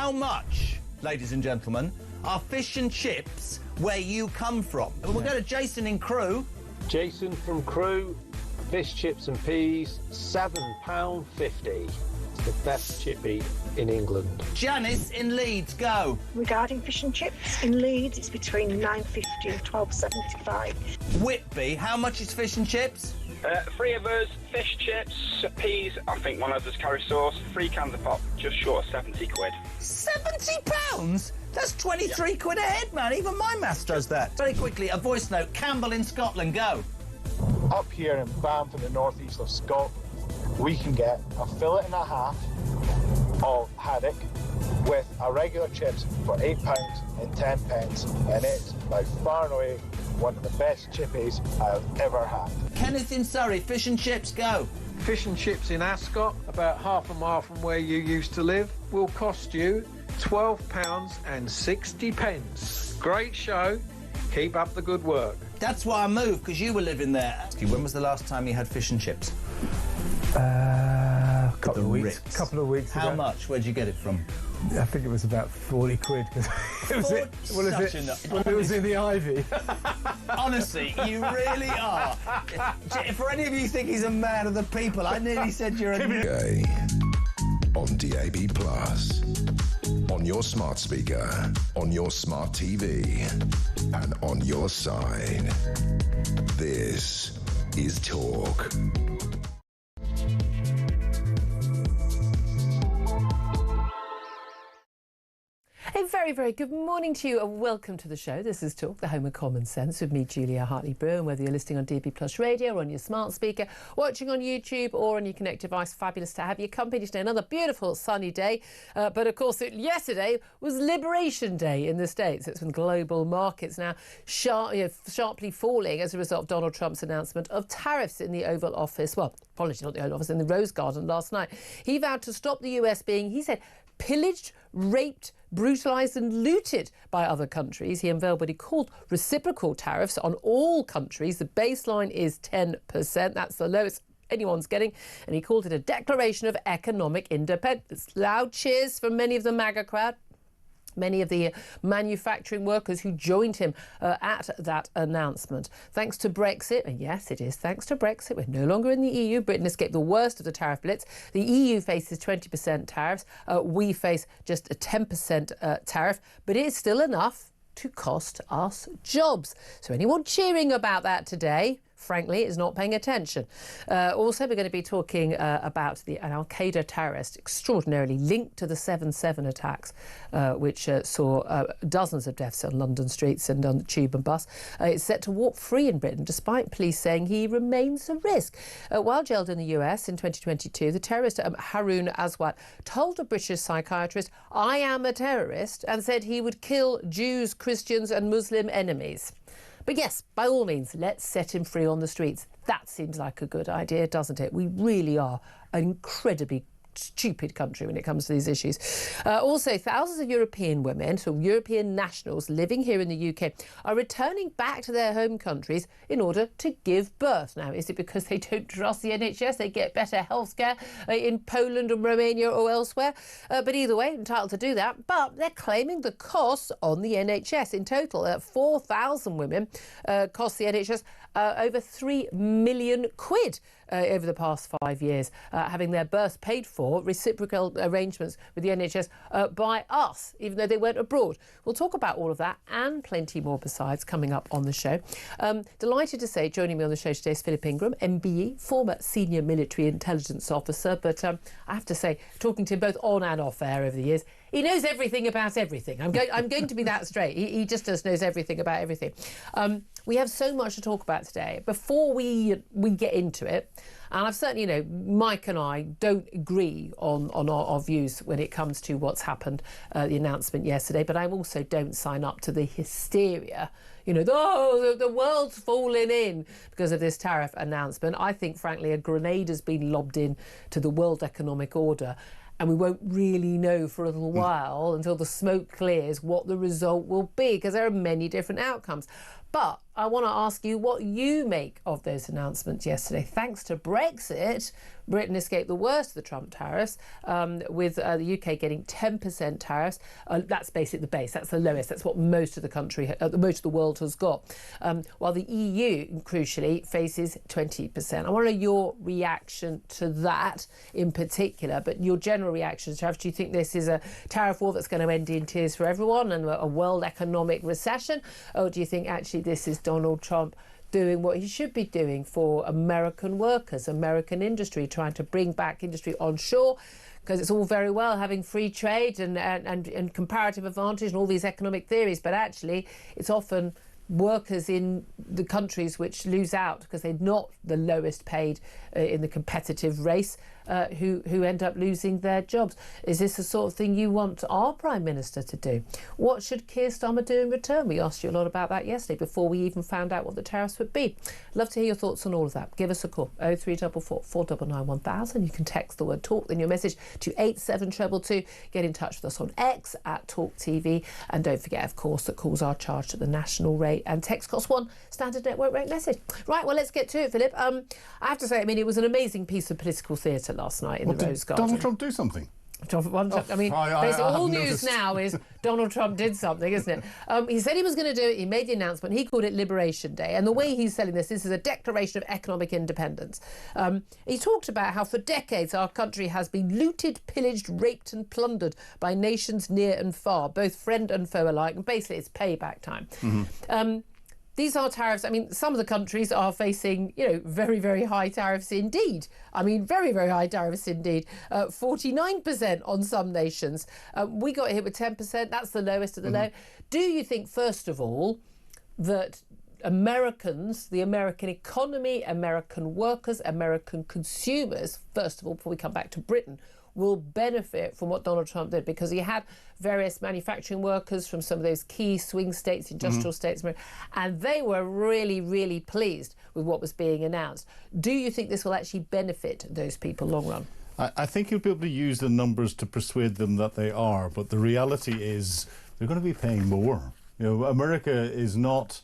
how much, ladies and gentlemen, are fish and chips where you come from? We'll go to Jason in Crewe. Jason from Crewe, fish, chips and peas, £7.50. It's the best chippy in England. Janice in Leeds, go. Regarding fish and chips, in Leeds it's between £9.50 and £12.75. Whitby, how much is fish and chips? 3 of us, fish, chips, peas, I think one of us curry sauce, 3 cans of pop, just short of 70 quid. £70? That's 23 quid a head, man. Even my maths does that. Very quickly, a voice note. Campbell in Scotland, go. Up here in Banff in the northeast of Scotland, we can get a fillet and a half of haddock with a regular chips for £8 and 10p, and it's by far and away one of the best chippies I've ever had. Kenneth in Surrey, fish and chips, go. Fish and chips in Ascot, about half a mile from where you used to live, will cost you £12.60. Great show. Keep up the good work. That's why I moved, because you were living there. When was the last time you had fish and chips? Couple of weeks ago. How much? Where'd you get it from? I think it was about 40 quid. It was in the Ivy. Honestly, you really are. For any of you who think he's a man of the people, I nearly said you're a... On DAB+, on your smart speaker, on your smart TV, and on your side. This is Talk. A very, very good morning to you and welcome to the show. This is Talk, the home of common sense, with me, Julia Hartley-Brewer. And whether you're listening on DB Plus Radio or on your smart speaker, watching on YouTube or on your connect device, fabulous to have your company today. Another beautiful sunny day. But of course, yesterday was Liberation Day in the States. It's when global markets now sharply falling as a result of Donald Trump's announcement of tariffs in the Oval Office. Well, apologies, not the Oval Office, in the Rose Garden last night. He vowed to stop the US being, he said, pillaged, raped, brutalised and looted by other countries. He unveiled what he called reciprocal tariffs on all countries. The baseline is 10%. That's the lowest anyone's getting. And he called it a declaration of economic independence. Loud cheers from many of the MAGA crowd. Many of the manufacturing workers who joined him at that announcement. Thanks to Brexit, and yes, it is thanks to Brexit, we're no longer in the EU. Britain escaped the worst of the tariff blitz. The EU faces 20% tariffs. We face just a 10% tariff, but it is still enough to cost us jobs. So anyone cheering about that today, frankly, is not paying attention. Also, we're going to be talking about an Al-Qaeda terrorist extraordinarily linked to the 7/7 attacks, which saw dozens of deaths on London streets and on the tube and bus. It's set to walk free in Britain, despite police saying he remains a risk. While jailed in the US in 2022, the terrorist Haroon Aswad told a British psychiatrist, "I am a terrorist," and said he would kill Jews, Christians and Muslim enemies. But yes, by all means, let's set him free on the streets. That seems like a good idea, doesn't it? We really are an incredibly stupid country when it comes to these issues. Also, thousands of European women, so European nationals living here in the UK, are returning back to their home countries in order to give birth. Now, is it because they don't trust the NHS? They get better healthcare in Poland or Romania or elsewhere? But either way, entitled to do that. But they're claiming the costs on the NHS. In total, 4,000 women cost the NHS over 3 million quid over the past 5 years, having their births paid for, reciprocal arrangements with the NHS by us, even though they went abroad. We'll talk about all of that and plenty more besides coming up on the show. Delighted to say, joining me on the show today is Philip Ingram, MBE, former senior military intelligence officer, but I have to say, talking to him both on and off air over the years, he knows everything about everything. I'm going to be that straight. He just knows everything about everything. We have so much to talk about today. Before we get into it, and I've certainly, Mike and I don't agree on our views when it comes to what's happened, the announcement yesterday, but I also don't sign up to the hysteria. The world's falling in because of this tariff announcement. I think, frankly, a grenade has been lobbed in to the World Economic Order. And we won't really know for a little while until the smoke clears what the result will be, because there are many different outcomes. But I want to ask you what you make of those announcements yesterday. Thanks to Brexit, Britain escaped the worst of the Trump tariffs, with the UK getting 10% tariffs. That's basically the base. That's the lowest. That's what most of the country, most of the world has got. While the EU, crucially, faces 20%. I want to know your reaction to that in particular, but your general reaction to tariffs. Do you think this is a tariff war that's going to end in tears for everyone and a world economic recession? Or do you think actually this is Donald Trump doing what he should be doing for American workers, American industry, trying to bring back industry onshore? Because it's all very well having free trade and comparative advantage and all these economic theories, but actually it's often workers in the countries which lose out because they're not the lowest paid in the competitive race who end up losing their jobs. Is this the sort of thing you want our Prime Minister to do? What should Keir Starmer do in return? We asked you a lot about that yesterday before we even found out what the tariffs would be. Love to hear your thoughts on all of that. Give us a call, 0344 499 1000. You can text the word talk, then your message to 87222. Get in touch with us on X at talkTV. And don't forget, of course, that calls are charged at the national rate and text costs £1 standard network rate message. Right, well, let's get to it, Philip. I have to say, I mean, it was an amazing piece of political theatre last night in the Rose Garden. Donald Trump do something? Basically all news now is Donald Trump did something, isn't it? He said he was going to do it. He made the announcement. He called it Liberation Day. And the way he's selling this is a declaration of economic independence. He talked about how for decades our country has been looted, pillaged, raped and plundered by nations near and far, both friend and foe alike. And basically it's payback time. Mm-hmm. These are tariffs. I mean, some of the countries are facing, very, very high tariffs indeed. I mean, very, very high tariffs indeed. 49% on some nations. We got hit with 10%. That's the lowest of the low. Do you think, first of all, that Americans, the American economy, American workers, American consumers, first of all, before we come back to Britain, will benefit from what Donald Trump did? Because he had various manufacturing workers from some of those key swing states, industrial states, and they were really, really pleased with what was being announced. Do you think this will actually benefit those people long run? I think you'll be able to use the numbers to persuade them that they are, but the reality is they're going to be paying more. America is not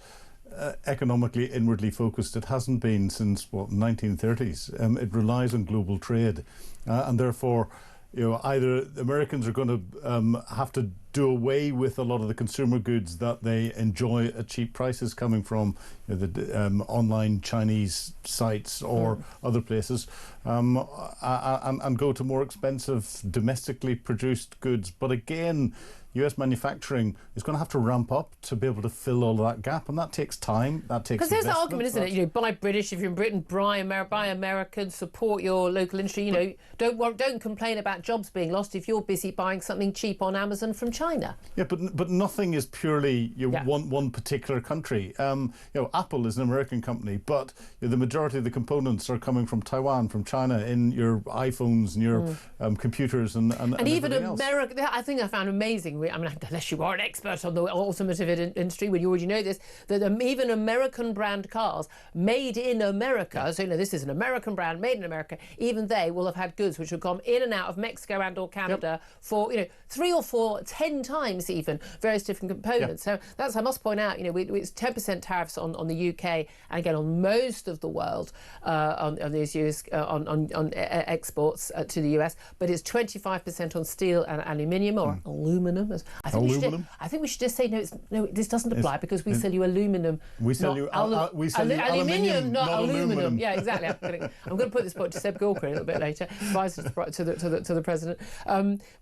economically inwardly focused. It hasn't been since, 1930s. It relies on global trade. And therefore, either Americans are going to have to do away with a lot of the consumer goods that they enjoy at cheap prices coming from the online Chinese sites or other places, and go to more expensive domestically produced goods. But again, US manufacturing is going to have to ramp up to be able to fill all that gap, and that takes time. That takes because there's that argument, isn't it? Buy British if you're in Britain, buy American, support your local industry. Don't complain about jobs being lost if you're busy buying something cheap on Amazon from China. Yeah, but nothing is purely one particular country. Apple is an American company, but the majority of the components are coming from Taiwan, from China, in your iPhones and your computers and even America. I think I found amazing. I mean, unless you are an expert on the automotive industry, when you already know this, that even American brand cars made in America, so this is an American brand made in America, even they will have had goods which have gone in and out of Mexico and or Canada for 3 or 4, 10 times even, various different components. So that's, I must point out, it's 10% tariffs on the UK and again on most of the world on these US on exports to the US, but it's 25% on steel and aluminium or aluminum. I think we should just say no. This doesn't apply because we sell you aluminium. We sell you aluminium, not aluminum. Yeah, exactly. I'm going to put this point to Seb Gawker a little bit later, advisor to the president.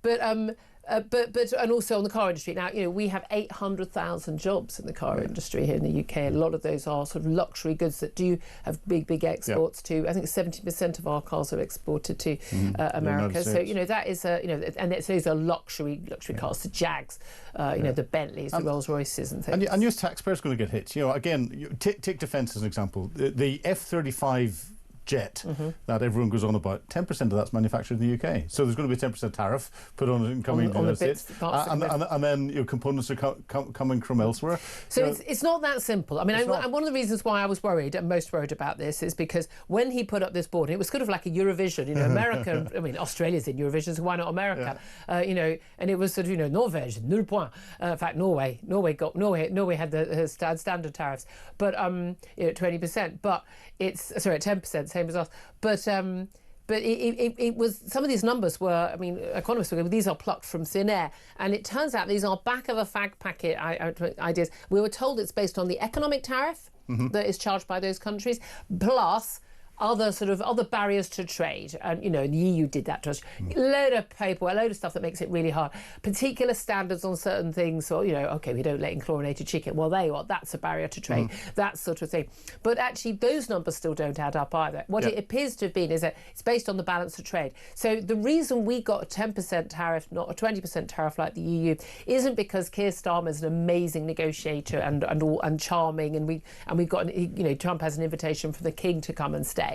But and also on the car industry. Now, we have 800,000 jobs in the car industry here in the UK. A lot of those are sort of luxury goods that do have big exports to. I think 70% of our cars are exported to America. So that is and those are luxury cars, the Jags, the Bentleys, the Rolls Royces, and things. And US taxpayers are going to get hit. Again, take defence as an example. The F-35 jet that everyone goes on about, 10% of that's manufactured in the UK. So there's going to be a 10% tariff put on it incoming to the United States. And then your components are coming from elsewhere. So it's not that simple. I mean, and one of the reasons why I was worried and most worried about this is because when he put up this board, it was sort of like a Eurovision, America, I mean, Australia's in Eurovision, so why not America? And it was sort of, Norvège, nul point. In fact, Norway had the standard tariffs, but 20%, but it's 10%, same as us, but it was, some of these numbers were, I mean, economists were going, these are plucked from thin air, and it turns out these are back of a fag packet ideas. We were told it's based on the economic tariff that is charged by those countries, plus other barriers to trade. And, the EU did that to us. Load of paperwork, a load of stuff that makes it really hard. Particular standards on certain things. So, OK, we don't let in chlorinated chicken. Well, that's a barrier to trade, that sort of thing. But actually, those numbers still don't add up either. What it appears to have been is that it's based on the balance of trade. So the reason we got a 10% tariff, not a 20% tariff like the EU, isn't because Keir Starmer's an amazing negotiator and charming, and we've got, Trump has an invitation from the King to come and stay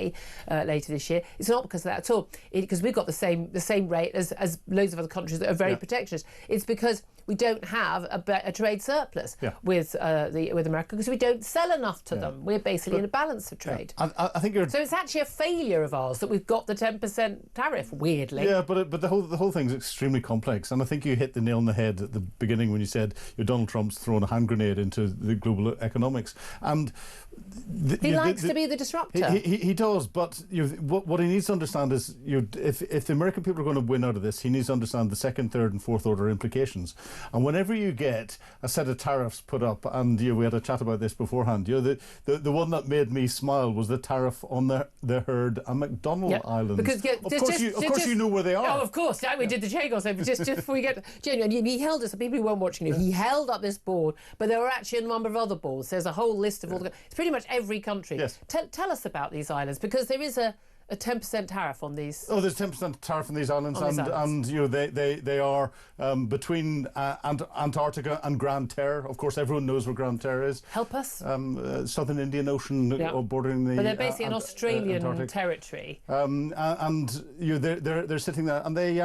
later this year. It's not because of that at all. Because we've got the same rate as loads of other countries that are very protectionist. It's because we don't have a trade surplus with America, because we don't sell enough to them. We're basically in a balance of trade. I think so it's actually a failure of ours that we've got the 10% tariff, weirdly. Yeah, but the whole thing's extremely complex, and I think you hit the nail on the head at the beginning when you said Donald Trump's thrown a hand grenade into the global economics, and he likes to be the disruptor. He does, but what he needs to understand is, if the American people are going to win out of this, he needs to understand the second, third, and fourth order implications. And whenever you get a set of tariffs put up, and we had a chat about this beforehand, the one that made me smile was the tariff on the herd and McDonnell Islands. Because of course you know where they are. Oh, of course. We did the Chagos. So just before we get genuine, he held us. People who weren't watching it, he held up this board, but there were actually a number of other boards. There's a whole list of all the. It's pretty much every country. Yes. Tell us about these islands, because there is a 10% tariff on these. Oh, there's 10% tariff on these islands, and they are between Antarctica and Grand Terre. Of course, everyone knows where Grand Terre is. Help us. Southern Indian Ocean, bordering the. But they're basically an Australian territory. And they're sitting there, and they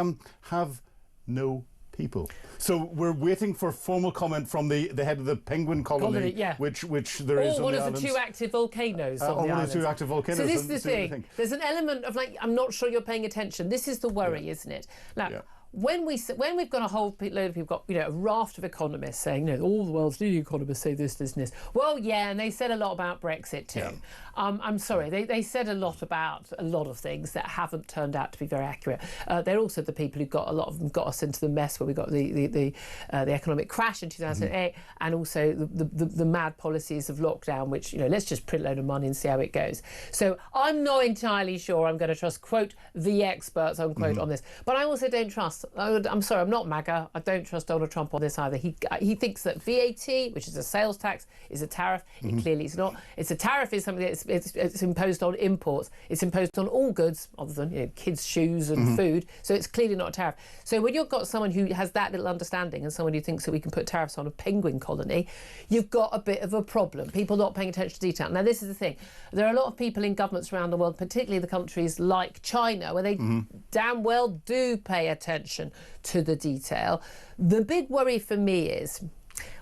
have no people. So we're waiting for formal comment from the head of the penguin colony, which there is on the islands. Or one of the two active volcanoes on the islands. One of the two active volcanoes. So this is the thing. There's an element of I'm not sure you're paying attention. This is the worry, isn't it? Now, when we've got a whole load of people, a raft of economists saying, all the world's leading economists say this, and this. Well, and they said a lot about Brexit too. I'm sorry, they said a lot about a lot of things that haven't turned out to be very accurate. They're also the people who a lot of them got us into the mess where we got the economic crash in 2008, and also the mad policies of lockdown, which let's just print a load of money and see how it goes. So I'm not entirely sure I'm going to trust, quote, the experts, unquote, on this. But I also don't trust. I'm sorry, I'm not MAGA. I don't trust Donald Trump on this either. He thinks that VAT, which is a sales tax, is a tariff. It clearly is not. It's a tariff is something that's it's imposed on imports. It's imposed on all goods other than kids' shoes and food. So it's clearly not a tariff. So when you've got someone who has that little understanding and someone who thinks that we can put tariffs on a penguin colony, you've got a bit of a problem. People not paying attention to detail. Now this is the thing. There are a lot of people in governments around the world, particularly the countries like China, where they damn well do pay attention to the detail. The big worry for me is,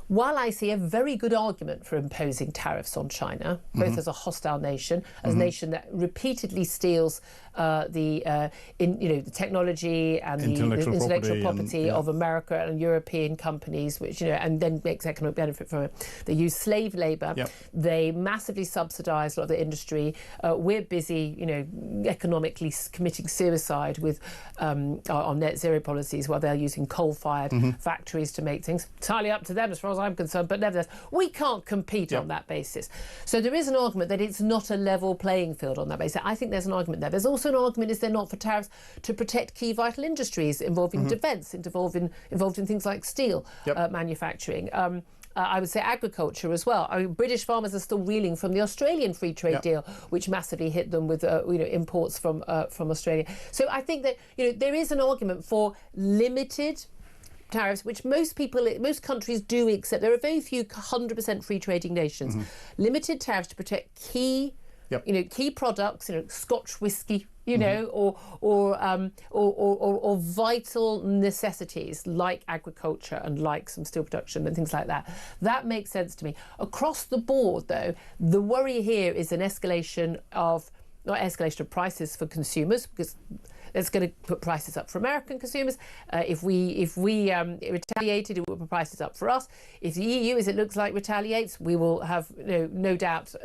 while I see a very good argument for imposing tariffs on China, both as a hostile nation, as a nation that repeatedly steals the technology and the intellectual property of America and European companies, which and then makes economic benefit from it. They use slave labour. They massively subsidise a lot of the industry. We're busy, economically committing suicide with our net zero policies, while they're using coal-fired factories to make things. Entirely up to them, as far as I'm concerned. But nevertheless, we can't compete on that basis. So there is an argument that it's not a level playing field on that basis. I think there's an argument there. There's also an argument, is there not, for tariffs to protect key vital industries involving defence, involved in things like steel manufacturing. I would say agriculture as well. I mean, British farmers are still reeling from the Australian free trade deal, which massively hit them with imports from Australia. So I think that there is an argument for limited tariffs, which most countries do accept. There are very few 100% free trading nations. Limited tariffs to protect key you know, key products, you know, Scotch whisky, you know, or vital necessities like agriculture and like some steel production and things like that. That makes sense to me. Across the board, though, the worry here is an escalation of prices for consumers, because it's going to put prices up for American consumers. If we retaliated, it will put prices up for us. If the EU, as it looks like, retaliates, we will have no doubt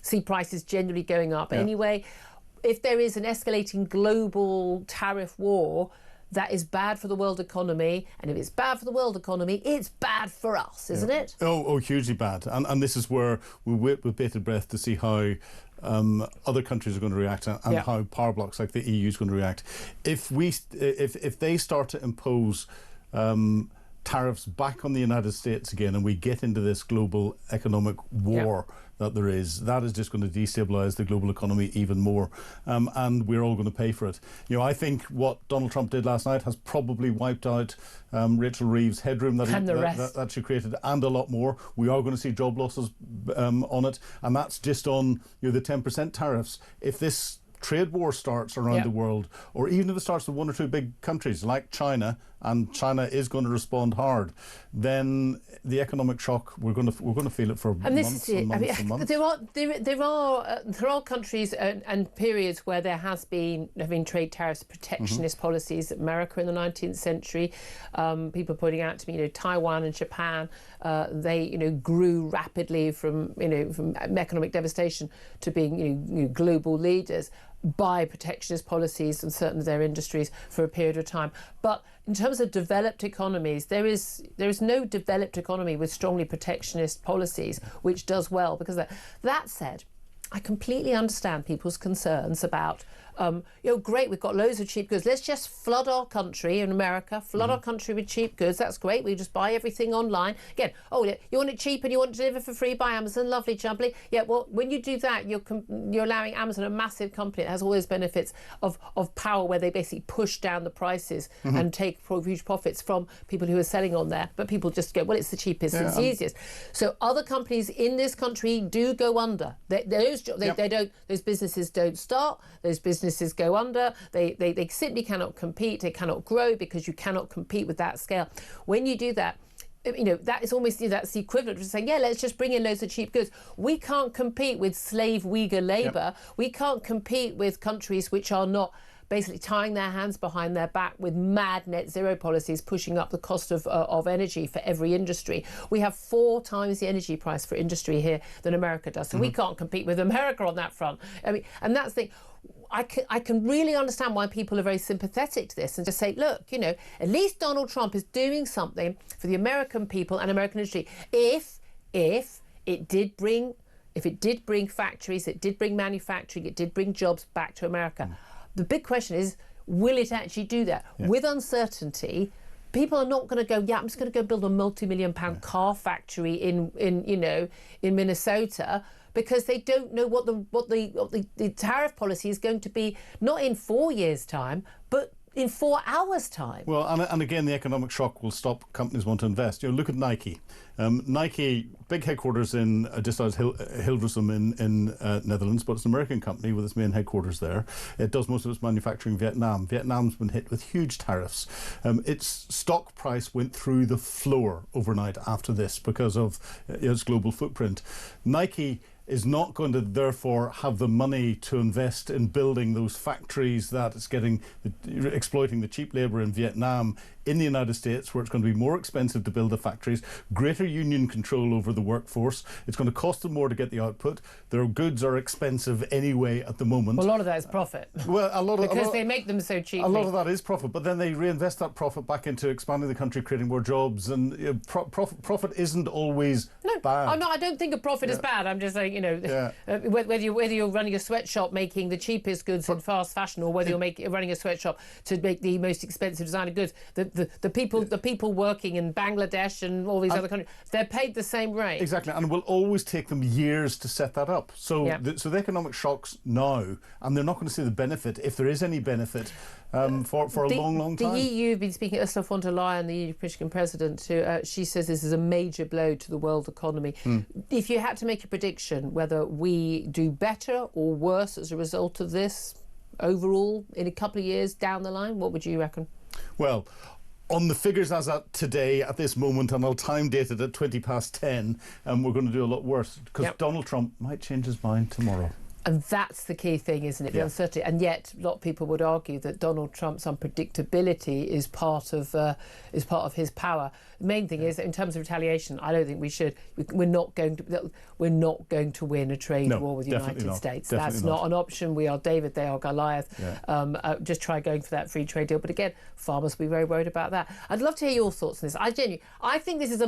see prices generally going up anyway. If there is an escalating global tariff war, that is bad for the world economy, and if it's bad for the world economy, it's bad for us, isn't it? Oh, hugely bad. And this is where we wait with bated breath to see how other countries are going to react and how power blocks like the EU is going to react. If they start to impose tariffs back on the United States again, and we get into this global economic war that is just going to destabilise the global economy even more, and we're all going to pay for it. You know, I think what Donald Trump did last night has probably wiped out Rachel Reeves' headroom that she created, and a lot more. We are going to see job losses on it, and that's just on the 10% tariffs. If this trade war starts around the world, or even if it starts with one or two big countries like China, and China is going to respond hard, then the economic shock, we're going to feel it for months and months. There are countries and periods where there has been trade tariffs, protectionist policies. America in the 19th century, people pointing out to me, Taiwan and Japan, they grew rapidly from economic devastation to being global leaders by protectionist policies and certain of their industries for a period of time. But in terms of developed economies, there is no developed economy with strongly protectionist policies which does well because of that. That said, I completely understand people's concerns about, great, we've got loads of cheap goods. Let's just flood our country in America, our country with cheap goods. That's great. We just buy everything online. Again, you want it cheap and you want to deliver for free by Amazon. Lovely, jubbly. Yeah, well, when you do that, you're allowing Amazon, a massive company that has all those benefits of power, where they basically push down the prices and take huge profits from people who are selling on there. But people just go, well, it's the cheapest, it's the easiest. So other companies in this country do go under. Those businesses don't start. Those businesses go under. They simply cannot compete. They cannot grow because you cannot compete with that scale. When you do that, that is almost, that's the equivalent of saying, let's just bring in loads of cheap goods. We can't compete with slave Uyghur labour. We can't compete with countries which are not basically tying their hands behind their back with mad net zero policies, pushing up the cost of energy for every industry. We have 4 times the energy price for industry here than America does. So we can't compete with America on that front. I mean, and that's the thing. I can really understand why people are very sympathetic to this and just say, look, at least Donald Trump is doing something for the American people and American industry. If it did bring factories, it did bring manufacturing, it did bring jobs back to America. The big question is, will it actually do that? With uncertainty, people are not going to go, I'm just going to go build a multi-million-pound car factory in Minnesota, because they don't know what the tariff policy is going to be, not in 4 years' time, but in 4 hours' time. Well, and again, the economic shock will stop companies want to invest. Look at Nike. Nike, big headquarters in just outside Hilversum in Netherlands, but it's an American company with its main headquarters there. It does most of its manufacturing in Vietnam. Vietnam's been hit with huge tariffs. Its stock price went through the floor overnight after this because of its global footprint. Nike is not going to therefore have the money to invest in building those factories that it's exploiting the cheap labour in Vietnam in the United States, where it's going to be more expensive to build the factories, greater union control over the workforce. It's going to cost them more to get the output. Their goods are expensive anyway at the moment. Well, a lot of that is profit. Well, because they make them so cheaply. A lot of that is profit, but then they reinvest that profit back into expanding the country, creating more jobs, and profit isn't always bad. I don't think a profit is bad. I'm just saying, whether you're running a sweatshop making the cheapest goods in fast fashion, or whether you're running a sweatshop to make the most expensive designer goods, the people working in Bangladesh and all these other countries, they're paid the same rate. Exactly, and it will always take them years to set that up. So, the economic shocks now, and they're not going to see the benefit, if there is any benefit, for a long time. The EU have been speaking, Ursula von der Leyen, the EU Commission President, who she says this is a major blow to the world economy. If you had to make a prediction whether we do better or worse as a result of this overall in a couple of years down the line, what would you reckon? Well, on the figures as at today, at this moment, and I'll time date it at 10:20, we're going to do a lot worse because Donald Trump might change his mind tomorrow. And that's the key thing, isn't it? The uncertainty. And yet, a lot of people would argue that Donald Trump's unpredictability is part of his power. The main thing is, in terms of retaliation, I don't think we should. We're not going to win a trade war with the United States. That's not an option. We are David, they are Goliath. Just try going for that free trade deal. But again, farmers will be very worried about that. I'd love to hear your thoughts on this. I think this is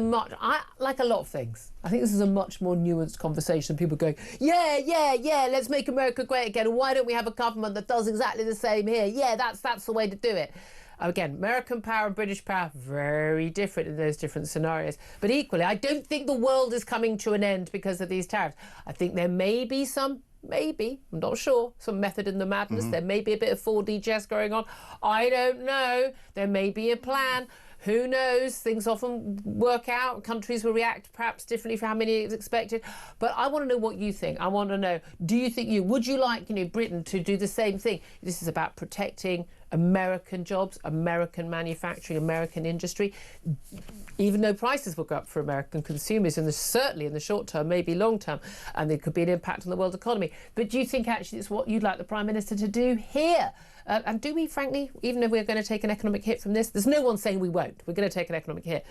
like a lot of things. I think this is a much more nuanced conversation. People going, yeah, let's make America great again. And why don't we have a government that does exactly the same here? Yeah, that's the way to do it. Again, American power and British power, very different in those different scenarios. But equally, I don't think the world is coming to an end because of these tariffs. I think there may be I'm not sure, some method in the madness. There may be a bit of 4D chess going on. I don't know. There may be a plan. Who knows? Things often work out. Countries will react perhaps differently for how many is expected. But I want to know what you think. I want to know, would you like Britain to do the same thing? This is about protecting American jobs, American manufacturing, American industry, even though prices will go up for American consumers, and certainly in the short term, maybe long term, and there could be an impact on the world economy. But do you think actually it's what you'd like the Prime Minister to do here? And do we, frankly, even if we're going to take an economic hit from this, there's no one saying we won't, we're going to take an economic hit.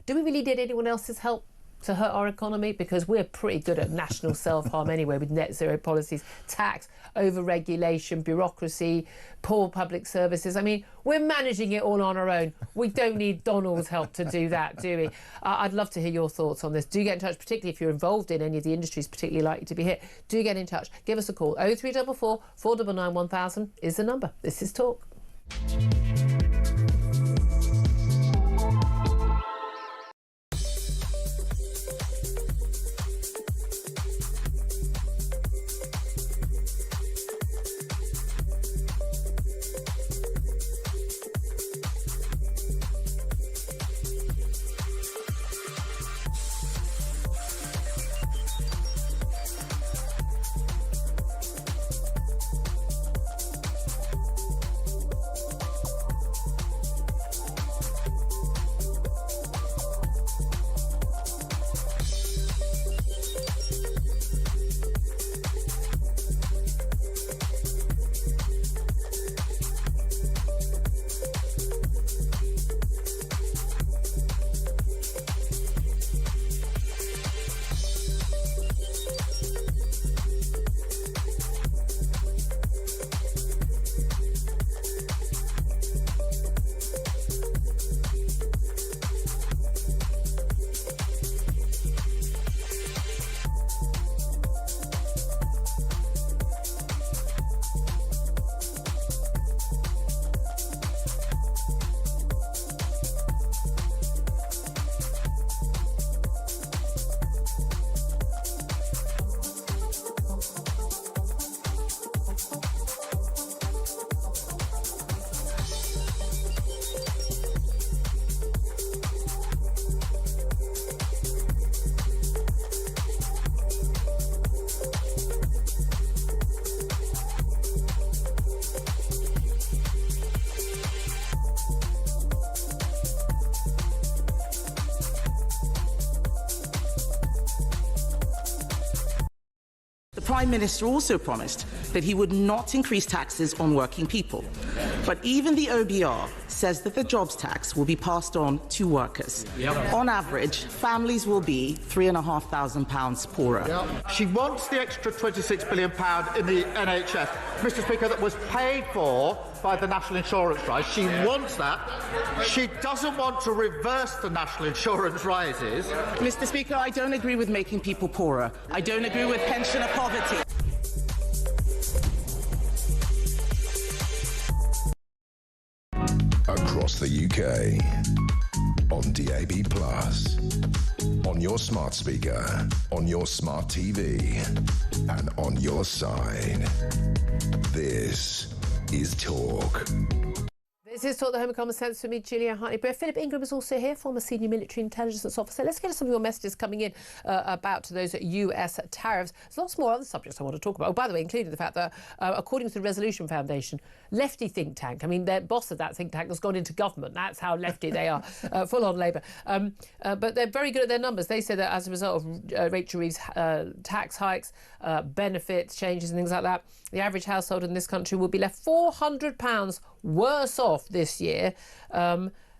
Do we really need anyone else's help to hurt our economy? Because we're pretty good at national self-harm anyway, with net zero policies, tax, over-regulation, bureaucracy, poor public services. I mean, we're managing it all on our own. We don't need Donald's help to do that, do we? I'd love to hear your thoughts on this. Do get in touch, particularly if you're involved in any of the industries particularly likely to be hit. Do get in touch. Give us a call. 0344 499 1000 is the number. This is Talk. Prime Minister also promised that he would not increase taxes on working people. But even the OBR says that the jobs tax will be passed on to workers. On average, families will be £3,500 poorer. She wants the extra £26 billion in the NHS, Mr. Speaker, that was paid for by the national insurance rise. She wants that. She doesn't want to reverse the national insurance rises. Mr. Speaker, I don't agree with making people poorer. I don't agree with pensioner poverty. Across the UK, on DAB+, on your smart speaker, on your smart TV, and on your side. This is Talk. This is Talk, the Home of Common Sense, with me, Julia Hartley-Brewer. Philip Ingram is also here, former senior military intelligence officer. Let's get to some of your messages coming in about those US tariffs. There's lots more other subjects I want to talk about. Oh, by the way, including the fact that, according to the Resolution Foundation, lefty think tank, I mean, the boss of that think tank has gone into government. That's how lefty they are, full-on Labour. But they're very good at their numbers. They say that as a result of Rachel Reeves' tax hikes, benefits, changes and things like that, the average household in this country will be left £400 worse off this year.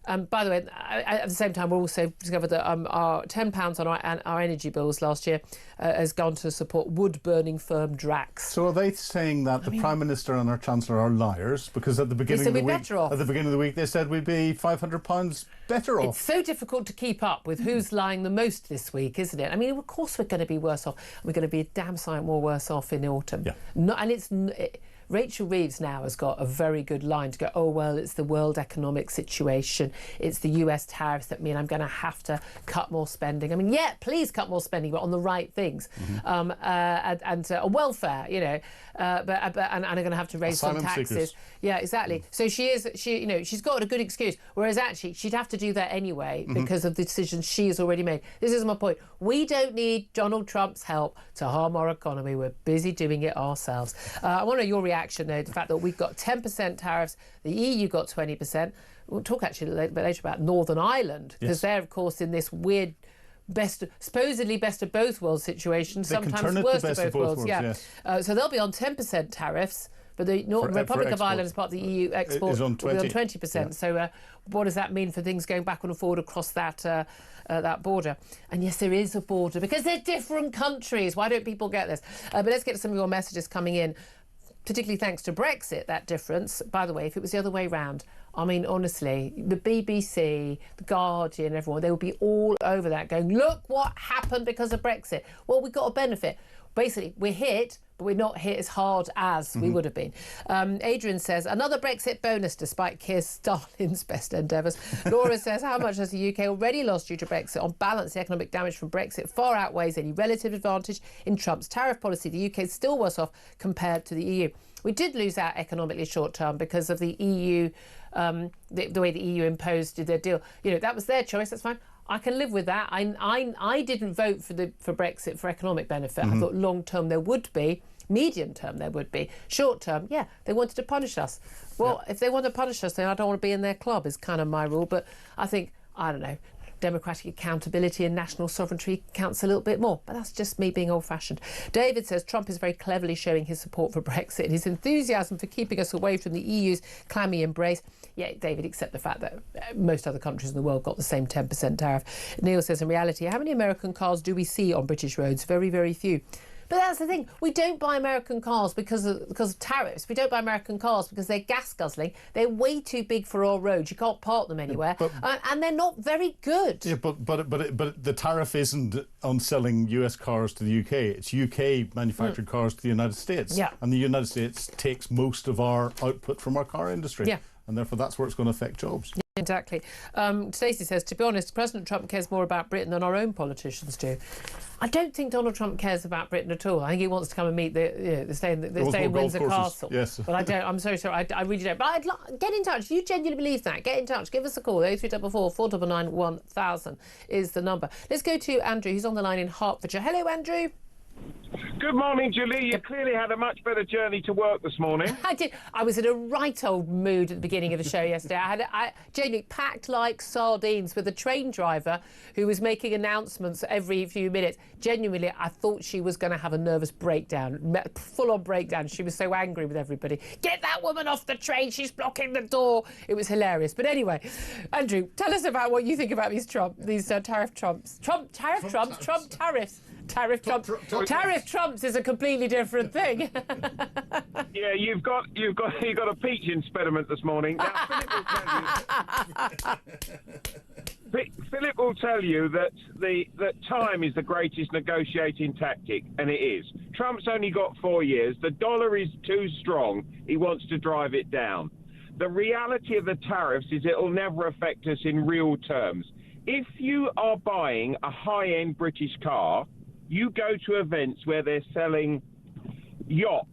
And by the way, at the same time, we also discovered that our £10 on our energy bills last year has gone to support wood-burning firm Drax. So are they saying that the Prime Minister and our Chancellor are liars? Because at the beginning of the week, they said we'd be £500 better off. It's so difficult to keep up with who's lying the most this week, isn't it? I mean, of course we're going to be worse off. We're going to be a damn sight more worse off in the autumn. Yeah. Rachel Reeves now has got a very good line to go, oh, well, it's the world economic situation. It's the US tariffs that mean I'm going to have to cut more spending. I mean, yeah, please cut more spending, but on the right things. And welfare, you know, and I'm going to have to raise some taxes. Seekers. Yeah, exactly. So she's got a good excuse, whereas actually she'd have to do that anyway because of the decisions she has already made. This is my point. We don't need Donald Trump's help to harm our economy. We're busy doing it ourselves. I want to know your reaction, though, to the fact that we've got 10% tariffs, the EU got 20%. We'll talk actually a little bit later about Northern Ireland, because they're, of course, in this weird supposedly best of both worlds situation, sometimes worst of both worlds. Yes. So they'll be on 10% tariffs, but the Republic of Ireland, as part of the EU export, will be on 20%. Yeah. So what does that mean for things going back and forward across that border? And yes, there is a border, because they're different countries. Why don't people get this? But let's get to some of your messages coming in, particularly thanks to Brexit, that difference. By the way, if it was the other way round, I mean, honestly, the BBC, the Guardian, everyone, they would be all over that going, look what happened because of Brexit. Well, we got a benefit. Basically, we're hit, but we're not hit as hard as we would have been. Adrian says, another Brexit bonus despite Keir Starmer's best endeavours. Laura says, how much has the UK already lost due to Brexit? On balance, the economic damage from Brexit far outweighs any relative advantage in Trump's tariff policy. The UK is still worse off compared to the EU. We did lose out economically short term because of the EU, the way the EU imposed their deal. You know, that was their choice, that's fine. I can live with that. I didn't vote for Brexit for economic benefit. I thought long term there would be, medium term there would be, short term, yeah, they wanted to punish us. Well, if they want to punish us, then I don't want to be in their club, is kind of my rule. But I think, I don't know, democratic accountability and national sovereignty counts a little bit more. But that's just me being old-fashioned. David says Trump is very cleverly showing his support for Brexit and his enthusiasm for keeping us away from the EU's clammy embrace. Yeah, David, except the fact that most other countries in the world got the same 10% tariff. Neil says, in reality, how many American cars do we see on British roads? Very, very few. But that's the thing. We don't buy American cars because of tariffs. We don't buy American cars because they're gas guzzling. They're way too big for our roads. You can't park them anywhere, and they're not very good. Yeah, but the tariff isn't on selling US cars to the UK. It's UK manufactured cars to the United States. Yeah. And the United States takes most of our output from our car industry. Yeah. And therefore that's where it's going to affect jobs. Exactly. Stacey says, to be honest, President Trump cares more about Britain than our own politicians do. I don't think Donald Trump cares about Britain at all. I think he wants to come and meet the stay in Windsor Castle. Yes. But I don't. I'm so sorry. I really don't. But get in touch. If you genuinely believe that, get in touch. Give us a call. 0344 499 1000 is the number. Let's go to Andrew, who's on the line in Hertfordshire. Hello, Andrew. Good morning, Julie. You clearly had a much better journey to work this morning. I did. I was in a right old mood at the beginning of the show yesterday. I genuinely packed like sardines with a train driver who was making announcements every few minutes. Genuinely, I thought she was going to have a nervous breakdown, full-on breakdown. She was so angry with everybody. Get that woman off the train. She's blocking the door. It was hilarious. But anyway, Andrew, tell us about what you think about these tariff trumps. Tariffs. Tariff trumps is a completely different thing. Yeah, you've got a peach impediment this morning. Now, Philip will tell you that time is the greatest negotiating tactic, and it is. Trump's only got 4 years. The dollar is too strong. He wants to drive it down. The reality of the tariffs is it'll never affect us in real terms. If you are buying a high-end British car, you go to events where they're selling yachts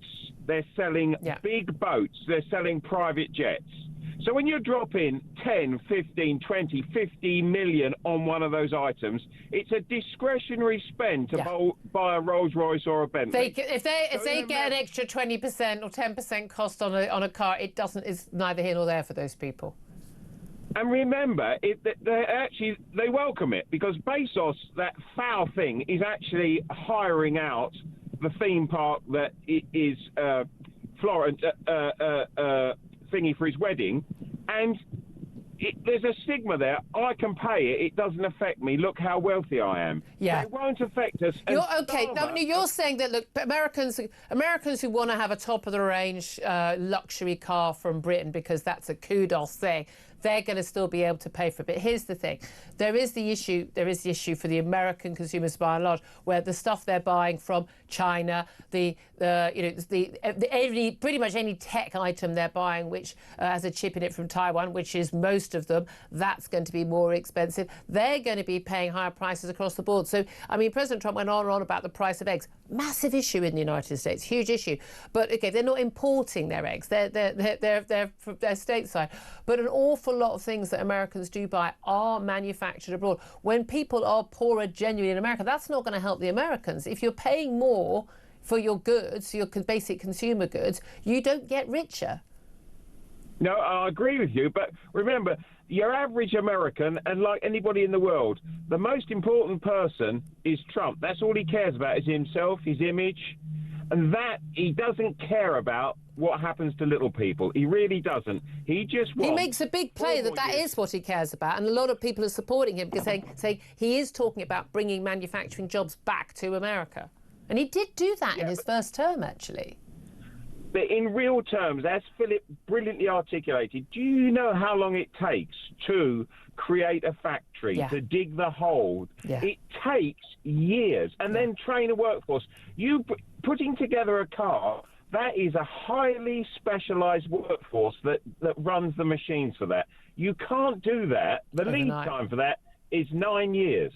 they're selling big boats, they're selling private jets. So when you're dropping 10, 15, 20, 50 million on one of those items, it's a discretionary spend to buy a Rolls Royce or a Bentley. If they get an extra 20% or 10% cost on a car, it's neither here nor there for those people. And remember, they welcome it, because Bezos, that foul thing, is actually hiring out the theme park that is Florence thingy for his wedding, and there's a stigma there. I can pay it. It doesn't affect me. Look how wealthy I am. Yeah. It won't affect us. You're saying that, look, Americans who want to have a top-of-the-range luxury car from Britain because that's a kudos thing, they're going to still be able to pay for it. But here's the thing: there is the issue for the American consumers by and large, where the stuff they're buying from China, pretty much any tech item they're buying which has a chip in it from Taiwan, which is most of them, that's going to be more expensive. They're going to be paying higher prices across the board. So, I mean, President Trump went on and on about the price of eggs. Massive issue in the United States, huge issue. But okay, they're not importing their eggs; they're stateside. But an awful lot of things that Americans do buy are manufactured abroad. When people are poorer genuinely in America, that's not going to help the Americans. If you're paying more for your goods, your basic consumer goods, you don't get richer. No, I agree with you, but remember, your average American, and like anybody in the world, the most important person is Trump. That's all he cares about, is himself, his image, and that he doesn't care about what happens to little people. He really doesn't. He just wants... He makes a big play that is what he cares about, and a lot of people are supporting him because saying he is talking about bringing manufacturing jobs back to America. And he did do that in his first term, actually. But in real terms, as Philip brilliantly articulated, do you know how long it takes to create a factory, to dig the hole? It takes years, and then train a workforce. Putting together a car, that is a highly specialised workforce that runs the machines for that. You can't do that. The lead time for that is 9 years.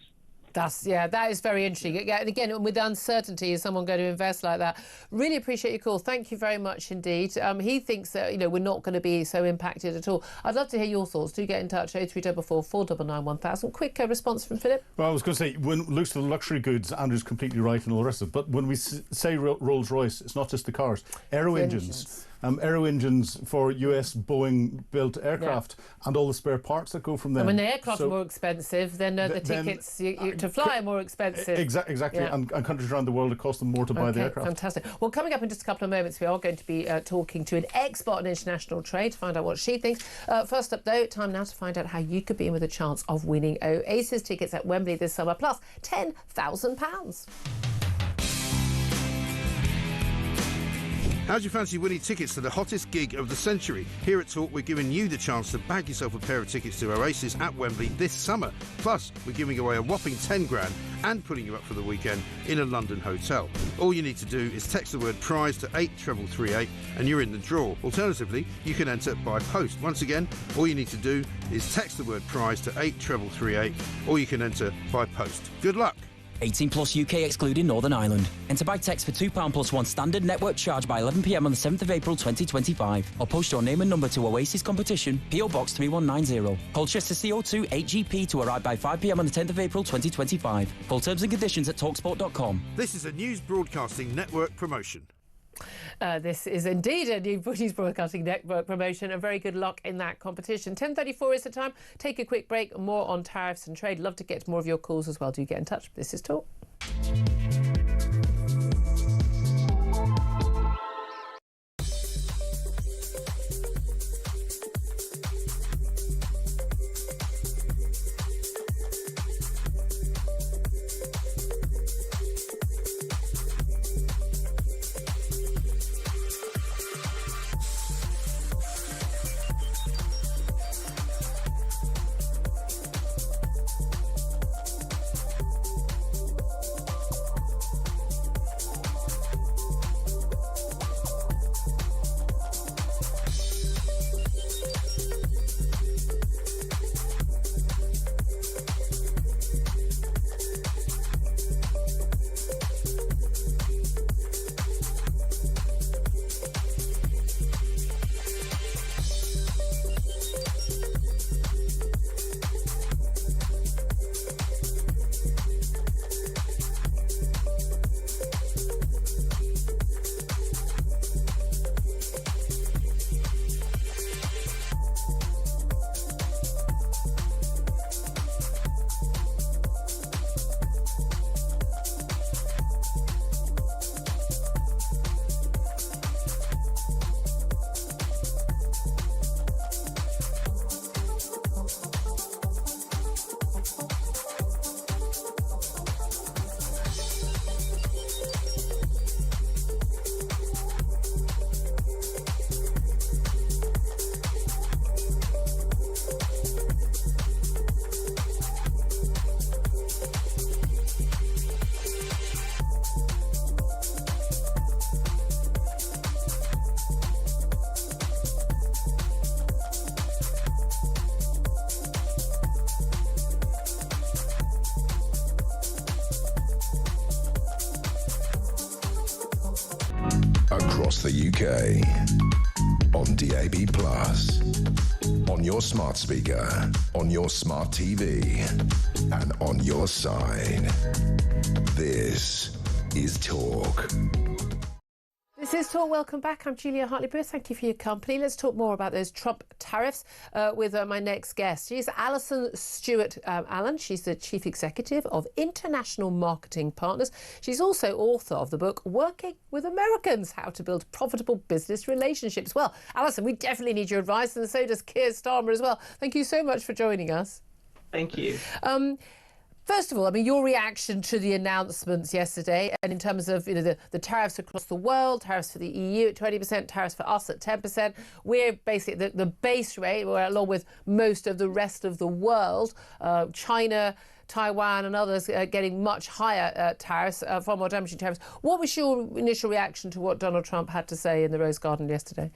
That is very interesting. And again, with uncertainty, is someone going to invest like that? Really appreciate your call. Thank you very much indeed. He thinks that we're not going to be so impacted at all. I'd love to hear your thoughts. Do get in touch. 0344 499 1000. Quick response from Philip. Well, I was going to say, when it looks to the luxury goods, Andrew's completely right and all the rest of it. But when we say Rolls Royce, it's not just the cars. Aero engines. Aero engines for US Boeing-built aircraft and all the spare parts that go from them. And when the aircraft are more expensive, then the tickets to fly are more expensive. Exactly. And countries around the world, it costs them more to buy the aircraft. Fantastic. Well, coming up in just a couple of moments, we are going to be talking to an expert on international trade to find out what she thinks. First up, though, time now to find out how you could be in with a chance of winning Oasis tickets at Wembley this summer, plus £10,000. How'd you fancy winning tickets to the hottest gig of the century? Here at Talk, we're giving you the chance to bag yourself a pair of tickets to Oasis at Wembley this summer. Plus, we're giving away a whopping 10 grand and putting you up for the weekend in a London hotel. All you need to do is text the word prize to 83338 and you're in the draw. Alternatively, you can enter by post. Once again, all you need to do is text the word prize to 83338 or you can enter by post. Good luck. 18 plus UK excluding Northern Ireland. Enter by text for £2 plus one standard network charge by 11 p.m. on the 7th of April 2025. Or post your name and number to Oasis Competition, PO Box 3190. Colchester CO2 8GP to arrive by 5 p.m. on the 10th of April 2025. Full terms and conditions at talksport.com. This is a News Broadcasting Network promotion. This is indeed a new News Broadcasting Network promotion, and very good luck in that competition. 10:34 is the time. Take a quick break. More on tariffs and trade. Love to get more of your calls as well. Do get in touch. This is Talk. across the UK. On DAB+, on your smart speaker, on your smart TV, and on your side. This is Talk. This is Talk. Welcome back. I'm Julia Hartley-Brewer. Thank you for your company. Let's talk more about those Trump tariffs with my next guest. She's Alison Stewart-Allen. She's the Chief Executive of International Marketing Partners. She's also author of the book Working with Americans, How to Build Profitable Business Relationships. Well, Alison, we definitely need your advice, and so does Keir Starmer as well. Thank you so much for joining us. Thank you. First of all, I mean, your reaction to the announcements yesterday, and in terms of the tariffs across the world, tariffs for the EU at 20%, tariffs for us at 10%. We're basically the base rate, we're along with most of the rest of the world, China, Taiwan and others getting much higher tariffs, far more damaging tariffs. What was your initial reaction to what Donald Trump had to say in the Rose Garden yesterday?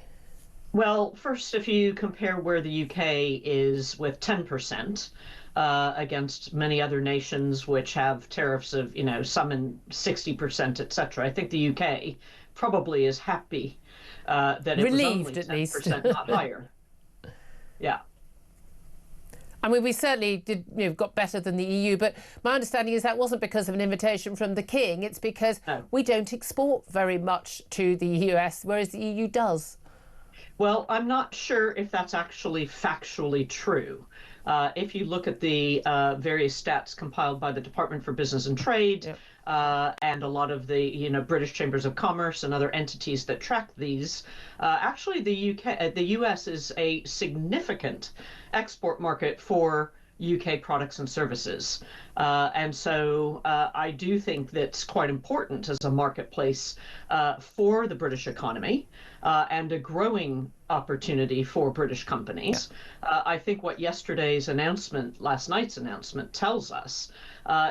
Well, first, if you compare where the UK is with 10%, against many other nations which have tariffs of, some in 60%, etc. I think the UK probably is happy that it relieved, was at only 10%, least. not higher. Yeah. I mean, we certainly did, got better than the EU, but my understanding is that wasn't because of an invitation from the King. It's because we don't export very much to the US, whereas the EU does. Well, I'm not sure if that's actually factually true. If you look at the various stats compiled by the Department for Business and Trade and a lot of the British Chambers of Commerce and other entities that track these, actually the US is a significant export market for UK products and services. And so I do think that's quite important as a marketplace for the British economy and a growing opportunity for British companies. I think what last night's announcement tells us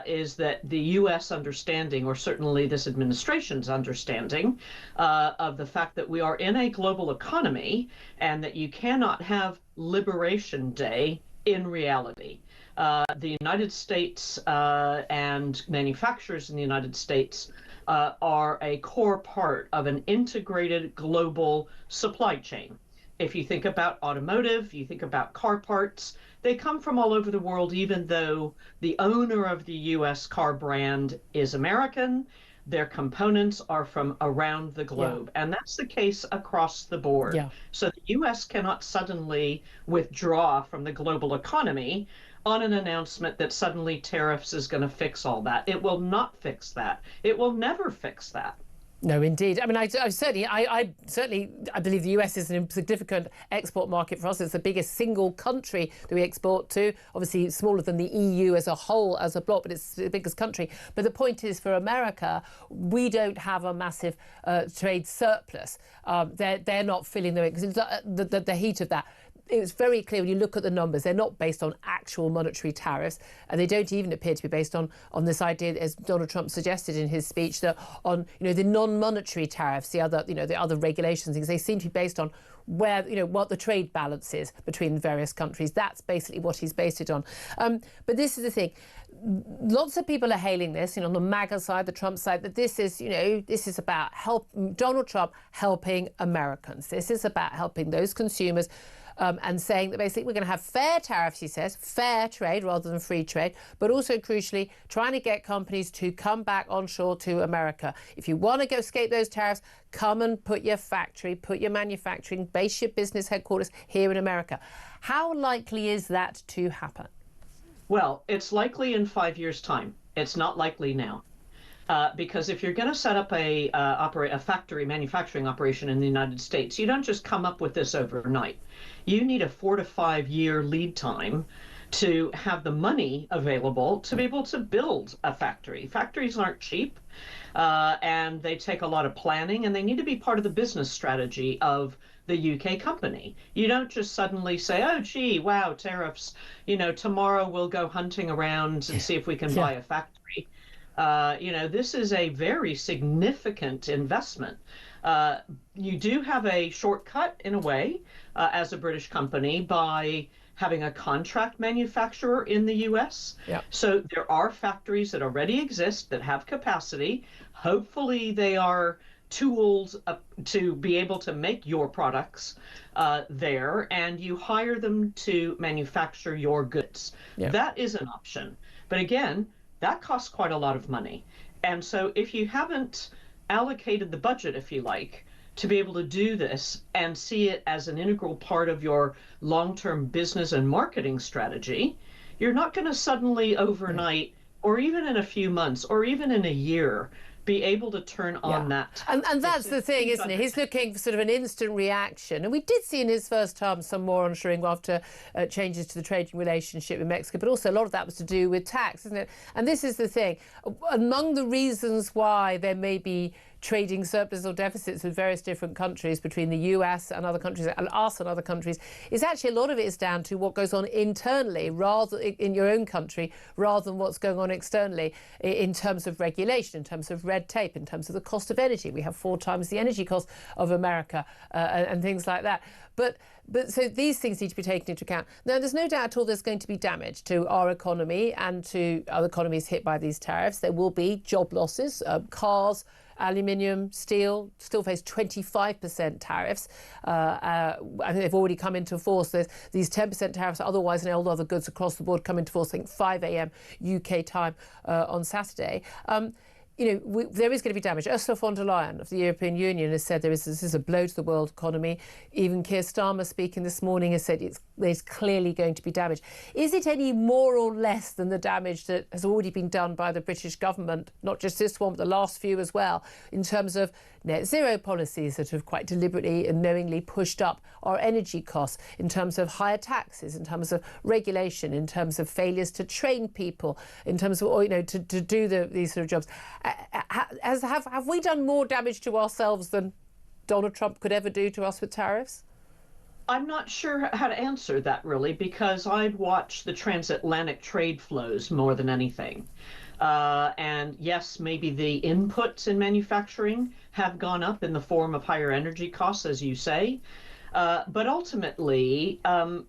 is that the US understanding, or certainly this administration's understanding of the fact that we are in a global economy and that you cannot have Liberation Day in reality. The United States and manufacturers in the United States are a core part of an integrated global supply chain. If you think about automotive, you think about car parts, they come from all over the world, even though the owner of the US car brand is American. Their components are from around the globe. And that's the case across the board. So the US cannot suddenly withdraw from the global economy on an announcement that suddenly tariffs is going to fix all that. It will not fix that. It will never fix that. No, indeed. I mean, I believe the US is a significant export market for us. It's the biggest single country that we export to. Obviously, smaller than the EU as a whole, as a bloc, but it's the biggest country. But the point is, for America, we don't have a massive trade surplus. They're not filling the heat of that. It's very clear when you look at the numbers, they're not based on actual monetary tariffs, and they don't even appear to be based on this idea, as Donald Trump suggested in his speech, that on the non-monetary tariffs, the other regulations, things, they seem to be based on where what the trade balance is between various countries. That's basically what he's based it on. But this is the thing. Lots of people are hailing this, on the MAGA side, the Trump side, that this is about Donald Trump helping Americans. This is about helping those consumers. And saying that basically we're going to have fair tariffs, he says, fair trade rather than free trade, but also crucially trying to get companies to come back onshore to America. If you want to go escape those tariffs, come and put your factory, put your manufacturing, base your business headquarters here in America. How likely is that to happen? Well, it's likely in 5 years' time. It's not likely now. Because if you're going to set up a factory manufacturing operation in the United States, you don't just come up with this overnight. You need a 4 to 5 year lead time to have the money available to be able to build a factory. Factories aren't cheap, and they take a lot of planning, and they need to be part of the business strategy of the UK company. You don't just suddenly say, oh, gee, wow, tariffs, tomorrow we'll go hunting around and see if we can buy a factory. This is a very significant investment. You do have a shortcut in a way as a British company by having a contract manufacturer in the US. So there are factories that already exist that have capacity. Hopefully they are, tools to be able to make your products there, and you hire them to manufacture your goods. Yeah. That is an option. But again, that costs quite a lot of money. And so if you haven't allocated the budget, if you like, to be able to do this and see it as an integral part of your long-term business and marketing strategy, you're not going to suddenly overnight, or even in a few months, or even in a year, be able to turn on that. And that's the thing, isn't it? He's looking for sort of an instant reaction. And we did see in his first term some more onshoring after changes to the trading relationship with Mexico, but also a lot of that was to do with tax, isn't it? And this is the thing. Among the reasons why there may be trading surplus or deficits with various different countries between the US and other countries and us and other countries is actually a lot of it is down to what goes on internally rather in your own country rather than what's going on externally in terms of regulation, in terms of red tape, in terms of the cost of energy. We have 4 times the energy cost of America and things like that. But so these things need to be taken into account. Now, there's no doubt at all there's going to be damage to our economy and to other economies hit by these tariffs. There will be job losses. Cars, aluminium, steel still face 25% tariffs. I think they've already come into force. There's these 10% tariffs, otherwise, and all other goods across the board come into force, I think 5 a.m. UK time on Saturday. You know, there is going to be damage. Ursula von der Leyen of the European Union has said this is a blow to the world economy. Even Keir Starmer speaking this morning has said there's clearly going to be damage. Is it any more or less than the damage that has already been done by the British government, not just this one, but the last few as well, in terms of net zero policies that have quite deliberately and knowingly pushed up our energy costs, in terms of higher taxes, in terms of regulation, in terms of failures to train people, in terms of, you know, to do these sort of jobs? Have we done more damage to ourselves than Donald Trump could ever do to us with tariffs? I'm not sure how to answer that, really, because I'd watch the transatlantic trade flows more than anything. And yes, maybe the inputs in manufacturing have gone up in the form of higher energy costs, as you say. But ultimately,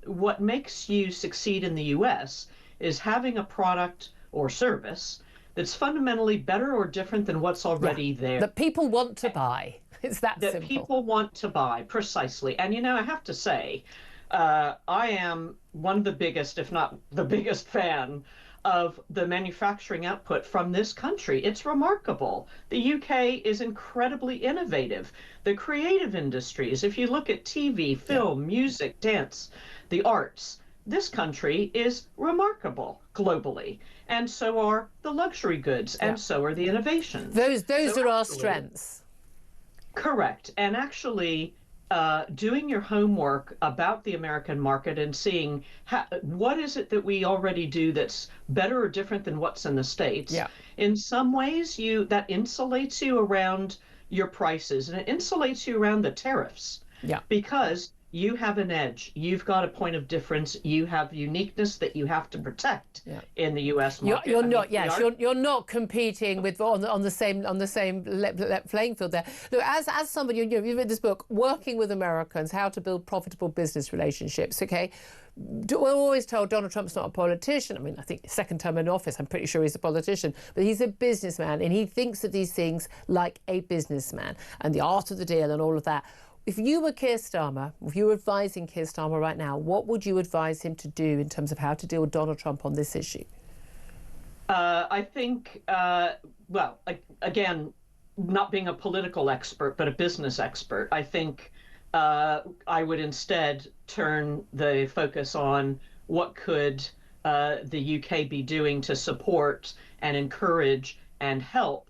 what makes you succeed in the US is having a product or service that's fundamentally better or different than what's already there. That people want to buy. It's that simple. That people want to buy, precisely. And, you know, I have to say, I am one of the biggest, if not the biggest fan of the manufacturing output from this country. It's remarkable. The UK is incredibly innovative. The creative industries, if you look at TV, film, music, dance, the arts, this country is remarkable globally. And so are the luxury goods, and so are the innovations. Those are our strengths. Correct. And actually, doing your homework about the American market and seeing what is it that we already do that's better or different than what's in the States. Yeah. In some ways, that insulates you around your prices, and it insulates you around the tariffs. Yeah. Because you have an edge. You've got a point of difference. You have uniqueness that you have to protect in the U.S. market. You're not competing with on the same playing field there. Look, as somebody, you've read this book, Working with Americans: How to Build Profitable Business Relationships. Okay, we're always told Donald Trump's not a politician. I mean, I think second term in office, I'm pretty sure he's a politician, but he's a businessman, and he thinks of these things like a businessman and the art of the deal and all of that. If you were Keir Starmer, if you were advising Keir Starmer right now, what would you advise him to do in terms of how to deal with Donald Trump on this issue? I think, well, again, not being a political expert, but a business expert, I think I would instead turn the focus on what could the UK be doing to support and encourage and help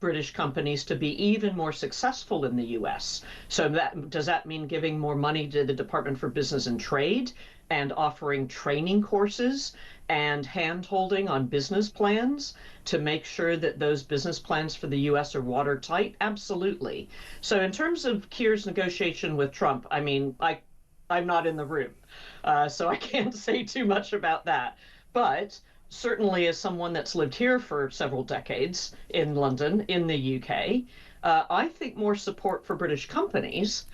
British companies to be even more successful in the US. So does that mean giving more money to the Department for Business and Trade and offering training courses and hand-holding on business plans to make sure that those business plans for the US are watertight? Absolutely. So in terms of Keir's negotiation with Trump, I mean, I'm not in the room, so I can't say too much about that. But certainly as someone that's lived here for several decades in London, in the UK, I think more support for British companies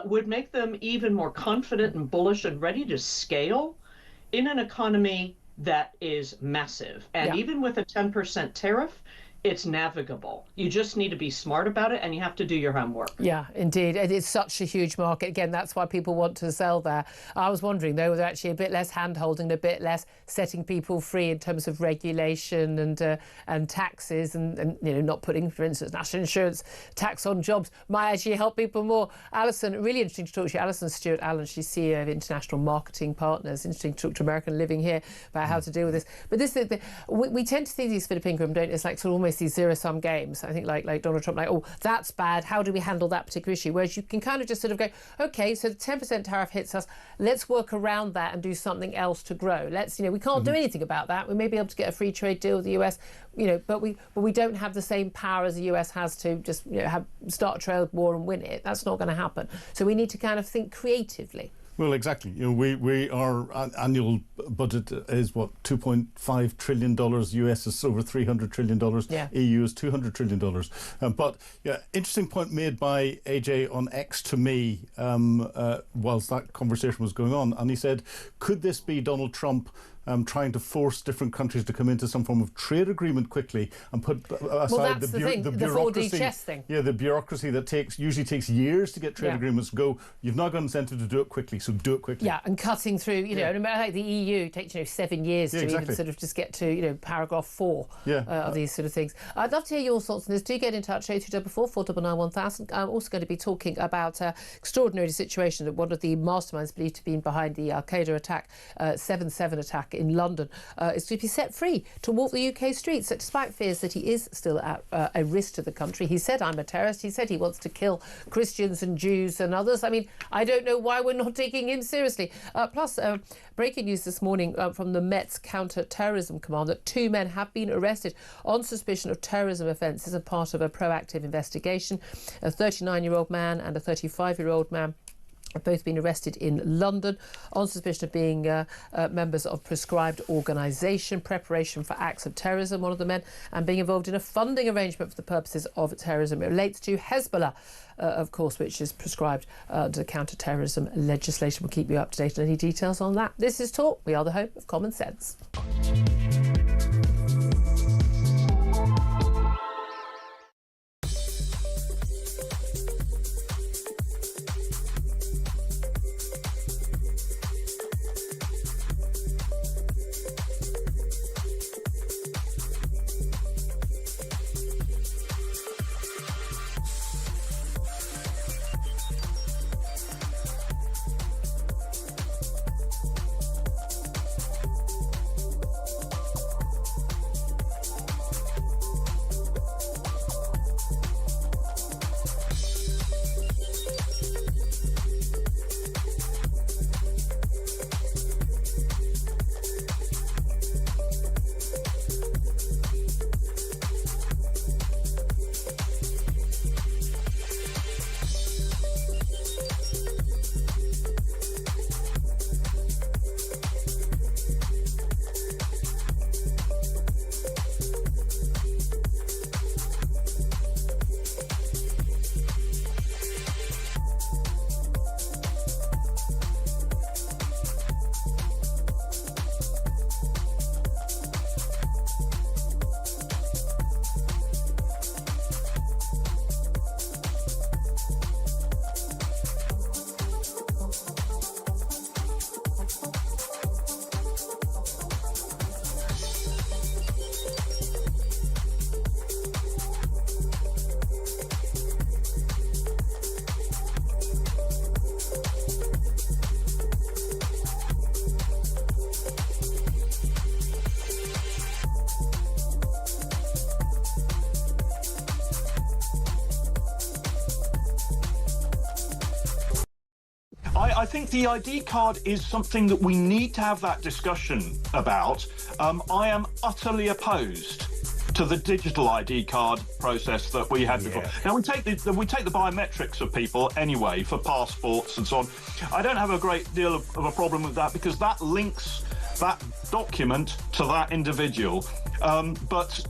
would make them even more confident and bullish and ready to scale in an economy that is massive. And even with a 10% tariff, it's navigable. You just need to be smart about it, and you have to do your homework. Yeah, indeed. It is such a huge market. Again, that's why people want to sell there. I was wondering, though, whether actually a bit less hand-holding, a bit less setting people free in terms of regulation and taxes and not putting, for instance, national insurance tax on jobs might actually help people more. Alison, really interesting to talk to you. Alison Stewart-Allen, she's CEO of International Marketing Partners. Interesting to talk to American living here about how to deal with this. But we tend to see these, Philip Ingram, don't it's like sort of almost these zero-sum games. I think like Donald Trump, like, oh, that's bad. How do we handle that particular issue? Whereas you can kind of just sort of go, OK, so the 10% tariff hits us. Let's work around that and do something else to grow. We can't do anything about that. We may be able to get a free trade deal with the US, but we don't have the same power as the US has to just start a trade war and win it. That's not going to happen. So we need to kind of think creatively. Well, exactly. Our annual budget is what, $2.5 trillion. US is over $300 trillion. Yeah. EU is $200 trillion. But yeah, interesting point made by AJ on X to me whilst that conversation was going on, and he said, could this be Donald Trump trying to force different countries to come into some form of trade agreement quickly and put aside the bureaucracy. The 4D chess thing. Yeah, the bureaucracy that usually takes years to get trade agreements to go. You've now got incentive to do it quickly, so do it quickly. Yeah, and cutting through, like the EU takes 7 years to even sort of just get to paragraph 4 of these sort of things. I'd love to hear your thoughts on this. Do get in touch, 0244 499 1000. I'm also going to be talking about extraordinary situation that one of the masterminds believed to be behind the Al-Qaeda attack, 7/7 attack in London, is to be set free to walk the UK streets, despite fears that he is still at a risk to the country. He said, I'm a terrorist. He said he wants to kill Christians and Jews and others. I mean, I don't know why we're not taking him seriously. Plus, breaking news this morning from the Met's Counter-terrorism command that 2 men have been arrested on suspicion of terrorism offences as part of a proactive investigation. A 39-year-old man and a 35-year-old man have both been arrested in London on suspicion of being members of prescribed organisation, preparation for acts of terrorism, one of the men, and being involved in a funding arrangement for the purposes of terrorism. It relates to Hezbollah, of course, which is prescribed under counter-terrorism legislation. We'll keep you up to date on any details on that. This is Talk. We are the home of common sense. I think the ID card is something that we need to have that discussion about. I am utterly opposed to the digital ID card process that we had before. Now, we take the biometrics of people anyway for passports and so on. I don't have a great deal of a problem with that because that links that document to that individual. But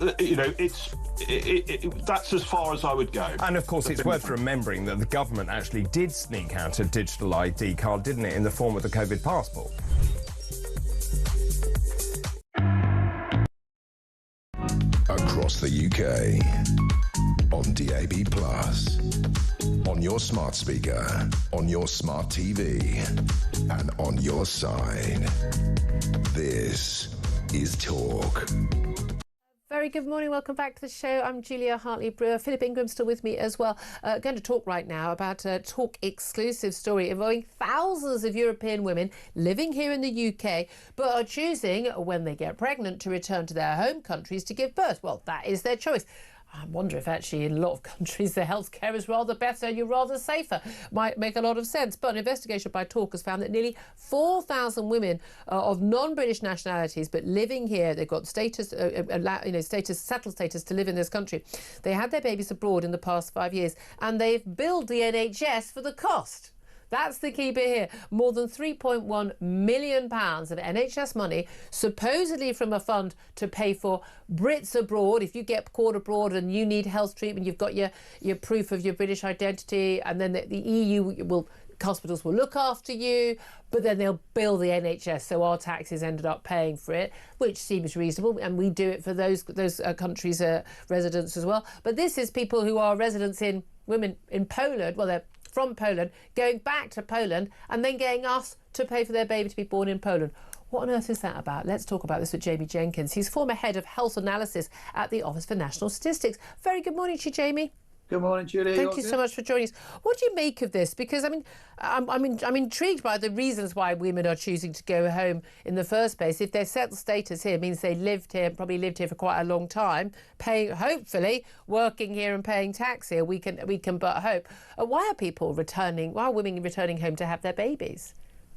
that's as far as I would go. And of course, it's worth remembering that the government actually did sneak out a digital ID card, didn't it, in the form of the COVID passport? Across across the UK. On DAB+, on your smart speaker, on your smart TV, and on your side. This is Talk. Very good morning, welcome back to the show. I'm Julia Hartley-Brewer. Philip Ingram's still with me as well. Going to talk right now about a Talk exclusive story involving thousands of European women living here in the UK, but are choosing, when they get pregnant, to return to their home countries to give birth. Well, that is their choice. I wonder if actually in a lot of countries the healthcare is rather better, you're rather safer. Might make a lot of sense. But an investigation by Talk has found that nearly 4,000 women of non-British nationalities but living here, they've got status, settled status to live in this country. They had their babies abroad in the past 5 years and they've billed the NHS for the cost. That's the key bit here. More than £3.1 million of NHS money, supposedly from a fund to pay for Brits abroad. If you get caught abroad and you need health treatment, you've got your proof of your British identity, and then the EU hospitals will look after you, but then they'll bill the NHS, so our taxes ended up paying for it, which seems reasonable, and we do it for those countries' residents as well. But this is people who are residents women in Poland, well, they're from Poland, going back to Poland and then getting us to pay for their baby to be born in Poland. What on earth is that about? Let's talk about this with Jamie Jenkins. He's former head of health analysis at the Office for National Statistics. Very good morning to you, Jamie. Good morning, Julia. Thank you so much for joining us. What do you make of this? Because I'm intrigued by the reasons why women are choosing to go home in the first place. If their settled status here means they probably lived here for quite a long time, hopefully working here and paying tax here, we can but hope. Why are people returning? Why are women returning home to have their babies?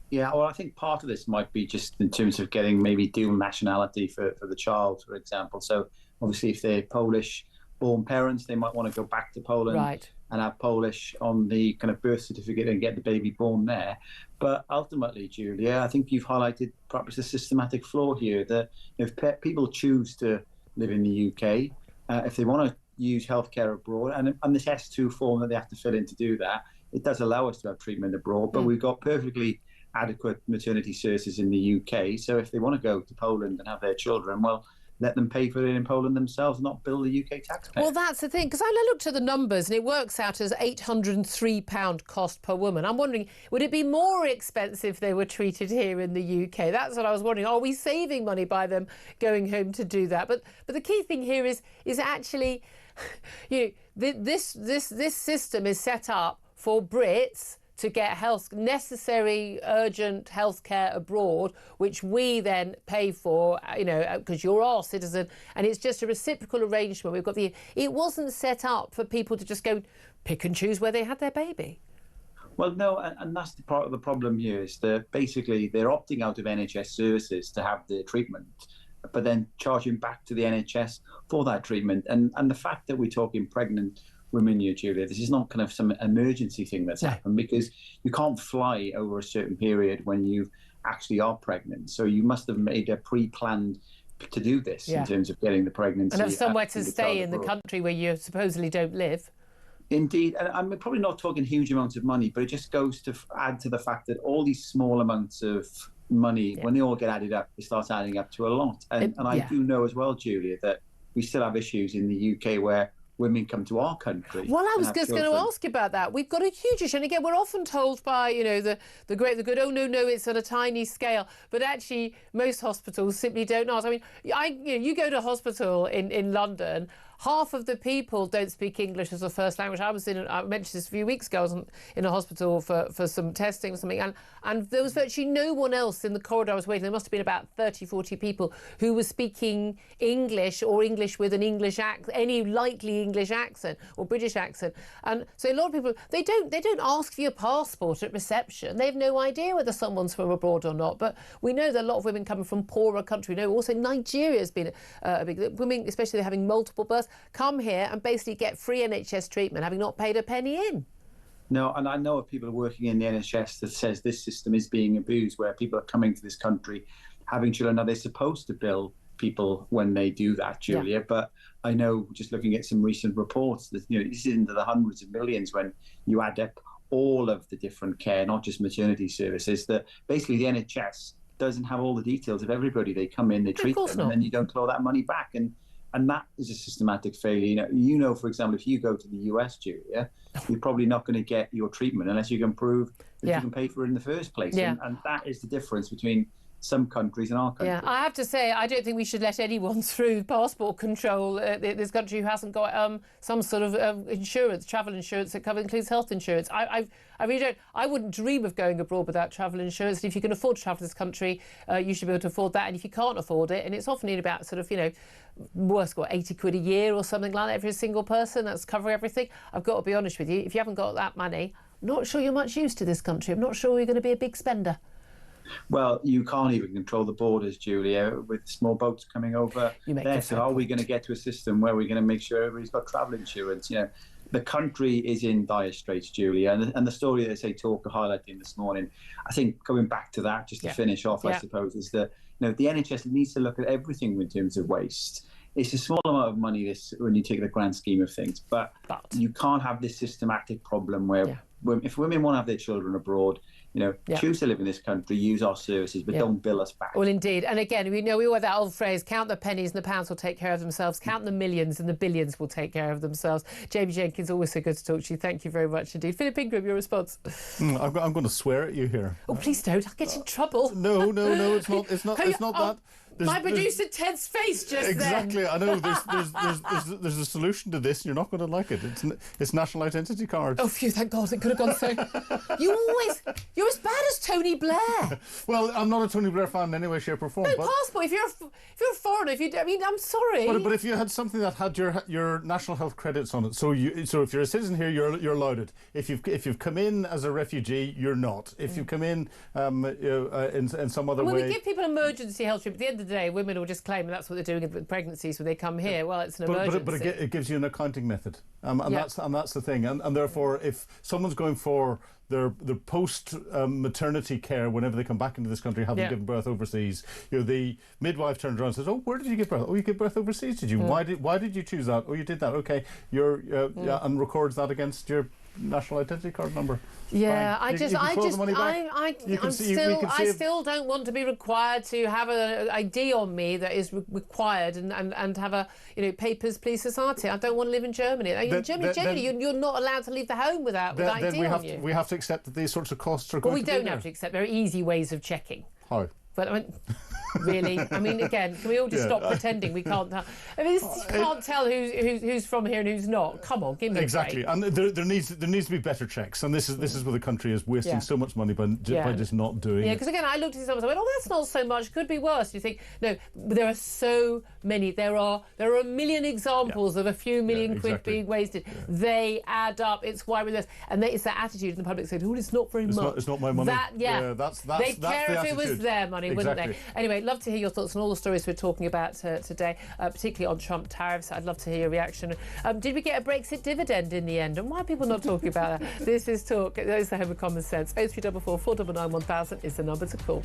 Yeah, well, I think part of this might be just in terms of getting maybe dual nationality for the child, for example. So obviously, if they're Polish born parents, they might want to go back to Poland and have Polish on the kind of birth certificate and get the baby born there. But ultimately, Julia, I think you've highlighted perhaps a systematic flaw here, that if people choose to live in the UK, if they want to use healthcare abroad, and this S2 form that they have to fill in to do that, it does allow us to have treatment abroad, but we've got perfectly adequate maternity services in the UK. So if they want to go to Poland and have their children, well, let them pay for it in Poland themselves, not bill the UK taxpayer. Well, that's the thing, because I looked at the numbers and it works out as £803 cost per woman. I'm wondering, would it be more expensive if they were treated here in the UK? That's what I was wondering. Are we saving money by them going home to do that? But the key thing here is actually, this system is set up for Brits to get necessary urgent health care abroad, which we then pay for, because you're our citizen, and it's just a reciprocal arrangement. It wasn't set up for people to just go pick and choose where they had their baby. Well, no, and that's the part of the problem here, is that basically they're opting out of NHS services to have the treatment, but then charging back to the NHS for that treatment. And the fact that we're talking pregnant women here, Julia, this is not kind of some emergency thing that's happened, because you can't fly over a certain period when you actually are pregnant. So you must have made a pre-planned to do this in terms of getting the pregnancy. And have somewhere to stay in the country where you supposedly don't live. Indeed, and I'm probably not talking huge amounts of money, but it just goes to add to the fact that all these small amounts of money, when they all get added up, it starts adding up to a lot. And I do know as well, Julia, that we still have issues in the UK where women come to our country. Well, I was just going to ask you about that. We've got a huge issue, and again, we're often told by the great, the good. Oh no, it's on a tiny scale. But actually, most hospitals simply don't ask. I mean, you go to a hospital in London. Half of the people don't speak English as a first language. I mentioned this a few weeks ago. I was in a hospital for some testing or something, and there was virtually no one else in the corridor I was waiting. There must have been about 30, 40 people who were speaking English or English with an English accent, any likely English accent or British accent. And so a lot of people, they don't ask for your passport at reception. They have no idea whether someone's from abroad or not. But we know that a lot of women coming from poorer countries. We know also Nigeria has been a big, women, especially having multiple births, come here and basically get free NHS treatment, having not paid a penny in. No, and I know of people working in the NHS that says this system is being abused, where people are coming to this country, having children. Now, they're supposed to bill people when they do that, Julia, but I know, just looking at some recent reports, that this is into the hundreds of millions when you add up all of the different care, not just maternity services, that basically the NHS doesn't have all the details of everybody. They come in, they treat them, and then you don't claw that money back. And And that is a systematic failure. For example, if you go to the US, Julia, you're probably not going to get your treatment unless you can prove that you can pay for it in the first place. Yeah. And that is the difference between some countries and our country. Yeah, I have to say, I don't think we should let anyone through passport control this country who hasn't got some sort of insurance, travel insurance that includes health insurance. I really don't. I wouldn't dream of going abroad without travel insurance. And if you can afford to travel to this country, you should be able to afford that. And if you can't afford it, and it's often in about sort of, worse, 80 quid a year or something like that for a single person, that's covering everything. I've got to be honest with you, if you haven't got that money, I'm not sure you're much use to this country. I'm not sure you're going to be a big spender. Well, you can't even control the borders, Julia, with small boats coming over there. So how are we going to get to a system where we're going to make sure everybody's got travel insurance? The country is in dire straits, Julia. And the story that Talk are highlighting this morning, I think going back to that, just to finish off, I suppose, is that the NHS needs to look at everything in terms of waste. It's a small amount of money when you take the grand scheme of things, but you can't have this systematic problem where if women want to have their children abroad, choose to live in this country, use our services, but don't bill us back. Well, indeed. And again, we all have that old phrase, count the pennies and the pounds will take care of themselves. Count the millions and the billions will take care of themselves. Jamie Jenkins, always so good to talk to you. Thank you very much indeed. Philip Ingram, your response? I'm going to swear at you here. Oh, please don't. I'll get in trouble. No, it's not that. My producer Ted's face just exactly. then. I know. There's a solution to this. You're not going to like it. It's national identity cards. Oh, phew! Thank God, it could have gone so. You're as bad as Tony Blair. Well, I'm not a Tony Blair fan in any way, shape, or form. No passport. If you're a foreigner, I'm sorry. But if you had something that had your national health credits on it, so if you're a citizen here, you're allowed it. If you've come in as a refugee, you're not. If you've come in in some other way. When we give people emergency health treatment, at the end of the day, women will just claim that's what they're doing with pregnancies when they come here. Well, it's an emergency. But it gives you an accounting method, and that's the thing. And therefore, if someone's going for their post maternity care whenever they come back into this country, having given birth overseas, the midwife turns around and says, "Oh, where did you give birth? Oh, you gave birth overseas, did you? Why did you choose that? Oh, you did that. Okay, and records that against your national identity card number." Yeah, I still don't want to be required to have an ID on me that is required and have papers, please society. I don't want to live in Germany. In Germany, generally, you're not allowed to leave the home with ID on you. We have to accept that these sorts of costs are going to be there. We don't have to accept. There are easy ways of checking. How? But really, again, can we all just stop pretending we can't tell? You can't tell who's from here and who's not. Come on, give me a break. And there needs to be better checks. And this is where the country is wasting so much money by just not doing it. Yeah, because again, I looked at this and I went, "Oh, that's not so much. Could be worse." You think, no, there are so many. There are a million examples of a few million quid being wasted. Yeah. They add up. It's why we're this, and it's that attitude in the public saying, "Oh, it's not very much. It's not my money." They'd care if it was their money, wouldn't they? Anyway, love to hear your thoughts on all the stories we're talking about today, particularly on Trump tariffs. I'd love to hear your reaction. Did we get a Brexit dividend in the end? And why are people not talking about that? This is Talk. That is the home of common sense. 0344 499 1000 is the number to call.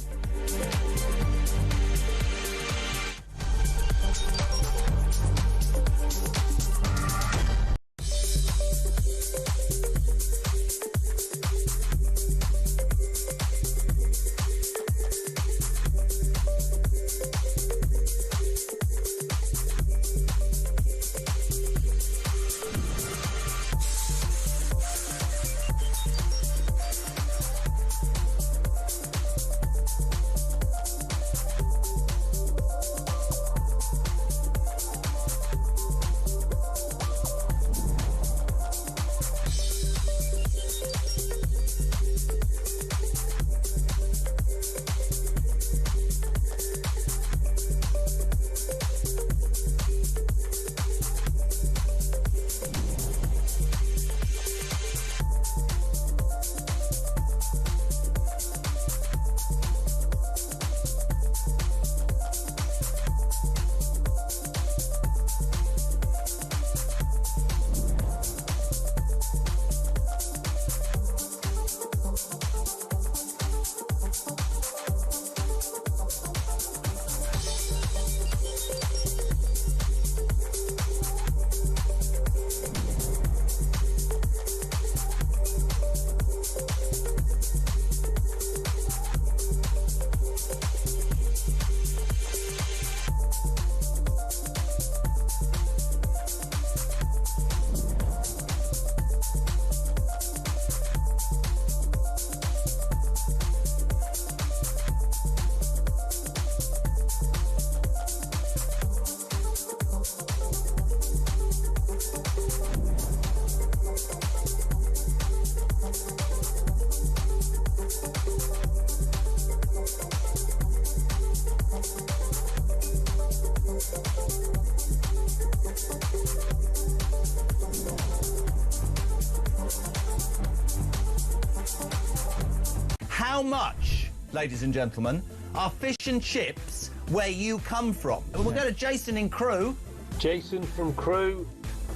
how much, ladies and gentlemen, are fish and chips where you come from? And we'll go to Jason in Crewe. Jason from Crewe,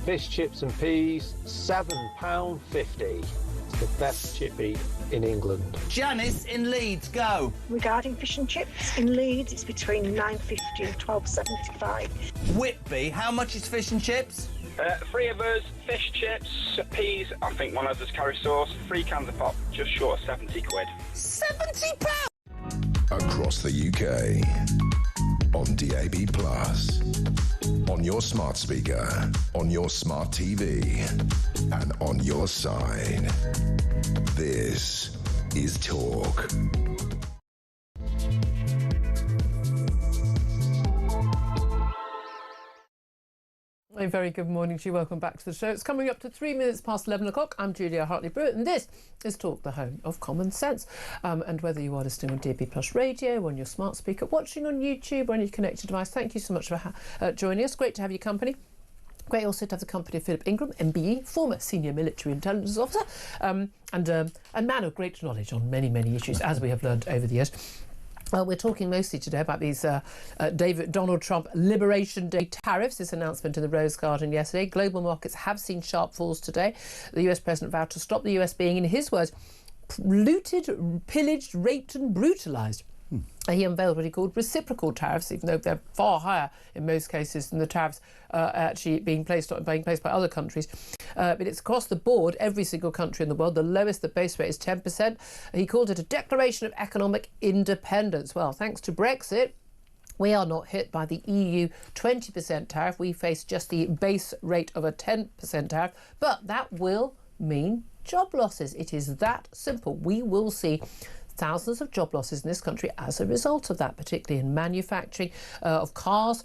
fish, chips and peas, £7.50. It's the best chippy in England. Janice in Leeds, go. Regarding fish and chips, in Leeds it's between £9.50 and £12.75. Whitby, how much is fish and chips? 3 of us, fish, chips, peas, I think one of us curry sauce, 3 cans of pop, just short of 70 quid. £70? Across the UK, on DAB+, on your smart speaker, on your smart TV, and on your side. This is Talk. A very good morning to you. Welcome back to the show. It's coming up to 3 minutes past 11 o'clock. I'm Julia Hartley-Brewer, and this is Talk, the home of common sense. And whether you are listening on DAB+ radio, on your smart speaker, watching on YouTube, or on your connected device, thank you so much for joining us. Great to have your company. Great also to have the company of Philip Ingram, MBE, former senior military intelligence officer, and a man of great knowledge on many, many issues, as we have learned over the years. We're talking mostly today about these Donald Trump Liberation Day tariffs, this announcement in the Rose Garden yesterday. Global markets have seen sharp falls today. The US president vowed to stop the US being, in his words, looted, pillaged, raped and brutalised. He unveiled what he called reciprocal tariffs, even though they're far higher in most cases than the tariffs actually being placed by other countries. But it's across the board, every single country in the world. The lowest, the base rate is 10%. He called it a declaration of economic independence. Well, thanks to Brexit, we are not hit by the EU 20% tariff. We face just the base rate of a 10% tariff. But that will mean job losses. It is that simple. We will see thousands of job losses in this country as a result of that, particularly in manufacturing of cars,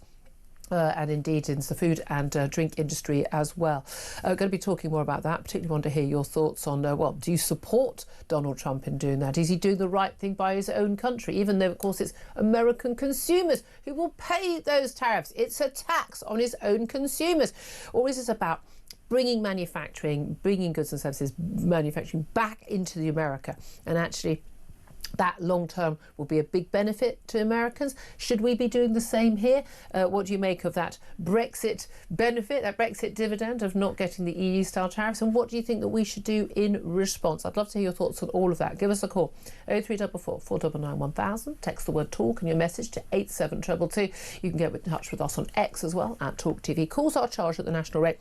and indeed in the food and drink industry as well. Going to be talking more about that. Particularly want to hear your thoughts on, well, do you support Donald Trump in doing that? Is he doing the right thing by his own country, even though, of course, it's American consumers who will pay those tariffs? It's a tax on his own consumers. Or is this about bringing manufacturing, bringing goods and services, manufacturing back into the America, and actually that long term will be a big benefit to Americans? Should we be doing the same here? What do you make of that Brexit benefit, that Brexit dividend of not getting the EU style tariffs? And what do you think that we should do in response? I'd love to hear your thoughts on all of that. Give us a call 0344 499 1000. Text the word talk and your message to 87222. You can get in touch with us on X as well at talkTV. Calls are charged at the national rate.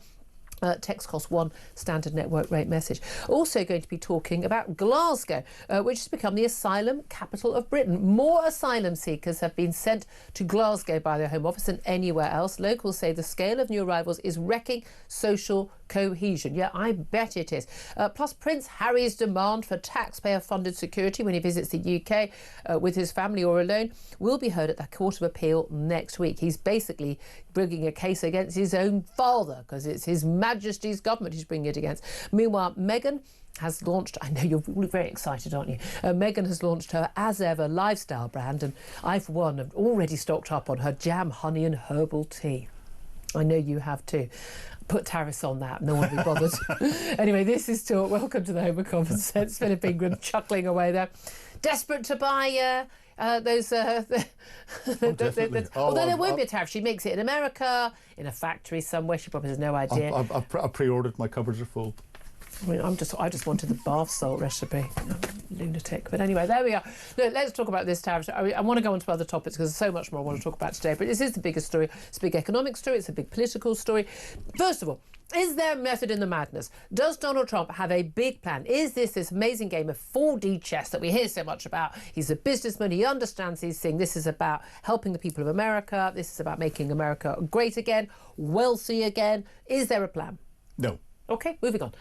Text cost £1, standard network rate message. Also going to be talking about Glasgow, which has become the asylum capital of Britain. More asylum seekers have been sent to Glasgow by their Home Office than anywhere else. Locals say the scale of new arrivals is wrecking social cohesion. Yeah, I bet it is. Plus Prince Harry's demand for taxpayer-funded security when he visits the UK with his family or alone will be heard at the Court of Appeal next week. He's basically bringing a case against his own father because it's His Majesty's government he's bringing it against. Meanwhile, Meghan has launched, I know you're all very excited, aren't you? Meghan has launched her As Ever lifestyle brand, and I, for one, have already stocked up on her jam, honey and herbal tea. I know you have too. Put tariffs on that, no one will be bothered. Anyway, this is Talk. Welcome to the Home of Common Sense. Philip Ingram chuckling away there. Desperate to buy those... although there won't be a tariff. She makes it in America, in a factory somewhere. She probably has no idea. I've pre-ordered. My cupboards are full. I mean, I just wanted the bath salt recipe. Lunatic. But anyway, there we are. Look, let's talk about this tariff. I want to go on to other topics because there's so much more I want to talk about today. But this is the biggest story. It's a big economic story. It's a big political story. First of all, is there method in the madness? Does Donald Trump have a big plan? Is this amazing game of 4D chess that we hear so much about? He's a businessman. He understands these things. This is about helping the people of America. This is about making America great again, wealthy again. Is there a plan? No. OK, moving on.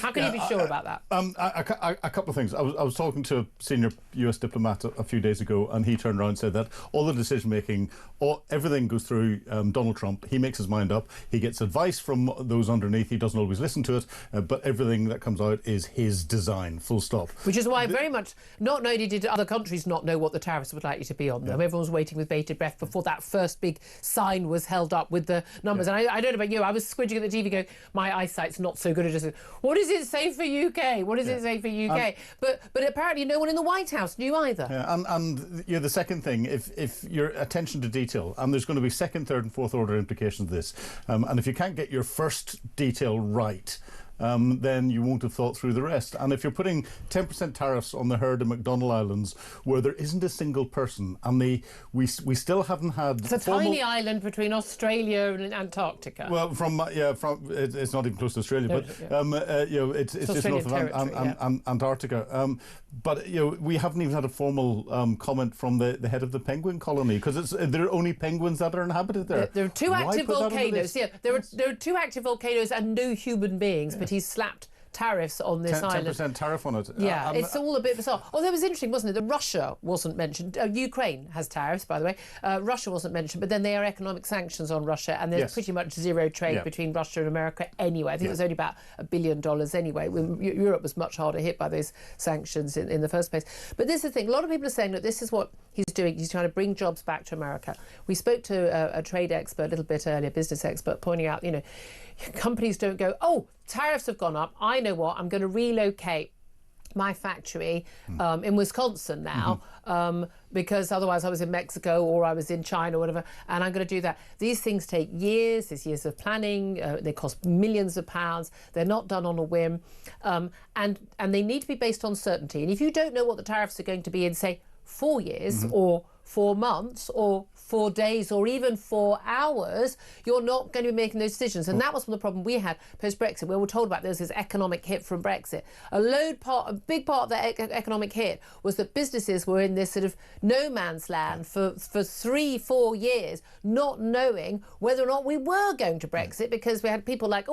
How can you be sure about that? A couple of things. I was talking to a senior US diplomat a few days ago, and he turned around and said that all the decision-making, everything goes through Donald Trump. He makes his mind up. He gets advice from those underneath. He doesn't always listen to it, but everything that comes out is his design, full stop. Which is why very much, not only did other countries not know what the tariffs were likely to be on them, everyone was waiting with bated breath before that first big sign was held up with the numbers. And I don't know about you, I was squinting at the TV going, my my eyesight's not so good at just, what does it say for UK? What does it say for UK? But apparently no one in the White House knew either. Yeah, and the second thing, if your attention to detail, and there's going to be second, third and fourth order implications of this, and if you can't get your first detail right, then you won't have thought through the rest. And if you're putting 10% tariffs on the herd in McDonnell Islands, where there isn't a single person, and we still haven't had... It's a tiny island between Australia and Antarctica. Well, it's not even close to Australia, but it's just north of Antarctica. But we haven't even had a formal comment from the head of the penguin colony, because there are only penguins that are inhabited there. There are two active volcanoes. Yeah, there are two active volcanoes and no human beings, but he's slapped tariffs on this island. 10% tariff on it. Yeah, it's all a bit bizarre. Although it was interesting, wasn't it, that Russia wasn't mentioned. Ukraine has tariffs, by the way. Russia wasn't mentioned, but then there are economic sanctions on Russia, and there's pretty much zero trade between Russia and America anyway. I think it was only about $1 billion anyway. Europe was much harder hit by those sanctions in the first place. But this is the thing. A lot of people are saying that this is what he's doing. He's trying to bring jobs back to America. We spoke to a trade expert a little bit earlier, business expert, pointing out, companies don't go, oh, tariffs have gone up. I know what, I'm going to relocate my factory in Wisconsin now because otherwise I was in Mexico or I was in China or whatever, and I'm going to do that. These things take years. There's years of planning. They cost millions of pounds. They're not done on a whim, and they need to be based on certainty. And if you don't know what the tariffs are going to be in, say, 4 years or 4 months or 4 days or even 4 hours, you're not going to be making those decisions. And that was one of the problem we had post-Brexit, where we're told about there was this economic hit from Brexit. A big part of that economic hit was that businesses were in this sort of no man's land for 3-4 years, not knowing whether or not we were going to Brexit, because we had people like,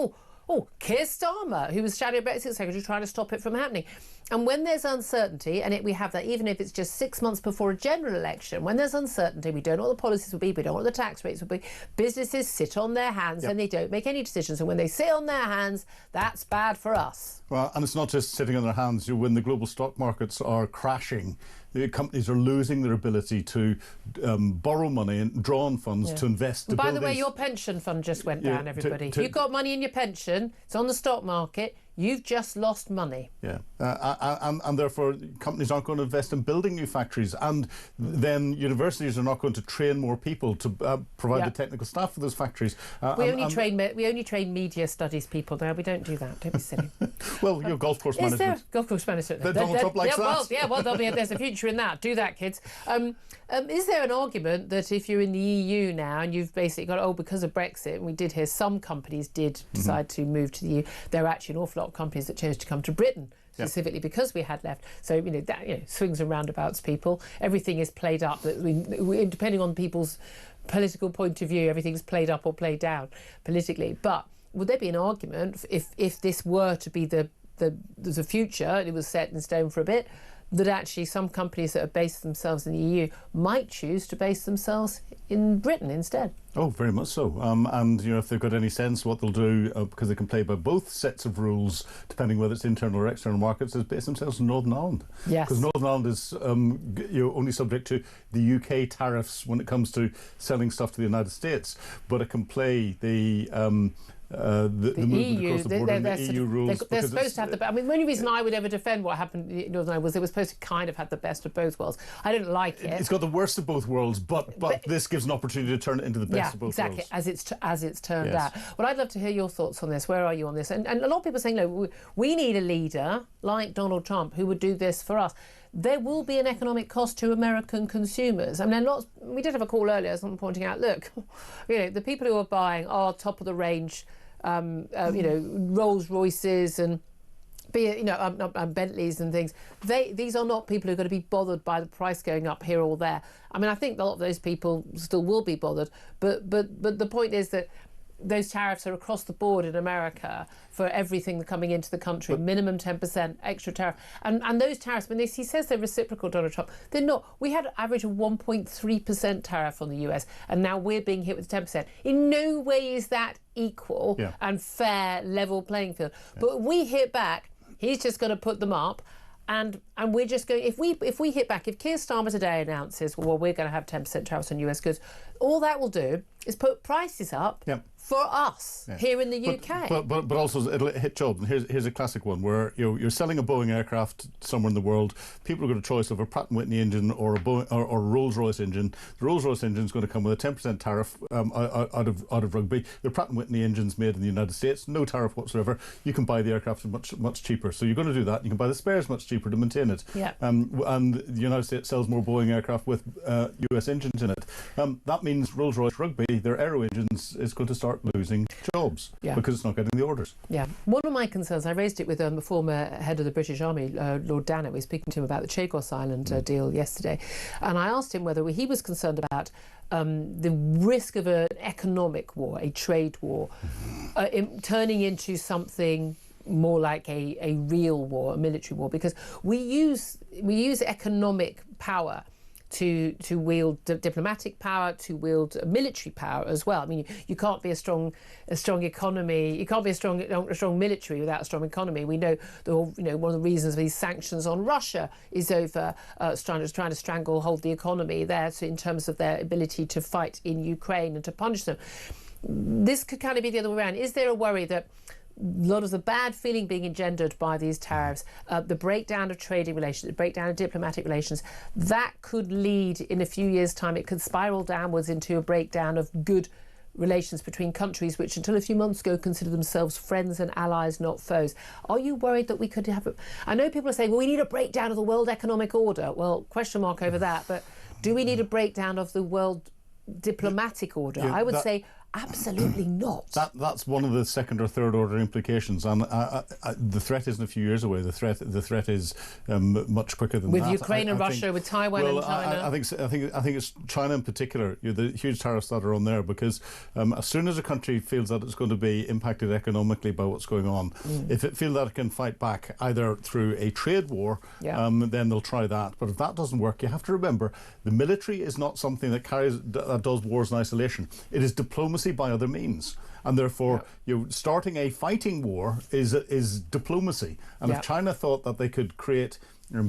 Keir Starmer, who was Shadow Brexit Secretary, trying to stop it from happening. And when there's uncertainty, and we have that even if it's just 6 months before a general election, when there's uncertainty, we don't know what the policies will be, we don't know what the tax rates will be, businesses sit on their hands and they don't make any decisions. And when they sit on their hands, that's bad for us. Well, and it's not just sitting on their hands. When the global stock markets are crashing, the companies are losing their ability to borrow money and draw on funds to invest. By the way, your pension fund just went down, everybody. You've got money in your pension, it's on the stock market, you've just lost money. Yeah, and therefore companies aren't going to invest in building new factories, and then universities are not going to train more people to provide the technical staff for those factories. We only train media studies people now. We don't do that. Don't be silly. Well, your golf course management. Is there golf course management? Donald Trump likes that. Well, there's a future in that. Do that, kids. Is there an argument that if you're in the EU now and you've basically got, because of Brexit, and we did hear some companies did decide to move to the EU, there are actually an awful lot of companies that chose to come to Britain specifically because we had left. So swings and roundabouts, people. Everything is played up. Depending on people's political point of view, everything's played up or played down politically. But would there be an argument if this were to be the future, and it was set in stone for a bit, that actually some companies that are based themselves in the EU might choose to base themselves in Britain instead? Oh, very much so. And if they've got any sense, what they'll do, because they can play by both sets of rules, depending whether it's internal or external markets, is base themselves in Northern Ireland. Yes. Because Northern Ireland is only subject to the UK tariffs when it comes to selling stuff to the United States, but it can play the EU, across the border and the EU rules. They're supposed to have the only reason I would ever defend what happened in Northern Ireland was it was supposed to kind of have the best of both worlds. I didn't like it. It's got the worst of both worlds, but this gives an opportunity to turn it into the best of both worlds. As it's turned out. Well, I'd love to hear your thoughts on this. Where are you on this? And a lot of people are saying, no, we need a leader like Donald Trump who would do this for us. There will be an economic cost to American consumers. I mean, we did have a call earlier, someone pointing out, look, the people who are buying are top of the range, Rolls Royces and Bentleys and things. These are not people who are going to be bothered by the price going up here or there. I mean, I think a lot of those people still will be bothered, but the point is that those tariffs are across the board in America for everything coming into the country, minimum 10% extra tariff. And those tariffs, he says they're reciprocal, Donald Trump, they're not. We had an average of 1.3% tariff on the US, and now we're being hit with 10%. In no way is that equal and fair, level playing field. But we hit back, he's just going to put them up. And we're just going, if we hit back, if Keir Starmer today announces, well, we're going to have 10% tariffs on US goods, all that will do is put prices up for us here in the UK. But also it'll hit jobs. And here's a classic one where you're selling a Boeing aircraft somewhere in the world. People have got a choice of a Pratt & Whitney engine or a Boeing or a Rolls-Royce engine. The Rolls-Royce engine is going to come with a 10% tariff out of Rugby. The Pratt & Whitney engine's made in the United States, no tariff whatsoever. You can buy the aircraft much cheaper. So you're going to do that. You can buy the spares much cheaper to maintain it. Yeah. And the United States sells more Boeing aircraft with US engines in it. That means Rolls-Royce Rugby, their aero engines, is going to start losing jobs because it's not getting the orders. Yeah. One of my concerns, I raised it with the former head of the British Army, Lord Dannett. We were speaking to him about the Chagos Island deal yesterday, and I asked him whether he was concerned about the risk of an economic war, a trade war, turning into something more like a real war, a military war, because we use economic power to wield diplomatic power, to wield military power as well. I mean, you can't be a strong economy. You can't be a strong military without a strong economy. We know one of the reasons for these sanctions on Russia is over trying to stranglehold the economy there, so in terms of their ability to fight in Ukraine and to punish them. This could kind of be the other way around. Is there a worry that a lot of the bad feeling being engendered by these tariffs, the breakdown of trading relations, the breakdown of diplomatic relations, that could lead in a few years' time, it could spiral downwards into a breakdown of good relations between countries which until a few months ago considered themselves friends and allies, not foes. Are you worried that we could have I know people are saying, well, we need a breakdown of the world economic order. Well, question mark over that, but do we need a breakdown of the world diplomatic order? I would say absolutely not. That's one of the second or third order implications, and the threat isn't a few years away. The threat is much quicker than with that. With Ukraine and Russia, with Taiwan and China. I think it's China in particular. The huge tariffs that are on there, because as soon as a country feels that it's going to be impacted economically by what's going on, if it feels that it can fight back either through a trade war, then they'll try that. But if that doesn't work, you have to remember the military is not something that does wars in isolation. It is diplomacy by other means, and therefore starting a fighting war is diplomacy. And if China thought that they could create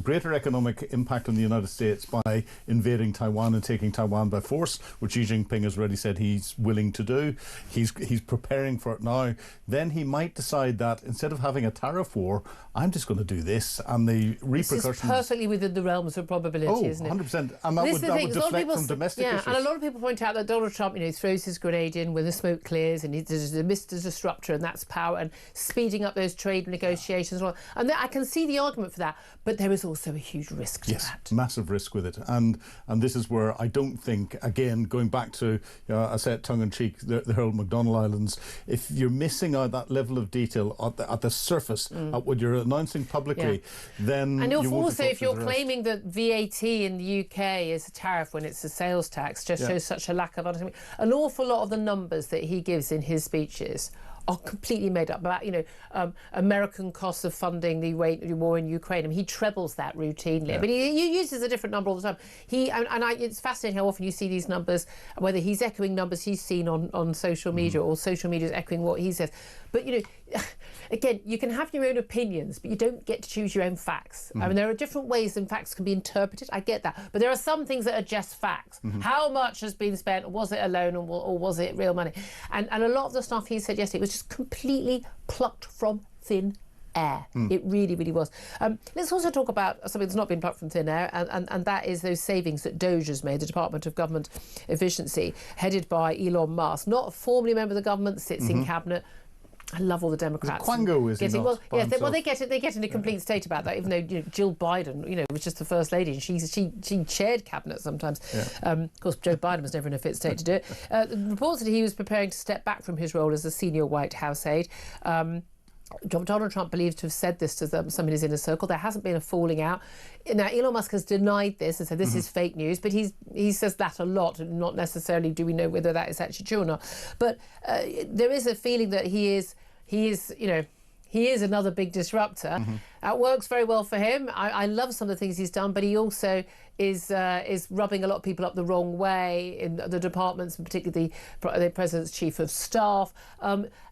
greater economic impact on the United States by invading Taiwan and taking Taiwan by force, which Xi Jinping has already said he's willing to do, he's preparing for it now, then he might decide that instead of having a tariff war, I'm just going to do this, and the repercussions... This is perfectly within the realms of probability, isn't it? 100%, and that would deflect from domestic issues. And a lot of people point out that Donald Trump, throws his grenade in when the smoke clears, and he's a Mr. Disruptor, and that's power, and speeding up those trade negotiations. And I can see the argument for that, but there is also a huge risk to that. Yes, massive risk with it. And this is where I don't think, again, going back to, I said tongue-in-cheek, the Harold Macdonald Islands, if you're missing out that level of detail at the surface, at what you're announcing publicly, then and you won't also, if you're the claiming that VAT in the UK is a tariff when it's a sales tax, just shows such a lack of understanding. An awful lot of the numbers that he gives in his speeches are completely made up. About American costs of funding the war in Ukraine. I mean, he trebles that routinely. But he uses a different number all the time. It's fascinating how often you see these numbers, whether he's echoing numbers he's seen on social media or social media is echoing what he says. But again, you can have your own opinions, but you don't get to choose your own facts. I mean, there are different ways that facts can be interpreted. I get that, but there are some things that are just facts. How much has been spent? Was it a loan, or was it real money? And a lot of the stuff he said yesterday was just completely plucked from thin air. It really, really was. Let's also talk about something that's not been plucked from thin air, and that is those savings that Doge has made, the Department of Government Efficiency, headed by Elon Musk, not a formally member of the government, sits in cabinet. I love all the Democrats. Quango is not. They get in a complete state about that. Even though Jill Biden, was just the first lady, and she chaired cabinet sometimes. Of course, Joe Biden was never in a fit state to do it. Reports that he was preparing to step back from his role as a senior White House aide. Donald Trump believes to have said this to some in his inner circle. There hasn't been a falling out. Now, Elon Musk has denied this and said this is fake news, but he says that a lot, and not necessarily do we know whether that is actually true or not. But there is a feeling that he is another big disruptor. That works very well for him. I love some of the things he's done, but he also is rubbing a lot of people up the wrong way in the departments, and particularly the President's Chief of Staff.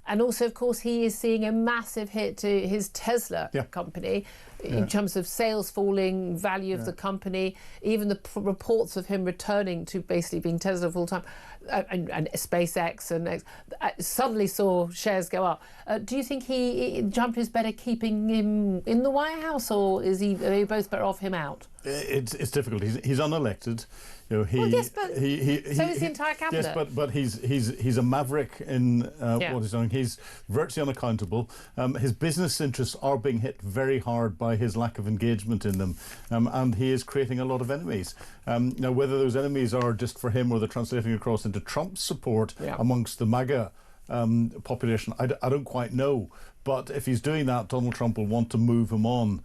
And also, of course, he is seeing a massive hit to his Tesla company in terms of sales falling, value of the company, even the reports of him returning to basically being Tesla full-time, and SpaceX, and suddenly saw shares go up. Do you think Trump is better keeping him in the White House, or are they both better off him out? It's difficult. He's unelected. You know, so is the entire cabinet. Yes, but he's a maverick in what he's doing. He's virtually unaccountable. His business interests are being hit very hard by his lack of engagement in them, and he is creating a lot of enemies. Now, whether those enemies are just for him or they're translating across into Trump's support amongst the MAGA population, I don't quite know. But if he's doing that, Donald Trump will want to move him on.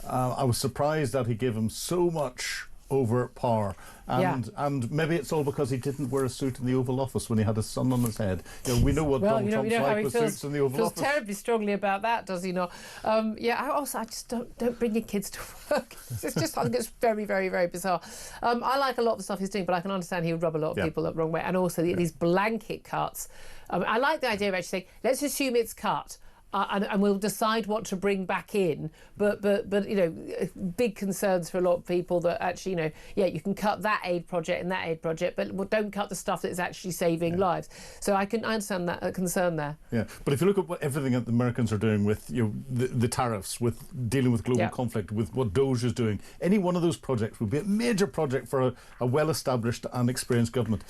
I was surprised that he gave him so much overt power, and maybe it's all because he didn't wear a suit in the Oval Office when he had a sun on his head. You know, we know what Donald Trump's like with suits in the Oval Office. Feels terribly strongly about that, does he not? I just don't bring your kids to work. It's just, I think it's very, very, very bizarre. I like a lot of the stuff he's doing, but I can understand he would rub a lot of people up the wrong way, and also these blanket cuts. I like the idea of actually saying, let's assume it's cut. And we'll decide what to bring back in, but you know, big concerns for a lot of people that actually, you can cut that aid project and that aid project, but don't cut the stuff that's actually saving lives. So I understand that concern there. Yeah, but if you look at everything that the Americans are doing with the tariffs, with dealing with global conflict, with what Doge is doing, any one of those projects would be a major project for a well-established and experienced government.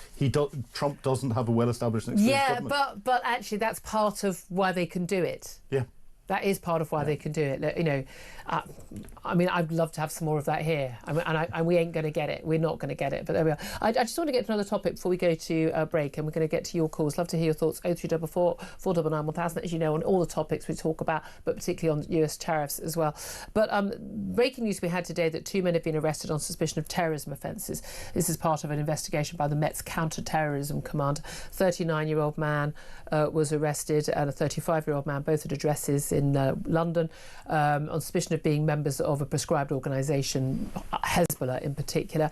Trump doesn't have a well-established and experienced government. But actually that's part of why they can do it. Yeah. That is part of why they can do it. You know, I mean, I'd love to have some more of that here. And we ain't going to get it. We're not going to get it. But there we are. I just want to get to another topic before we go to a break, and we're going to get to your calls. Love to hear your thoughts. 0344 499 1000, as you know, on all the topics we talk about, but particularly on US tariffs as well. But breaking news we had today that 2 men have been arrested on suspicion of terrorism offences. This is part of an investigation by the Met's Counter-terrorism Command. 39-year-old man was arrested, and a 35-year-old man, both at addresses in London, on suspicion of being members of a prescribed organisation, Hezbollah in particular.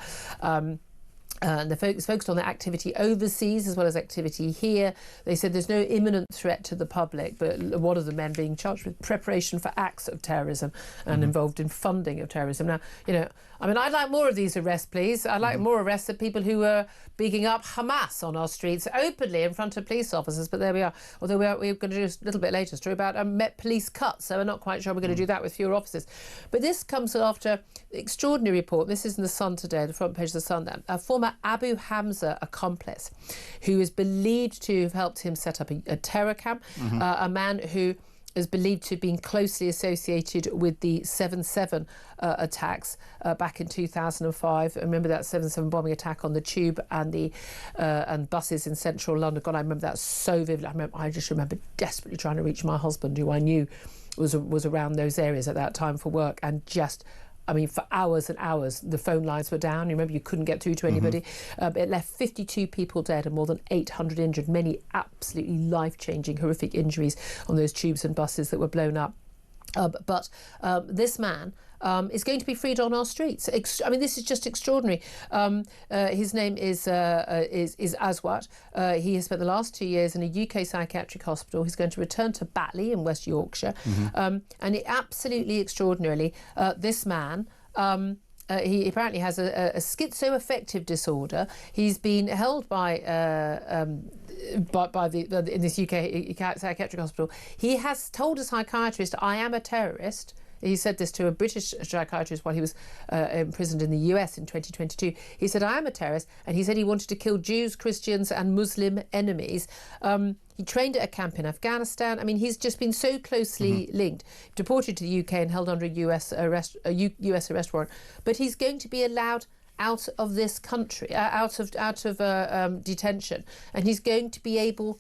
And they're focused on their activity overseas as well as activity here. They said there's no imminent threat to the public, but one of the men being charged with preparation for acts of terrorism and involved in funding of terrorism. Now, I'd like more of these arrests, please. I'd like more arrests of people who are bigging up Hamas on our streets openly in front of police officers. But there we are. Although we're going to do a little bit later a story about Met police cuts, so we're not quite sure we're going to do that with fewer officers. But this comes after an extraordinary report. This is in the Sun today, the front page of the Sun. A former Abu Hamza accomplice who is believed to have helped him set up a terror camp, a man who is believed to have been closely associated with the 7/7 attacks back in 2005. Remember that 7/7 bombing attack on the Tube and the and buses in central London? God, I remember that so vividly. I just remember desperately trying to reach my husband, who I knew was around those areas at that time for work, and just... for hours and hours, the phone lines were down. You remember, you couldn't get through to anybody. It left 52 people dead and more than 800 injured, many absolutely life-changing, horrific injuries on those tubes and buses that were blown up. But this man is going to be freed on our streets. This is just extraordinary. His name is Aswat. He has spent the last 2 years in a UK psychiatric hospital. He's going to return to Batley in West Yorkshire. And absolutely extraordinarily, this man... he apparently has a schizoaffective disorder. He's been held by in this UK psychiatric hospital. He has told a psychiatrist, "I am a terrorist." He said this to a British psychiatrist while he was imprisoned in the US in 2022. He said, "I am a terrorist," and he said he wanted to kill Jews, Christians and Muslim enemies. He trained at a camp in Afghanistan. He's just been so closely linked. Deported to the UK and held under a US arrest warrant. But he's going to be allowed out of this country, out of detention, and he's going to be able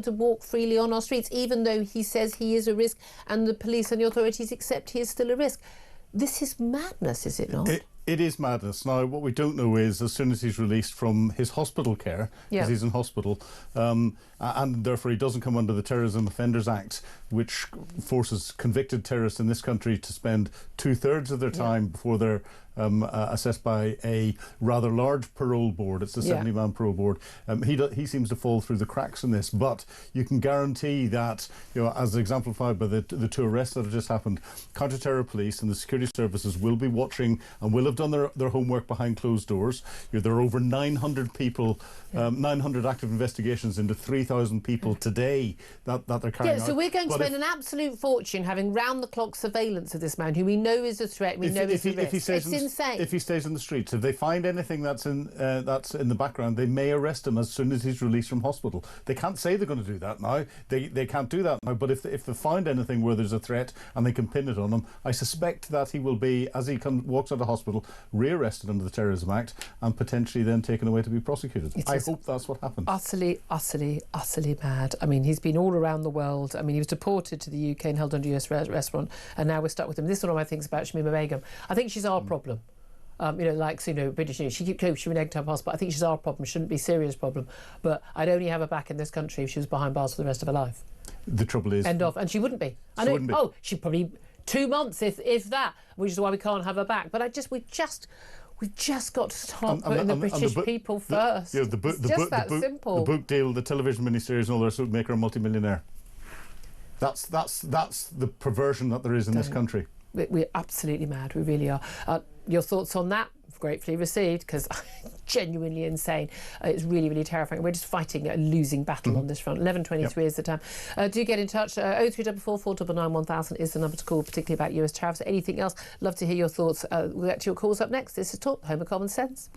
to walk freely on our streets, even though he says he is a risk and the police and the authorities accept he is still a risk. This is madness, is it not? It is madness. Now, what we don't know is, as soon as he's released from his hospital care, because he's in hospital, and therefore he doesn't come under the Terrorism Offenders Act, which forces convicted terrorists in this country to spend 2/3 of their time before they're assessed by a rather large parole board. It's the 70-man parole board. He seems to fall through the cracks in this, but you can guarantee that, as exemplified by the two arrests that have just happened, counter-terror police and the security services will be watching and will have done their homework behind closed doors. There are over 900 people, 900 active investigations into 3,000 people today that they're carrying out. So we're going to spend an absolute fortune having round-the-clock surveillance of this man, who we know is a threat, we know is a risk. It's insane. If he stays in the streets, if they find anything that's in the background, they may arrest him as soon as he's released from hospital. They can't say they're going to do that now. They can't do that now. But if they find anything where there's a threat and they can pin it on him, I suspect that he will be, as he walks out of hospital, rearrested under the Terrorism Act and potentially then taken away to be prosecuted. I hope that's what happens. Utterly, utterly, utterly mad. I mean, he's been all around the world. I mean, he was deported to the UK and held under US restaurant, and now we're stuck with him. This is one of my things about Shamima Begum. I think she's our problem. British news. She reneged her passport. I think she's our problem. Shouldn't be a serious problem. But I'd only have her back in this country if she was behind bars for the rest of her life. The trouble is... End of. And she wouldn't be. She wouldn't be. Oh, she'd probably 2 months, if that, which is why we can't have her back. But we've just got to start putting the British people first. It's just that simple. The book deal, the television miniseries and all the rest would make her a multimillionaire. That's the perversion that there is in this country. We're absolutely mad. We really are. Your thoughts on that? Gratefully received, because genuinely insane. It's really, really terrifying. We're just fighting a losing battle on this front. 11:23 is the time. Do get in touch. 0344 499 1000 is the number to call, particularly about US tariffs. Anything else? Love to hear your thoughts. We'll get to your calls up next. This is Talk, Home of Common Sense.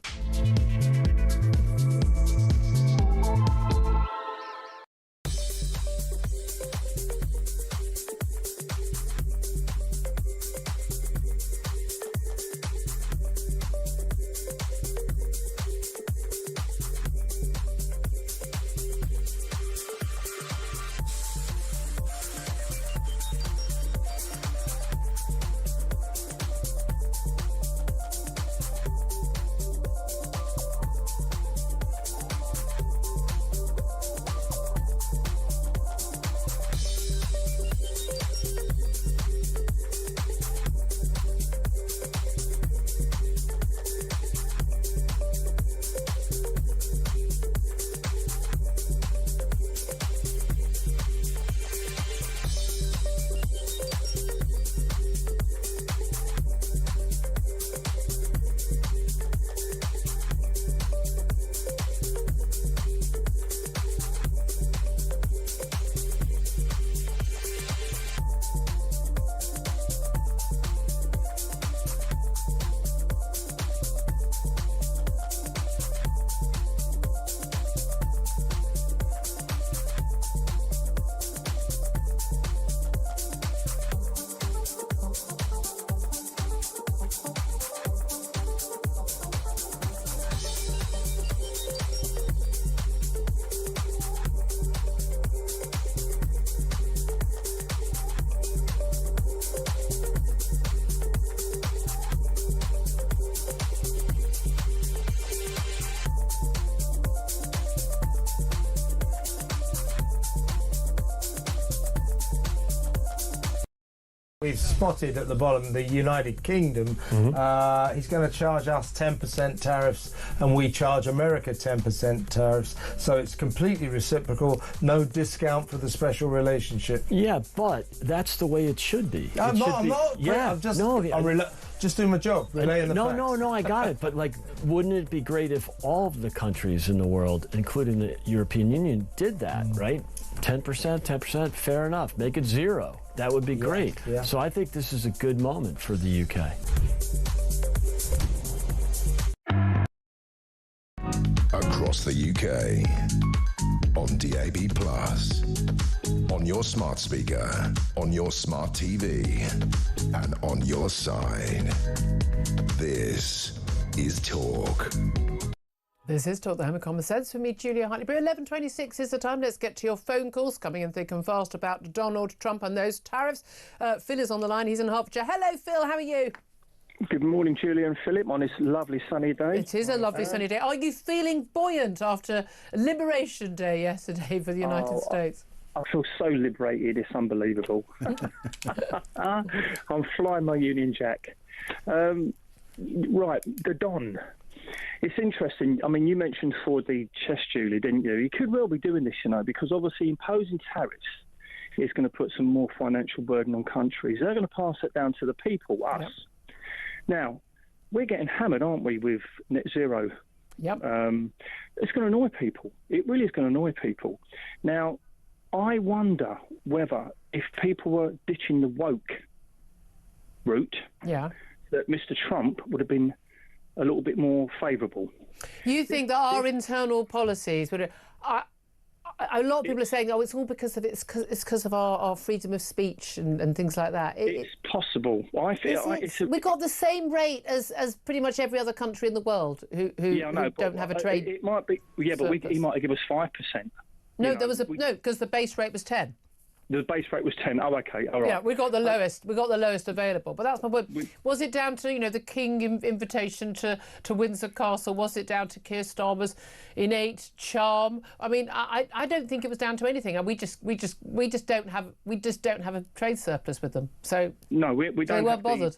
We've spotted at the bottom the United Kingdom. He's going to charge us 10% tariffs and we charge America 10% tariffs. So it's completely reciprocal, no discount for the special relationship. Yeah, but that's the way it should be. I'm not. Yeah, I'm just doing my job, relaying the facts. No, I got it. But, wouldn't it be great if all of the countries in the world, including the European Union, did that, right? 10%, fair enough. Make it 0. That would be great. Yeah. So I think this is a good moment for the UK. Across the UK, on DAB+, on your smart speaker, on your smart TV, and on your side. This is Talk. This is Talk, the Home of Common Sense, with me, Julia Hartley-Brewer. 11:26 is the time. Let's get to your phone calls, coming in thick and fast about Donald Trump and those tariffs. Phil is on the line. He's in Hertfordshire. Hello, Phil. How are you? Good morning, Julia and Philip, on this lovely sunny day. It is a lovely sunny day. Are you feeling buoyant after Liberation Day yesterday for the United States? I feel so liberated, it's unbelievable. I'm flying my Union Jack. Right, the Don. It's interesting. I mean, you mentioned 4D chess, Julie, didn't you? You could well be doing this, you know, because obviously imposing tariffs is going to put some more financial burden on countries. They're going to pass it down to the people, us. Yep. Now, we're getting hammered, aren't we, with net zero? Yep. It's going to annoy people. It really is going to annoy people. Now, I wonder whether if people were ditching the woke route, that Mr. Trump would have been a little bit more favourable. You think that our internal policies would... A lot of people are saying, oh, it's all because of it's because of our freedom of speech and things like that. It's possible. I feel we've got the same rate as pretty much every other country in the world who don't have a trade. It might be, but he might give us 5%. No, because the base rate was 10. The base rate was 10. Oh, okay, all right. Yeah, we got the lowest. We got the lowest available. But that's my point. Was it down to the King invitation to Windsor Castle? Was it down to Keir Starmer's innate charm? I mean, I don't think it was down to anything. And we just don't have a trade surplus with them. So no, we don't. They weren't bothered.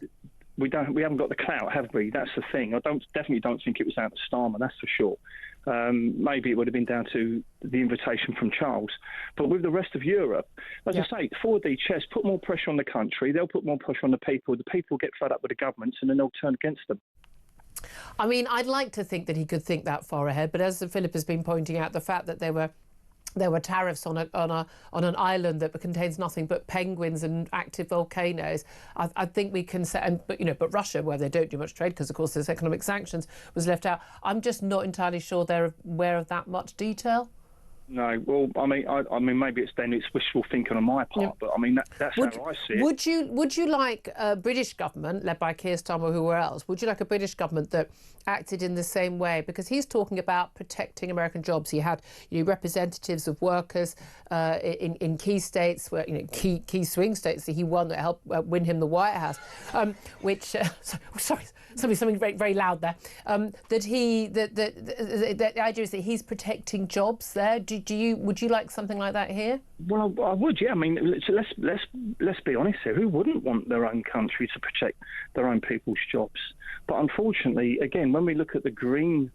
We haven't got the clout, have we? That's the thing. I definitely don't think it was down to Starmer. That's for sure. Maybe it would have been down to the invitation from Charles. But with the rest of Europe, as I say, 4D chess, put more pressure on the country, they'll put more pressure on the people get fed up with the governments and then they'll turn against them. I mean, I'd like to think that he could think that far ahead, but as Philip has been pointing out, the fact that there were tariffs on an island that contains nothing but penguins and active volcanoes. I think we can say, but Russia, where they don't do much trade because, of course, there's economic sanctions, was left out. I'm just not entirely sure they're aware of that much detail. No, well, I mean, maybe it's wishful thinking on my part, but I mean, that's how I see it. Would you like a British government led by Keir Starmer or whoever else? Would you like a British government that acted in the same way? Because he's talking about protecting American jobs. He had representatives of workers in key states, where key swing states that he won that helped win him the White House. Something very, very loud there. The idea is that he's protecting jobs there. Would you like something like that here? Well, I would, yeah. I mean, let's be honest here. Who wouldn't want their own country to protect their own people's jobs? But unfortunately, again, when we look at the green,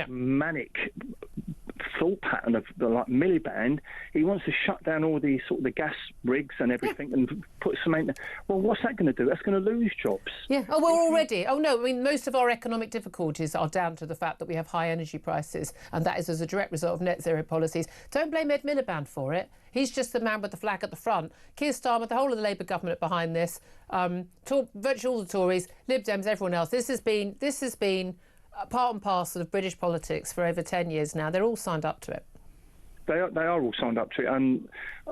manic thought pattern of the Miliband, he wants to shut down all the the gas rigs and everything and put cement. Well, what's that going to do? That's going to lose jobs. Yeah. Oh, well, already. Oh no. I mean, most of our economic difficulties are down to the fact that we have high energy prices, and that is as a direct result of net zero policies. Don't blame Ed Miliband for it. He's just the man with the flag at the front. Keir Starmer, the whole of the Labour government behind this. Virtually all the Tories, Lib Dems, everyone else. This has been part and parcel of British politics for over 10 years now. They're all signed up to it. They are all signed up to it. And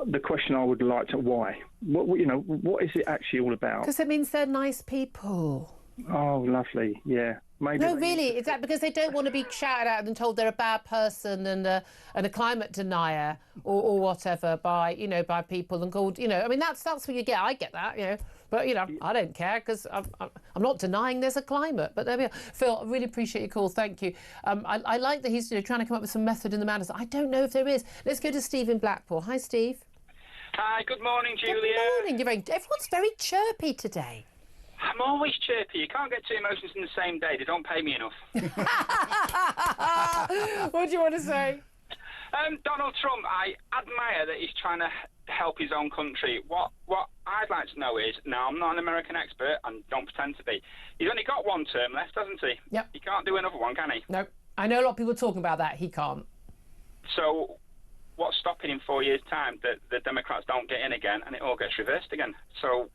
the question I would like to, why? What is it actually all about? Because it means they're nice people. Oh, lovely. Yeah. Maybe no, really, is that because they don't want to be shouted at and told they're a bad person and a climate denier or whatever by people and called, I mean, that's what you get. I get that, but, I don't care because I'm not denying there's a climate. But there we are. Phil, I really appreciate your call. Thank you. I like that he's trying to come up with some method in the madness. I don't know if there is. Let's go to Steve in Blackpool. Hi, Steve. Hi, good morning, Julia. Good morning. Everyone's very chirpy today. I'm always chirpy. You can't get two emotions in the same day. They don't pay me enough. What do you want to say? Donald Trump, I admire that he's trying to help his own country. What I'd like to know is, now I'm not an American expert and don't pretend to be, he's only got one term left, hasn't he? Yep. He can't do another one, can he? No. I know a lot of people talking about that. He can't. So what's stopping in 4 years' time that the Democrats don't get in again and it all gets reversed again? So...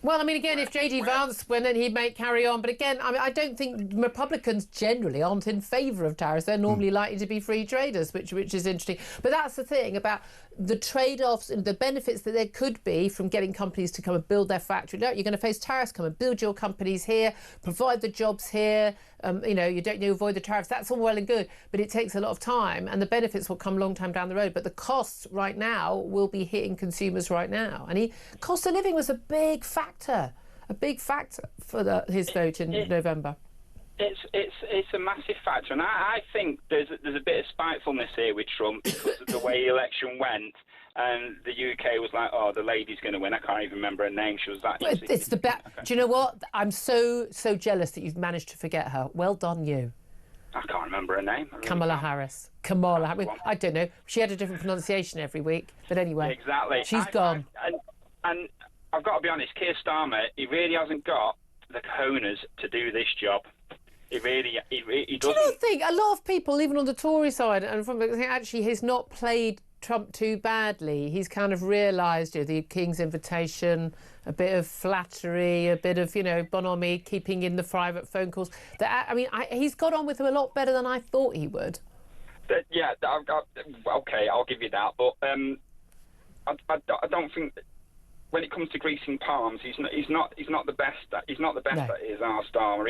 Well, I mean, again, if J.D. Vance went, then he may carry on. But again, I mean, I don't think Republicans generally aren't in favour of tariffs. They're normally likely to be free traders, which is interesting. But that's the thing about the trade-offs and the benefits that there could be from getting companies to come and build their factory. No, you're going to face tariffs. Come and build your companies here, provide the jobs here. You avoid the tariffs. That's all well and good, but it takes a lot of time, and the benefits will come a long time down the road. But the costs right now will be hitting consumers right now. And cost of living was a big factor a big factor for his vote in November. It's a massive factor, and I think there's a bit of spitefulness here with Trump because of the way the election went, and the UK was like, oh, the lady's going to win. I can't even remember her name. She was that. It's the best. Do you know what? I'm so jealous that you've managed to forget her. Well done, you. I can't remember her name. Kamala Harris. I don't know. She had a different pronunciation every week, but anyway. Exactly. She's gone. And I've got to be honest, Keir Starmer, he really hasn't got the cojones to do this job. He doesn't. Do you not think a lot of people, even on the Tory side, and from actually, he's not played Trump too badly. He's kind of realised, the King's invitation, a bit of flattery, a bit of, bonhomie, keeping in the private phone calls. He's got on with him a lot better than I thought he would. Yeah, okay, I'll give you that. But I don't think when it comes to greasing palms, he's not the best. He's not the best No. at it, is our Starmer.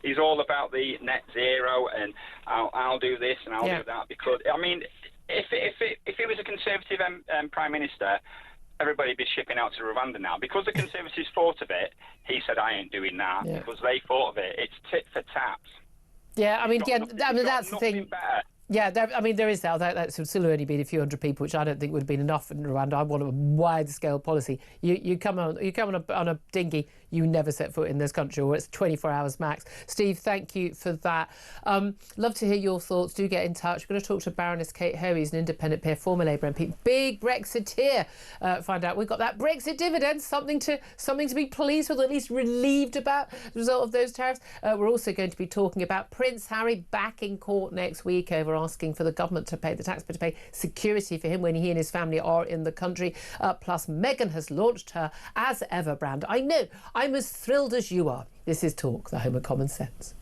He's all about the net zero and I'll do this and I'll do that, because if it was a Conservative Prime Minister, everybody would be shipping out to Rwanda now. Because the Conservatives thought of it, he said, I ain't doing that. Yeah. Because they thought of it. It's tit for tat. Yeah, that's the thing. Better. Yeah, there is that. That's still only been a few hundred people, which I don't think would have been enough in Rwanda. I want a wide-scale policy. You come on a dinghy, you never set foot in this country, or it's 24 hours max. Steve, thank you for that. Love to hear your thoughts. Do get in touch. We're going to talk to Baroness Kate Hoey, who's an independent peer, former Labour MP, big Brexiteer. Find out we've got that Brexit dividend, something to be pleased with, or at least relieved about the result of those tariffs. We're also going to be talking about Prince Harry back in court next week over asking for the government to pay, the taxpayer to pay security for him when he and his family are in the country. Plus, Meghan has launched her As Ever brand. I know, I'm as thrilled as you are. This is Talk, the home of common sense.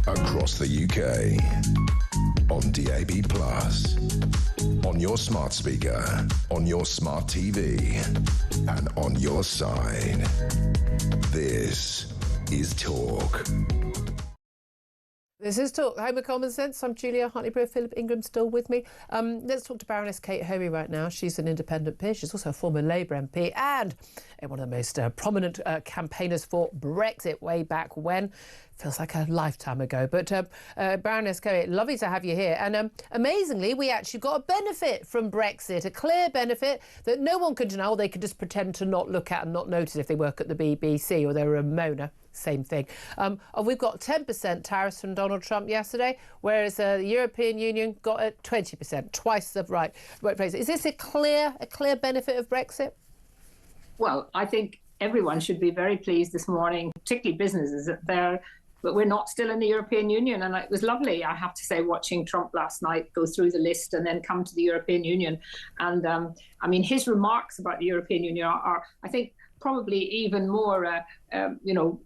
Across the UK, on DAB+, on your smart speaker, on your smart TV, and on your side. This is Talk. This is Talk, the home of common sense. I'm Julia Hartley-Brewer. Philip Ingram still with me. Let's talk to Baroness Kate Hoey right now. She's an independent peer. She's also a former Labour MP and one of the most prominent campaigners for Brexit way back when. Feels like a lifetime ago. But Baroness Hoey, lovely to have you here. And amazingly, we actually got a benefit from Brexit, a clear benefit that no one could deny, or they could just pretend to not look at and not notice if they work at the BBC or they're a Mona. Same thing. We've got 10% tariffs from Donald Trump yesterday, whereas the European Union got it 20%, twice the right place. Is this a clear benefit of Brexit? Well, I think everyone should be very pleased this morning, particularly businesses, but we're not still in the European Union. And it was lovely, I have to say, watching Trump last night go through the list and then come to the European Union. And his remarks about the European Union are I think, probably even more,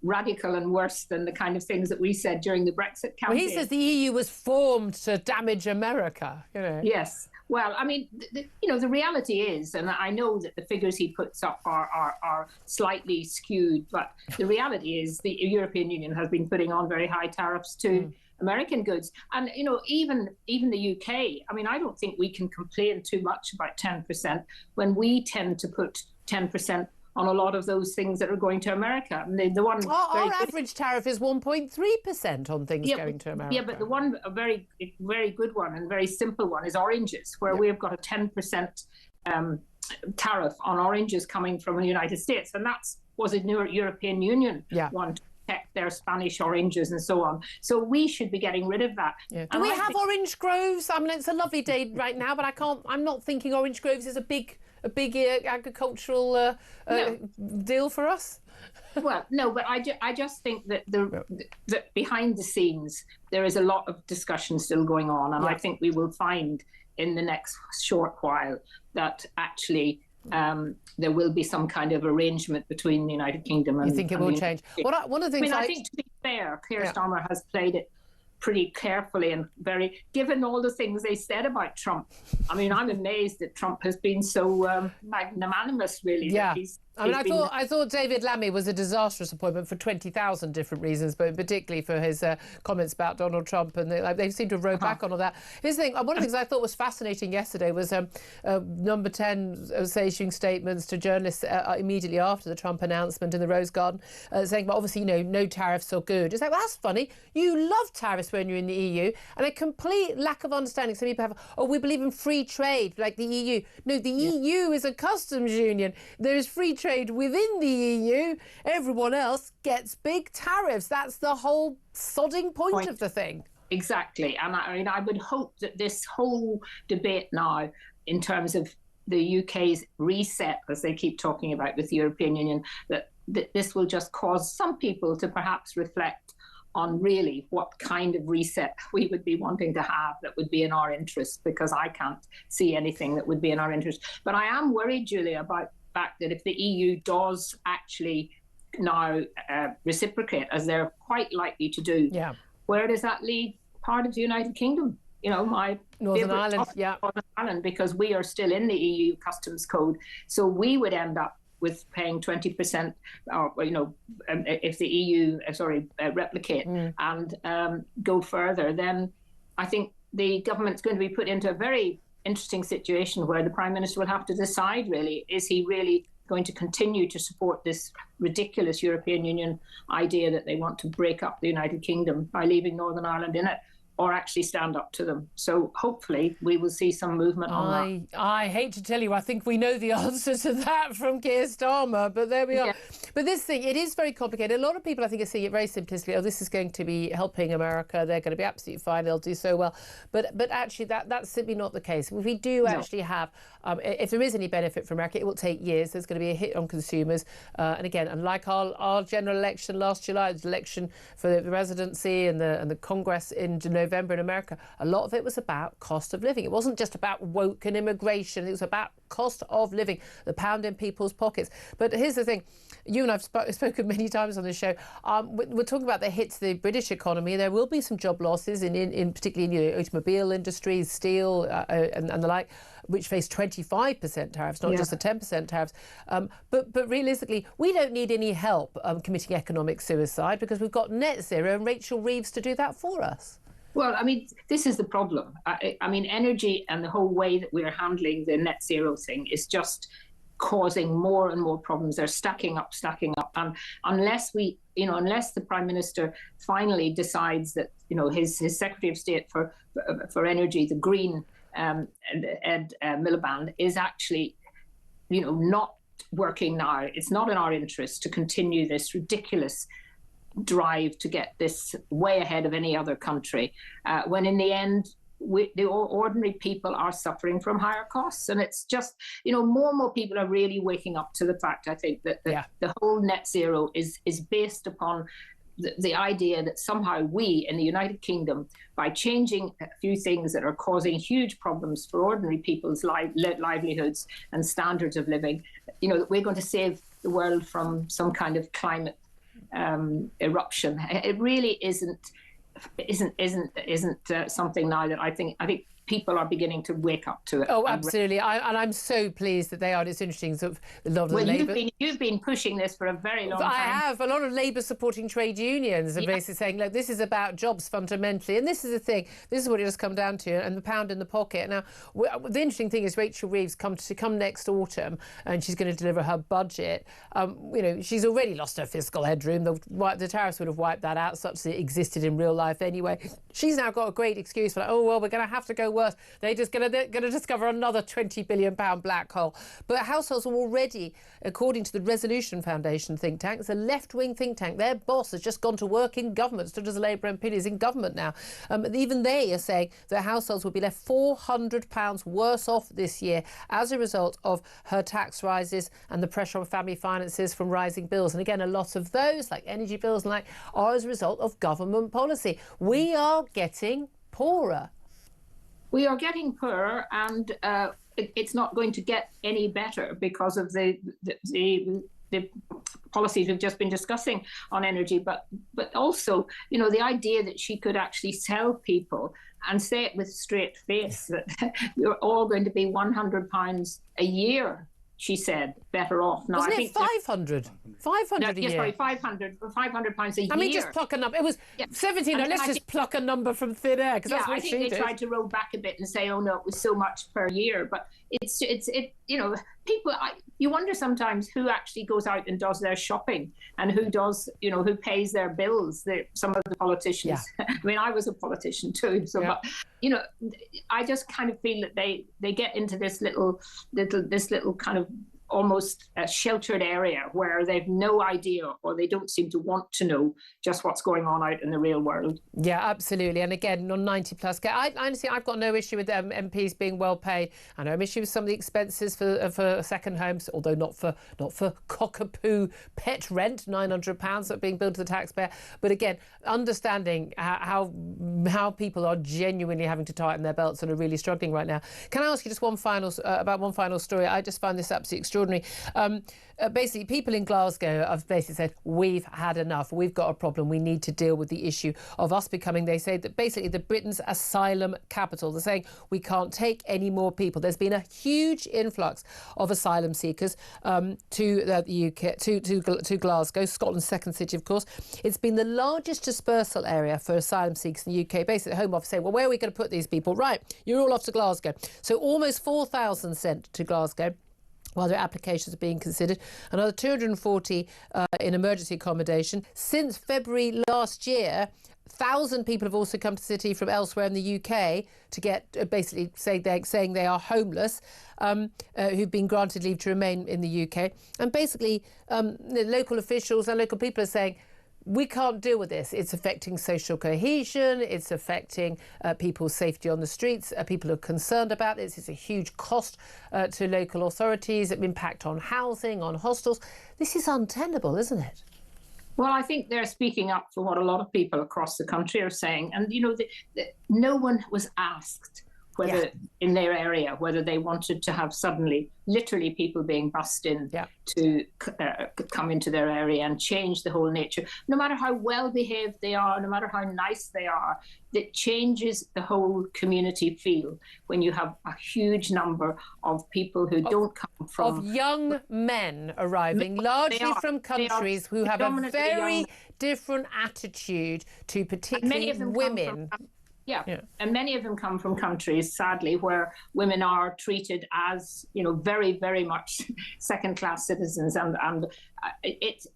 radical and worse than the kind of things that we said during the Brexit campaign. Well, he says the EU was formed to damage America. Yes. Well, I mean, the reality is, and I know that the figures he puts up are slightly skewed, but the reality is the European Union has been putting on very high tariffs to American goods. And, even the UK, I mean, I don't think we can complain too much about 10% when we tend to put 10% on a lot of those things that are going to America. And our average tariff is 1.3% on things going to America. Yeah, but a very, very good one and very simple one is oranges, where we've got a 10% tariff on oranges coming from the United States. And that was a new European Union one to protect their Spanish oranges and so on. So we should be getting rid of that. Yeah. Do we have orange groves? I mean, it's a lovely day right now, but I'm not thinking orange groves is a big agricultural deal for us. Well, no, but I just think that that behind the scenes there is a lot of discussion still going on, and I think we will find in the next short while that actually there will be some kind of arrangement between the United Kingdom and... You think it will change? One of the things I think, to be fair, Keir Starmer has played it pretty carefully and given all the things they said about Trump. I mean, I'm amazed that Trump has been so magnanimous, really. Yeah. I thought David Lammy was a disastrous appointment for 20,000 different reasons, but particularly for his comments about Donald Trump, and they seem to have rowed back on all that. Here's the thing, one of the things I thought was fascinating yesterday was Number 10 issuing statements to journalists immediately after the Trump announcement in the Rose Garden, saying, well, obviously, no tariffs are good. It's like, well, that's funny. You love tariffs when you're in the EU, and a complete lack of understanding. Some people have, we believe in free trade, like the EU. No, the EU is a customs union. There is free trade within the EU. Everyone else gets big tariffs. That's the whole sodding point of the thing. Exactly. And I would hope that this whole debate now, in terms of the UK's reset, as they keep talking about with the European Union, that this will just cause some people to perhaps reflect on really what kind of reset we would be wanting to have that would be in our interest, because I can't see anything that would be in our interest. But I am worried, Julia, about the fact that if the EU does actually now reciprocate, as they're quite likely to do, where does that leave part of the United Kingdom? My Northern Ireland, Northern Ireland, because we are still in the EU customs code. So we would end up with paying 20%, or if the EU replicate and go further, then I think the government's going to be put into a very interesting situation where the Prime Minister will have to decide, really, is he really going to continue to support this ridiculous European Union idea that they want to break up the United Kingdom by leaving Northern Ireland in it, or actually stand up to them. So hopefully we will see some movement on that. I hate to tell you, I think we know the answer to that from Keir Starmer, but there we are. But this thing, it is very complicated. A lot of people, I think, are seeing it very simplistically. This is going to be helping America. They're going to be absolutely fine. They'll do so well. But actually, that's simply not the case. If we do actually have, if there is any benefit for America, it will take years. There's going to be a hit on consumers. And again, unlike our general election last July, the election for the presidency and the Congress in November in America, a lot of it was about cost of living. It wasn't just about woke and immigration. It was about cost of living, the pound in people's pockets. But here's the thing. You and I've spoken many times on this show. We're talking about the hits to the British economy. There will be some job losses, in particularly in the automobile industry, steel and the like, which face 25% tariffs, not just the 10% tariffs. But realistically, we don't need any help committing economic suicide, because we've got net zero and Rachel Reeves to do that for us. Well, I mean, this is the problem. I mean, energy and the whole way that we're handling the net zero thing is just causing more and more problems. They're stacking up. And unless the Prime Minister finally decides that, his Secretary of State for Energy, the Green, Ed Miliband, is actually, not working now. It's not in our interest to continue this ridiculous drive to get this way ahead of any other country, when in the end the ordinary people are suffering from higher costs. And it's just, more and more people are really waking up to the fact, I think, that the whole net zero is based upon the idea that somehow we in the United Kingdom, by changing a few things that are causing huge problems for ordinary people's livelihoods and standards of living, that we're going to save the world from some kind of climate eruption. It really isn't something now that I think people are beginning to wake up to it. Oh, absolutely. I'm so pleased that they are. It's interesting. Sort of a lot of well, Labour. You've been pushing this for a very long time. I have. A lot of Labour supporting trade unions are basically saying, look, this is about jobs fundamentally. And this is the thing. This is what it has come down to, and the pound in the pocket. Now, the interesting thing is Rachel Reeves come next autumn, and she's going to deliver her budget. You know, she's already lost her fiscal headroom. The tariffs would have wiped that out, such that it existed in real life anyway. She's now got a great excuse for, oh, well, we're going to have to go worse. They're just going to discover another £20 billion black hole. But households are already, according to the Resolution Foundation think tank, it's a left-wing think tank, their boss has just gone to work in government, stood as a Labour MP, is in government now. Even they are saying that households will be left £400 worse off this year as a result of her tax rises and the pressure on family finances from rising bills. And again, a lot of those, like energy bills and are as a result of government policy. We are getting poorer. We are getting poorer, and it's not going to get any better because of the policies we've just been discussing on energy. But also, you know, the idea that she could actually tell people and say it with straight face that you're all going to be £100 a year. She said, better off. Now, Wasn't I think it 500? 500 a year? Yes, sorry, £500 a year. I mean, just pluck a number. It was 17. Let's just pluck a number from thin air, because that's what she did. I think they tried to roll back a bit and say, oh, no, it was so much per year. But it's you know, people, you wonder sometimes who actually goes out and does their shopping and who does, you know, who pays their bills. Some of the politicians. Yeah. I mean, I was a politician too. So, but, you know, I just kind of feel that they get into this little kind of almost a sheltered area where they've no idea, or they don't seem to want to know just what's going on out in the real world. Yeah, absolutely. And again, on 90 plus, honestly, I've got no issue with MPs being well paid. I know I'm issue with some of the expenses for second homes, although not for cockapoo pet rent, £900 that are being billed to the taxpayer. But again, understanding how people are genuinely having to tighten their belts and are really struggling right now. Can I ask you just one final story? I just find this absolutely extraordinary. Basically, people in Glasgow have basically said, we've had enough. We've got a problem. We need to deal with the issue of us becoming, they say, that basically the Britain's asylum capital. They're saying we can't take any more people. There's been a huge influx of asylum seekers to the UK, to Glasgow, Scotland's second city, of course. It's been the largest dispersal area for asylum seekers in the UK. Basically, the Home Office say, well, where are we going to put these people? Right, you're all off to Glasgow. So almost 4,000 sent to Glasgow while their applications are being considered. Another 240 in emergency accommodation. Since February last year, 1,000 people have also come to the city from elsewhere in the UK to get basically saying they are homeless, who've been granted leave to remain in the UK. And basically, the local officials and local people are saying, we can't deal with this. It's affecting social cohesion. It's affecting people's safety on the streets. People are concerned about this. It's a huge cost to local authorities, an impact on housing, on hostels. This is untenable, isn't it? Well, I think they're speaking up for what a lot of people across the country are saying. And, you know, no one was asked whether in their area, whether they wanted to have suddenly, literally people being bussed in to come into their area and change the whole nature. No matter how well behaved they are, no matter how nice they are, it changes the whole community feel when you have a huge number of people who don't come from... Of young men arriving, largely from countries who have a very different attitude to particularly women. Yeah, and many of them come from countries, sadly, where women are treated as, you know, very, very much second-class citizens, and it's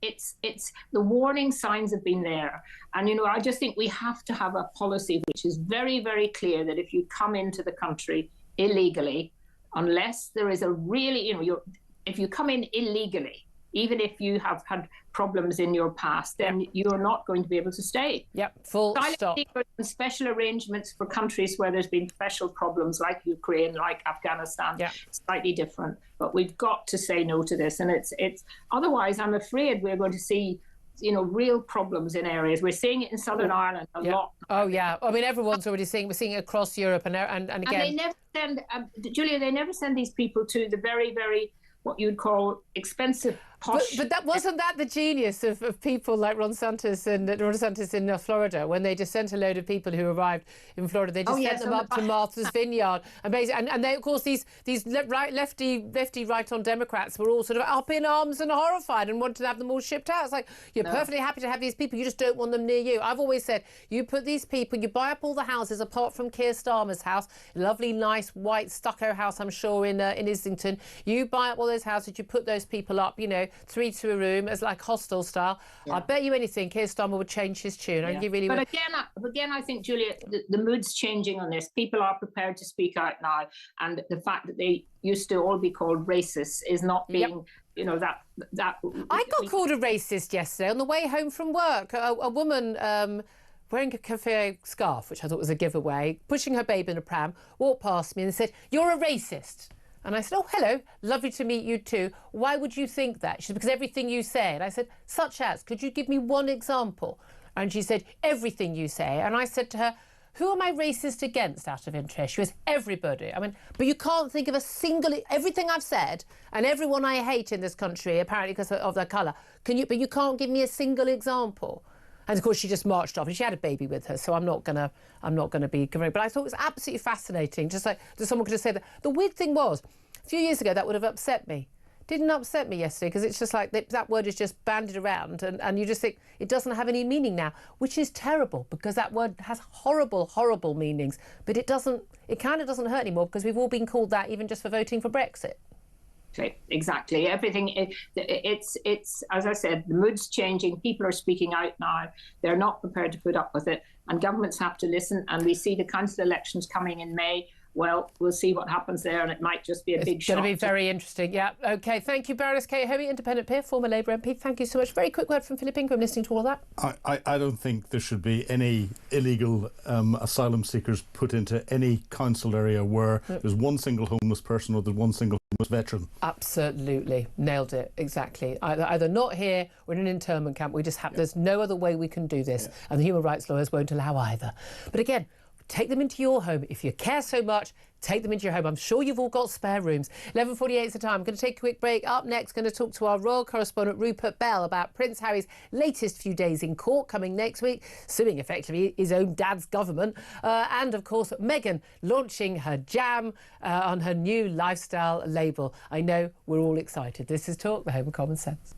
the warning signs have been there, and you know, I just think we have to have a policy which is very, very clear that if you come into the country illegally, unless there is a really, you know, if you come in illegally, even if you have had problems in your past, then you're not going to be able to stay. Yep, full stop. And special arrangements for countries where there's been special problems like Ukraine, like Afghanistan, slightly different. But we've got to say no to this. And it's otherwise, I'm afraid we're going to see, you know, real problems in areas. We're seeing it in Southern Ireland a lot. Oh, yeah. I mean, everyone's already seeing, we're seeing it across Europe and again. And they never send, Julia, they never send these people to the very, very, what you'd call expensive posh. But that wasn't that the genius of people like Ron DeSantis in Florida, when they just sent a load of people who arrived in Florida, they just sent them up to Martha's Vineyard, and basically, and they, of course, these lefty right-on Democrats were all sort of up in arms and horrified and wanted to have them all shipped out. It's like, you're perfectly happy to have these people, you just don't want them near you. I've always said, you put these people, you buy up all the houses apart from Keir Starmer's house, lovely, nice, white stucco house, I'm sure, in Islington. You buy up all those houses, you put those people up, 3 to a room as like hostel style. I bet you anything Keir Starmer would change his tune. I think he really would. Again, I think, Julia, the mood's changing on this. People are prepared to speak out now, and the fact that they used to all be called racists is not being, that. I got called a racist yesterday on the way home from work. A woman wearing a cafe scarf, which I thought was a giveaway, pushing her baby in a pram, walked past me and said, "You're a racist." And I said, "Oh, hello, lovely to meet you too. Why would you think that?" She said, "Because everything you say." And I said, "Such as, could you give me one example?" And she said, "Everything you say." And I said to her, "Who am I racist against out of interest?" She was, "Everybody." I mean, but you can't think of a single, everything I've said and everyone I hate in this country, apparently because of their colour, but you can't give me a single example. And of course, she just marched off, and she had a baby with her, so I'm not gonna be covering. But I thought it was absolutely fascinating, just like that someone could have said that. The weird thing was, a few years ago, that would have upset me. Didn't upset me yesterday, because it's just like that word is just bandied around, and you just think it doesn't have any meaning now, which is terrible, because that word has horrible, horrible meanings. But it kind of doesn't hurt anymore, because we've all been called that even just for voting for Brexit. Exactly. Everything, it's as I said, the mood's changing. People are speaking out now. They're not prepared to put up with it, and governments have to listen. And we see the council elections coming in May. Well, we'll see what happens there, and it might just be a big shock. It's going to be very interesting, yeah. OK, thank you, Baroness Kate Homey, independent peer, former Labour MP. Thank you so much. Very quick word from Philip Ingram, listening to all of that. I don't think there should be any illegal asylum seekers put into any council area where there's one single homeless person or there's one single homeless veteran. Absolutely. Nailed it. Exactly. Either not here or in an internment camp. We just have, there's no other way we can do this. And the human rights lawyers won't allow either. But again, take them into your home. If you care so much, take them into your home. I'm sure you've all got spare rooms. 11:48 is the time. I'm going to take a quick break. Up next, going to talk to our royal correspondent Rupert Bell about Prince Harry's latest few days in court coming next week, suing effectively his own dad's government. And, of course, Meghan launching her jam on her new lifestyle label. I know we're all excited. This is Talk, the home of common sense.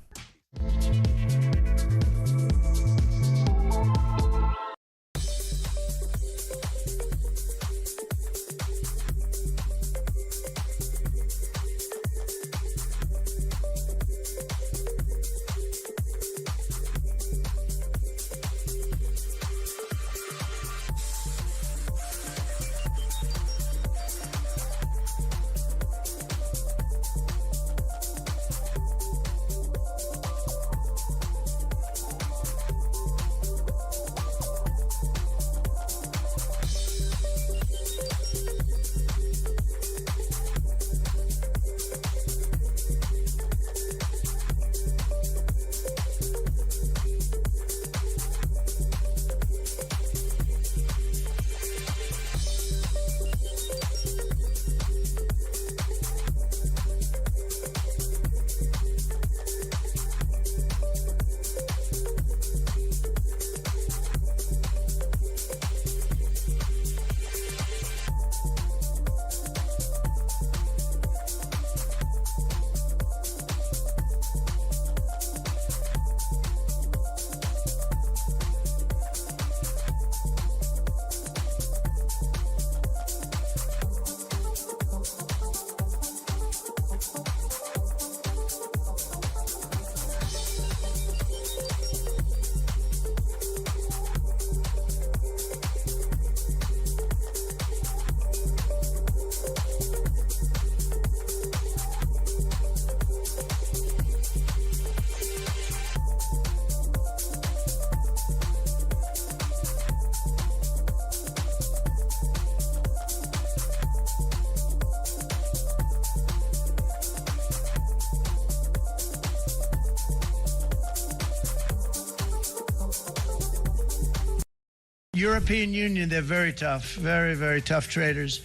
European Union, they're very tough, very, very tough traders.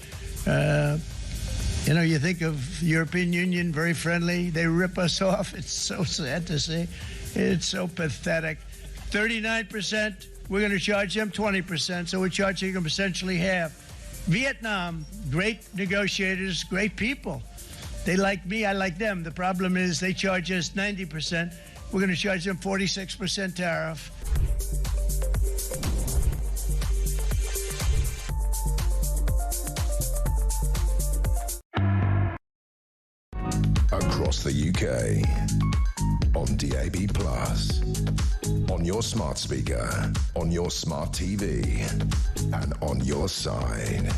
You know, you think of the European Union, very friendly. They rip us off. It's so sad to see. It's so pathetic. 39%, we're going to charge them 20%, so we're charging them essentially half. Vietnam, great negotiators, great people. They like me, I like them. The problem is they charge us 90%. We're going to charge them 46% tariff. Across the UK, on DAB+, on your smart speaker, on your smart TV, and on your side.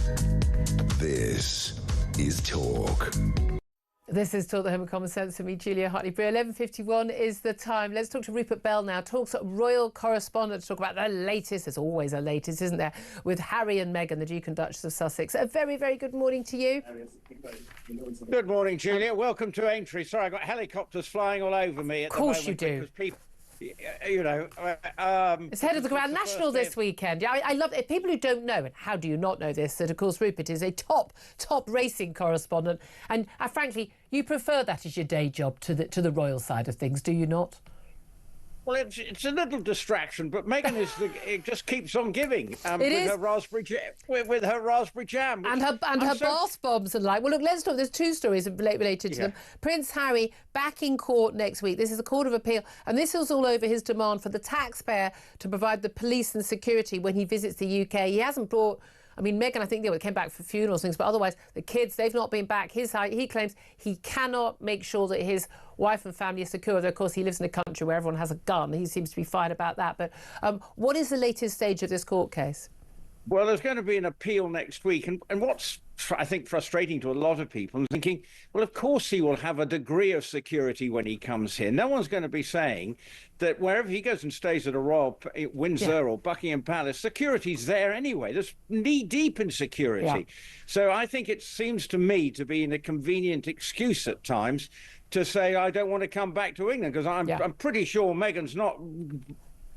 This is Talk. This is Talk, the Home of Common Sense with me, Julia Hartley-Brewer. 11:51 is the time. Let's talk to Rupert Bell now. Talk's royal correspondent to talk about the latest. There's always a latest, isn't there? With Harry and Meghan, the Duke and Duchess of Sussex. A very, very good morning to you. Good morning, Julia. Welcome to Aintree. Sorry, I've got helicopters flying all over me at the moment. Of course you do. Because people, you know... it's head of the Grand National this weekend. Yeah, I love it. People who don't know, and how do you not know this, that, of course, Rupert is a top racing correspondent. And frankly, you prefer that as your day job to the royal side of things, do you not? Well, it's a little distraction, but Meghan it just keeps on giving with her raspberry jam, and her bath bombs and like. Well, look, let's talk. There's two stories related to them. Prince Harry back in court next week. This is the Court of Appeal, and this is all over his demand for the taxpayer to provide the police and security when he visits the UK. He hasn't brought. I mean, Meghan, I think they came back for funerals and things, but otherwise, the kids, they've not been back. He claims he cannot make sure that his wife and family are secure. Of course, he lives in a country where everyone has a gun. He seems to be fine about that. But what is the latest stage of this court case? Well, there's going to be an appeal next week. And what's, I think, frustrating to a lot of people, thinking, well, of course he will have a degree of security when he comes here. No one's going to be saying that wherever he goes and stays at a Royal Windsor or Buckingham Palace, security's there anyway. There's knee-deep in security. Yeah. So I think it seems to me to be a convenient excuse at times to say, I don't want to come back to England, because I'm pretty sure Meghan's not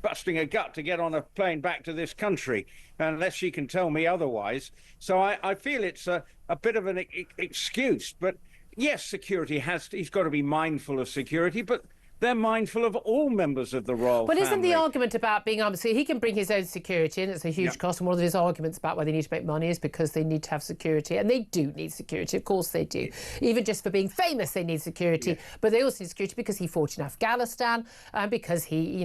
busting a gut to get on a plane back to this country unless she can tell me otherwise. So I feel it's a bit of an excuse. But yes, security he's got to be mindful of security, but they're mindful of all members of the royal family. Isn't the argument about being able to... He can bring his own security, and it's a huge cost, and one of his arguments about why they need to make money is because they need to have security, and they do need security, of course they do. Even just for being famous, they need security, but they also need security because he fought in Afghanistan, and because he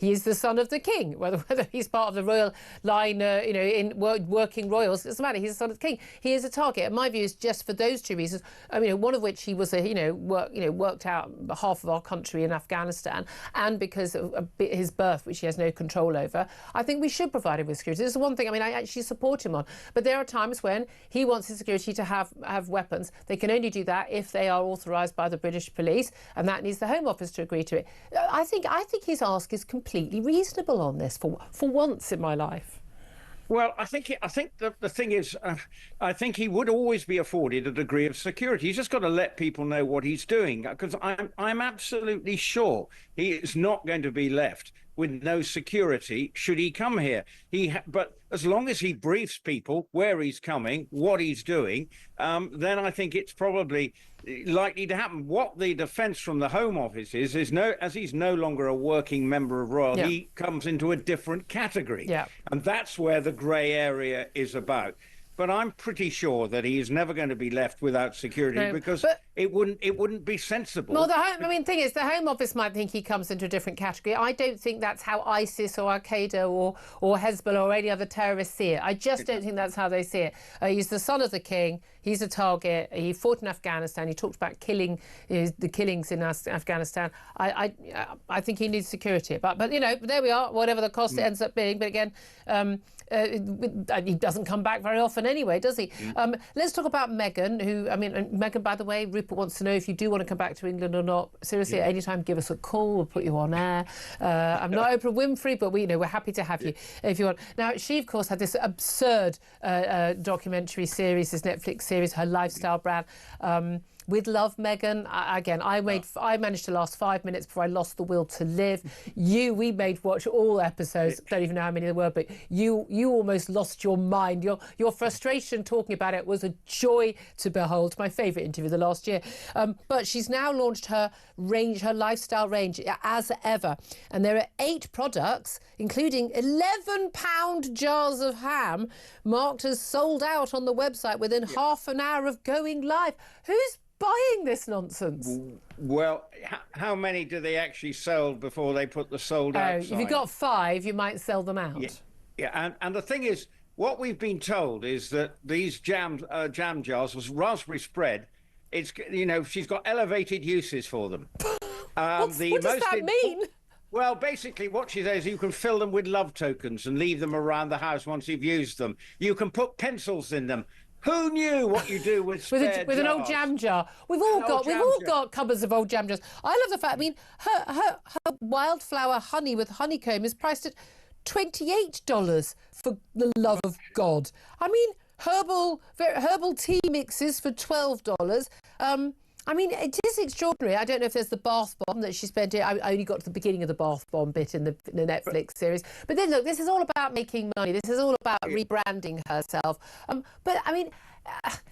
is the son of the king, whether he's part of the royal line, in working royals, it doesn't matter, he's the son of the king. He is a target, and my view is just for those two reasons. I mean, one of which he was worked out half of our country in Afghanistan, and because of his birth, which he has no control over, I think we should provide him with security. This is one thing, I mean, I actually support him on. But there are times when he wants his security to have weapons. They can only do that if they are authorised by the British police, and that needs the Home Office to agree to it. I think his ask is completely reasonable on this for once in my life. Well, I think the thing is, I think he would always be afforded a degree of security. He's just got to let people know what he's doing, because I'm absolutely sure he is not going to be left with no security should he come here. But as long as he briefs people where he's coming, what he's doing, then I think it's probably likely to happen. What the defence from the Home Office is as he's no longer a working member of Royal, he comes into a different category. And that's where the grey area is about. But I'm pretty sure that he is never going to be left without security, because it wouldn't be sensible. Well, thing is, the Home Office might think he comes into a different category. I don't think that's how ISIS or Al-Qaeda or Hezbollah or any other terrorists see it. I just don't think that's how they see it. He's the son of the king. He's a target. He fought in Afghanistan. He talked about the killings in Afghanistan. I think he needs security. But there we are. Whatever the cost it ends up being. But again, he doesn't come back very often anyway, does he? Let's talk about Meghan, Meghan, by the way, Rupert wants to know if you do want to come back to England or not. Seriously, at any time, give us a call. We'll put you on air. I'm not Oprah Winfrey, but we're happy to have you if you want. Now, she, of course, had this absurd documentary series, this Netflix series, her lifestyle brand, With love, Meghan. I managed to last 5 minutes before I lost the will to live. We made watch all episodes. Don't even know how many there were, but you almost lost your mind. Your frustration talking about it was a joy to behold. My favourite interview of the last year. But she's now launched her lifestyle range as ever, and there are 8 products, including 11-pound jars of ham, marked as sold out on the website within half an hour of going live. Who's buying this nonsense? Well, how many do they actually sell before they put the sold out sign? If you've got 5, you might sell them out. Yeah, and the thing is, what we've been told is that these jam jars was raspberry spread. It's, she's got elevated uses for them. What does that mean? Well, basically what she says, you can fill them with love tokens and leave them around the house once you've used them. You can put pencils in them. Who knew what you do with spare with an old jam jar? We've all got cupboards of old jam jars. I love the fact. I mean, her wildflower honey with honeycomb is priced at $28 for the love of God. I mean, herbal tea mixes for $12. I mean, it is extraordinary. I don't know if there's the bath bomb that she spent it. I only got to the beginning of the bath bomb bit in the Netflix series. But then, look, this is all about making money. This is all about rebranding herself. But, I mean,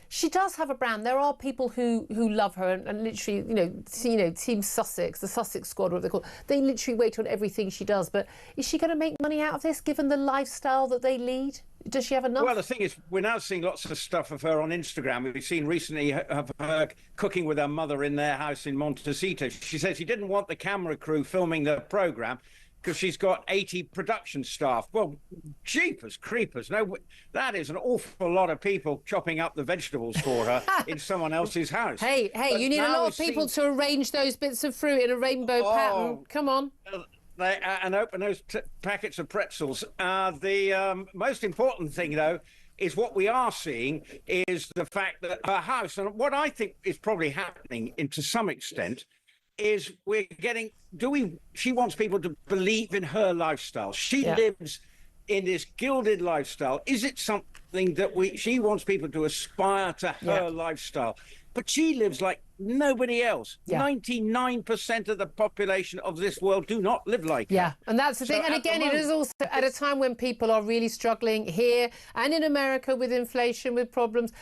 she does have a brand. There are people who love her and literally, Team Sussex, the Sussex squad, what they call it, they literally wait on everything she does. But is she going to make money out of this, given the lifestyle that they lead? Does she have enough? Well, the thing is, we're now seeing lots of stuff of her on Instagram. We've seen recently of her cooking with her mother in their house in Montecito. She said she didn't want the camera crew filming the programme because she's got 80 production staff. Well, jeepers creepers. No, that is an awful lot of people chopping up the vegetables for her in someone else's house. Hey, but you need a lot of people to arrange those bits of fruit in a rainbow pattern. Come on. And open those packets of pretzels. The most important thing, though, is what we are seeing is the fact that her house, and what I think is probably happening to some extent, is we're getting, she wants people to believe in her lifestyle. She lives in this gilded lifestyle. Is it something that she wants people to aspire to her lifestyle? But she lives like nobody else. 99% of the population of this world do not live like her. And that's the thing. And again, it is also at a time when people are really struggling here and in America with inflation, with problems.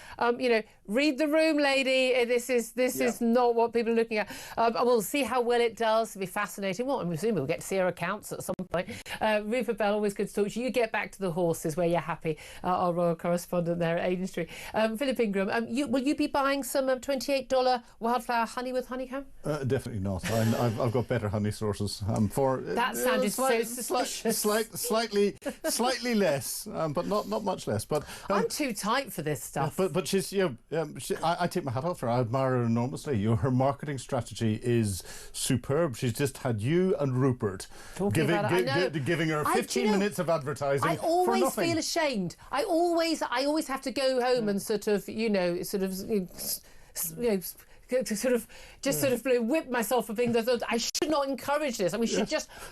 Read the room, lady. This is not what people are looking at. We'll see how well it does. It'll be fascinating. Well, I'm assuming we'll get to see her accounts at some point. Rupert Bell, always good to talk to you. You get back to the horses where you're happy. Our royal correspondent there at Aiden Street. Philip Ingram, will you be buying some $28 wildflower honey with honeycomb? Definitely not. I've got better honey sources. That sounded so suspicious. Slightly less, but not much less. But I'm too tight for this stuff. But she's I take my hat off to her. I admire her enormously. Her marketing strategy is superb. She's just had you and Rupert giving her 15 minutes of advertising. I always for nothing. feel ashamed. I always have to go home and sort of whip myself for being that I should not encourage this, and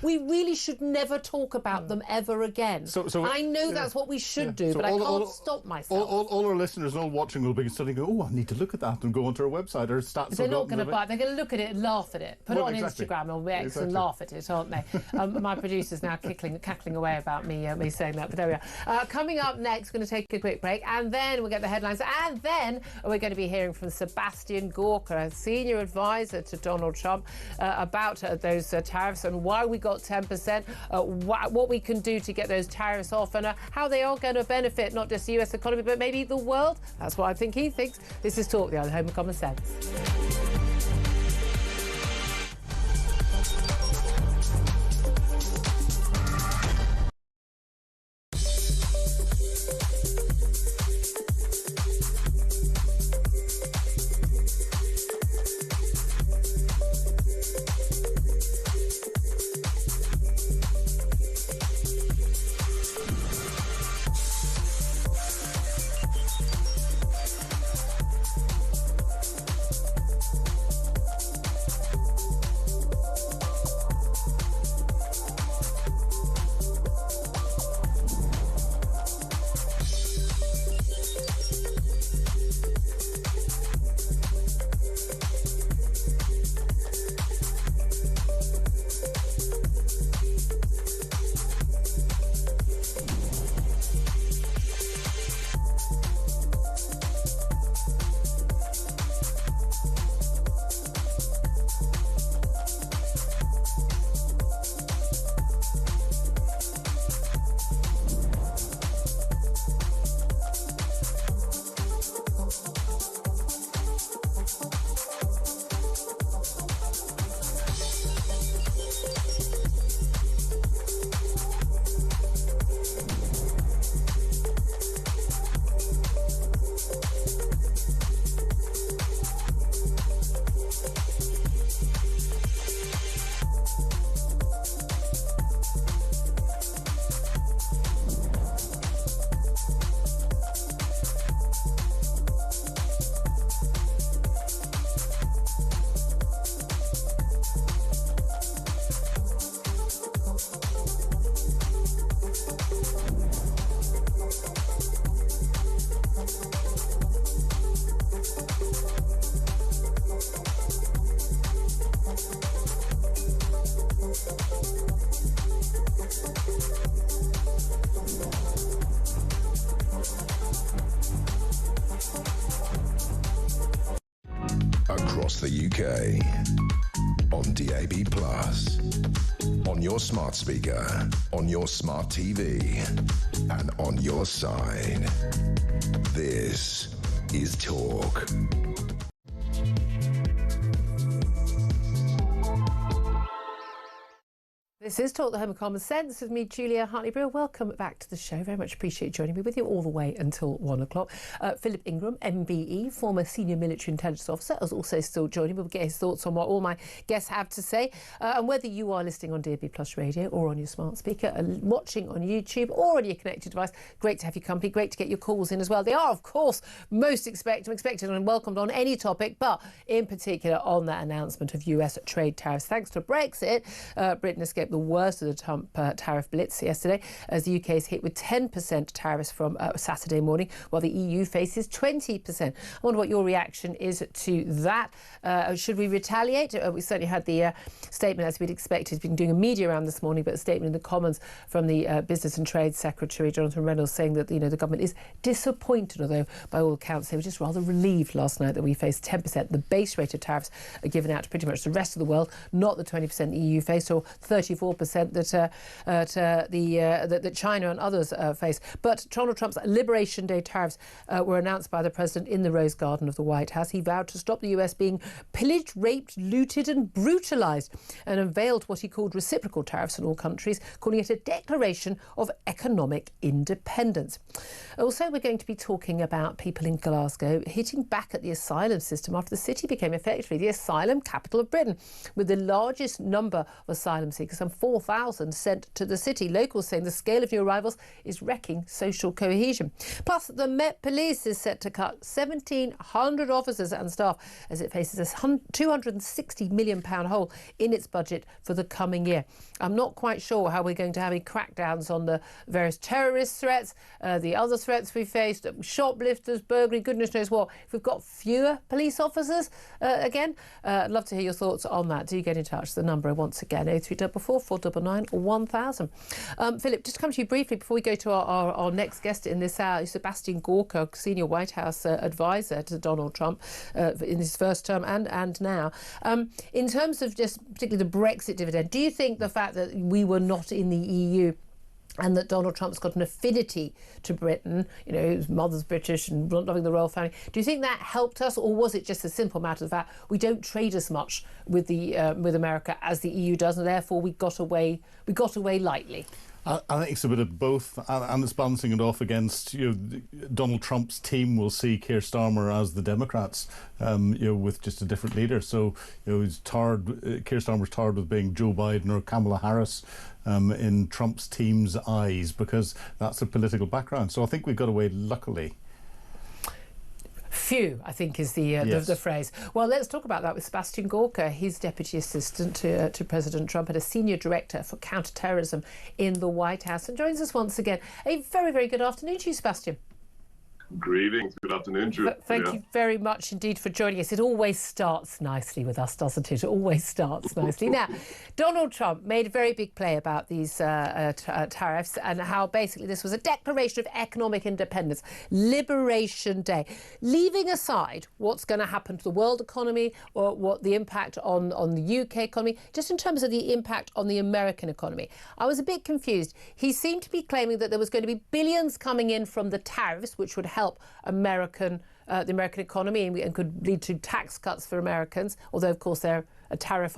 we really should never talk about them ever again. So I know that's what we should do, but I can't stop myself. All our listeners and all watching will be suddenly go, I need to look at that and go onto our website or stats. They're not going to buy it. They're going to look at it and laugh at it. Put it on Instagram or X and laugh at it, aren't they? My producer's now cackling away about me saying that, but there we are. Coming up next, we're going to take a quick break, and then we'll get the headlines, and then we're going to be hearing from Sebastian Gorka, a senior advisor to Donald Trump, about those tariffs and why we got 10%, what we can do to get those tariffs off, and how they are going to benefit not just the US economy but maybe the world. That's what I think he thinks. This is Talk, the home of common sense. the UK. On DAB+, on your smart speaker, on your smart TV, and on your side. This is Talk. This is Talk, the Home of Common Sense with me, Julia Hartley-Brewer. Welcome back to the show. Very much appreciate you joining me with you all the way until 1 o'clock. Philip Ingram, MBE, former senior military intelligence officer, is also still joining me. We'll get his thoughts on what all my guests have to say. And whether you are listening on DAB Plus Radio or on your smart speaker, watching on YouTube or on your connected device, great to have your company. Great to get your calls in as well. They are, of course, most expected and welcomed on any topic, but in particular on that announcement of US trade tariffs. Thanks to Brexit, Britain escaped the worst of the Trump tariff blitz yesterday, as the UK is hit with 10% tariffs from Saturday morning, while the EU faces 20%. I wonder what your reaction is to that. Should we retaliate? We certainly had the statement, as we'd expected. We've been doing a media round this morning, but a statement in the Commons from the Business and Trade Secretary, Jonathan Reynolds, saying that, the government is disappointed, although by all accounts they were just rather relieved last night that we faced 10%. The base rate of tariffs are given out to pretty much the rest of the world, not the 20% the EU faced, or 34% that China and others face. But Donald Trump's Liberation Day tariffs were announced by the president in the Rose Garden of the White House. He vowed to stop the US being pillaged, raped, looted and brutalised, and unveiled what he called reciprocal tariffs on all countries, calling it a declaration of economic independence. Also, we're going to be talking about people in Glasgow hitting back at the asylum system after the city became effectively the asylum capital of Britain, with the largest number of asylum seekers, some 4,000 sent to the city. Locals saying the scale of new arrivals is wrecking social cohesion. Plus, the Met Police is set to cut 1,700 officers and staff as it faces a £260 million hole in its budget for the coming year. I'm not quite sure how we're going to have any crackdowns on the various terrorist threats, the other threats we faced, shoplifters, burglary, goodness knows what. If we've got fewer police officers again, I'd love to hear your thoughts on that. Do get in touch. The number once again, 0344 499 1000. Philip, just to come to you briefly before we go to our next guest in this hour, Sebastian Gorka, senior White House advisor to Donald Trump in his first term and now. In terms of just particularly the Brexit dividend, do you think the fact that we were not in the EU and that Donald Trump's got an affinity to Britain, his mother's British and loving the royal family, do you think that helped us, or was it just a simple matter of the fact we don't trade as much with America as the EU does, and therefore we got away lightly? I think it's a bit of both, and it's balancing it off against, Donald Trump's team will see Keir Starmer as the Democrats, with just a different leader. So, he's tired. Keir Starmer's tired with being Joe Biden or Kamala Harris in Trump's team's eyes, because that's a political background. So I think we got away luckily. Few, I think, is the phrase. Well, let's talk about that with Sebastian Gorka. He's Deputy Assistant to President Trump and a Senior Director for Counter-terrorism in the White House, and joins us once again. A very, very good afternoon to you, Sebastian. Greetings. Good afternoon, Drew. Thank you very much indeed for joining us. It always starts nicely with us, doesn't it? It always starts nicely. Now, Donald Trump made a very big play about these tariffs and how basically this was a declaration of economic independence, Liberation Day, leaving aside what's going to happen to the world economy or what the impact on the UK economy, just in terms of the impact on the American economy. I was a bit confused. He seemed to be claiming that there was going to be billions coming in from the tariffs, which would help the American economy and could lead to tax cuts for Americans, although of course they're a tax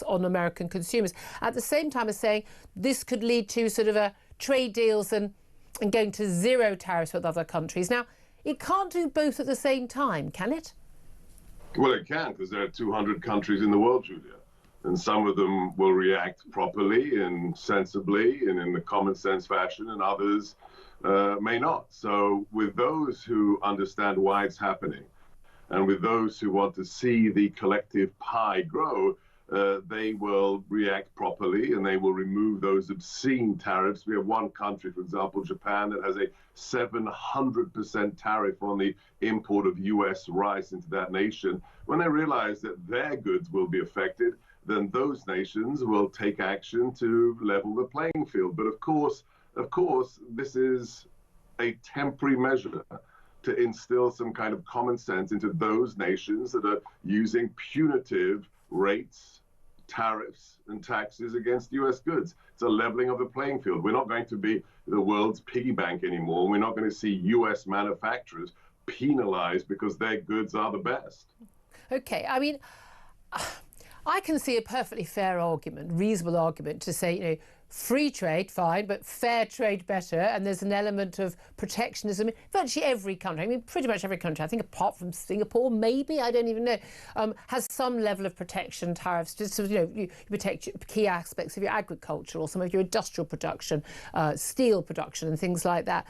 on American consumers. At the same time as saying this could lead to sort of trade deals and going to zero tariffs with other countries. Now, it can't do both at the same time, can it? Well, it can, because there are 200 countries in the world, Julia. And some of them will react properly and sensibly and in the common sense fashion, and others may not. So with those who understand why it's happening, and with those who want to see the collective pie grow, they will react properly and they will remove those obscene tariffs. We have one country, for example, Japan, that has a 700% tariff on the import of US rice into that nation. When they realize that their goods will be affected, then those nations will take action to level the playing field. But of course, this is a temporary measure. to instill some kind of common sense into those nations that are using punitive rates, tariffs, and taxes against U.S. goods. It's a leveling of the playing field. We're not going to be the world's piggy bank anymore. We're not going to see U.S. manufacturers penalized because their goods are the best. Okay, I mean, I can see a perfectly fair argument, reasonable argument to say, you know, free trade, fine, but fair trade better, and there's an element of protectionism in virtually every country. I mean, pretty much every country, I think apart from Singapore, maybe, I don't even know, has some level of protection tariffs, just so, you know, you protect key aspects of your agriculture or some of your industrial production, steel production and things like that.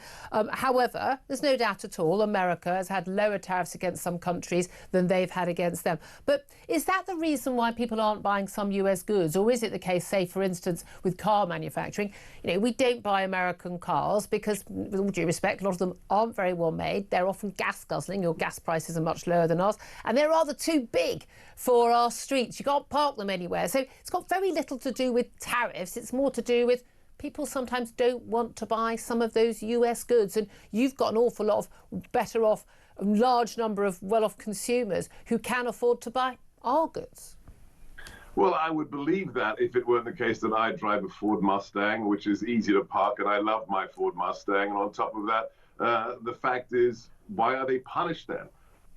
However, there's no doubt at all, America has had lower tariffs against some countries than they've had against them. But is that the reason why people aren't buying some US goods? Or is it the case, say, for instance, with car manufacturing, you know, we don't buy American cars because, with all due respect, a lot of them aren't very well made. They're often gas guzzling. Your gas prices are much lower than ours, and they're rather too big for our streets. You can't park them anywhere. So it's got very little to do with tariffs. It's more to do with people sometimes don't want to buy some of those US goods, and you've got an awful lot of better off, a large number of well-off consumers who can afford to buy our goods. Well, I would believe that if it weren't the case that I drive a Ford Mustang, which is easy to park, and I love my Ford Mustang. And on top of that, the fact is, why are they punished then?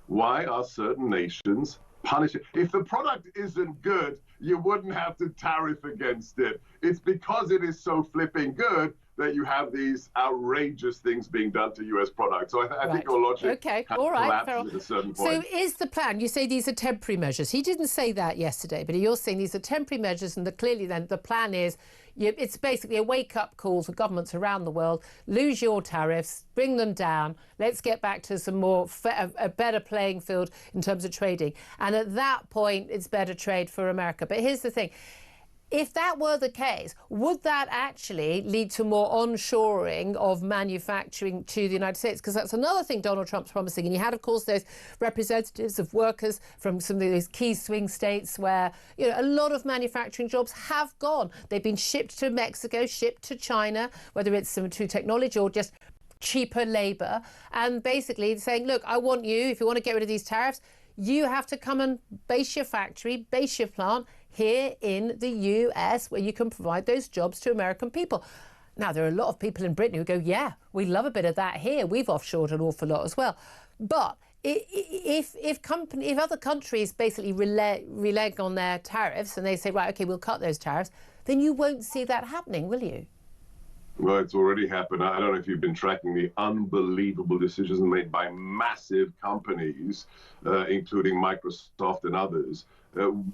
Why are certain nations punished? If the product isn't good, you wouldn't have to tariff against it. It's because it is so flipping good that you have these outrageous things being done to US products. So I think your logic collapses at a certain point. So is the plan, you say these are temporary measures. He didn't say that yesterday, but you're saying these are temporary measures, and clearly then the plan is, it's basically a wake-up call for governments around the world. Lose your tariffs, bring them down. Let's get back to some more a better playing field in terms of trading. And at that point, it's better trade for America. But here's the thing. If that were the case, would that actually lead to more onshoring of manufacturing to the United States? Because that's another thing Donald Trump's promising. And you had, of course, those representatives of workers from some of those key swing states where, you know, a lot of manufacturing jobs have gone. They've been shipped to Mexico, shipped to China, whether it's to technology or just cheaper labour. And basically saying, look, I want you, if you want to get rid of these tariffs, you have to come and base your factory, base your plant here in the US, where you can provide those jobs to American people. Now, there are a lot of people in Britain who go, yeah, we love a bit of that here. We've offshored an awful lot as well. But if other countries basically releg on their tariffs and they say, right, OK, we'll cut those tariffs, then you won't see that happening, will you? Well, it's already happened. I don't know if you've been tracking the unbelievable decisions made by massive companies, including Microsoft and others.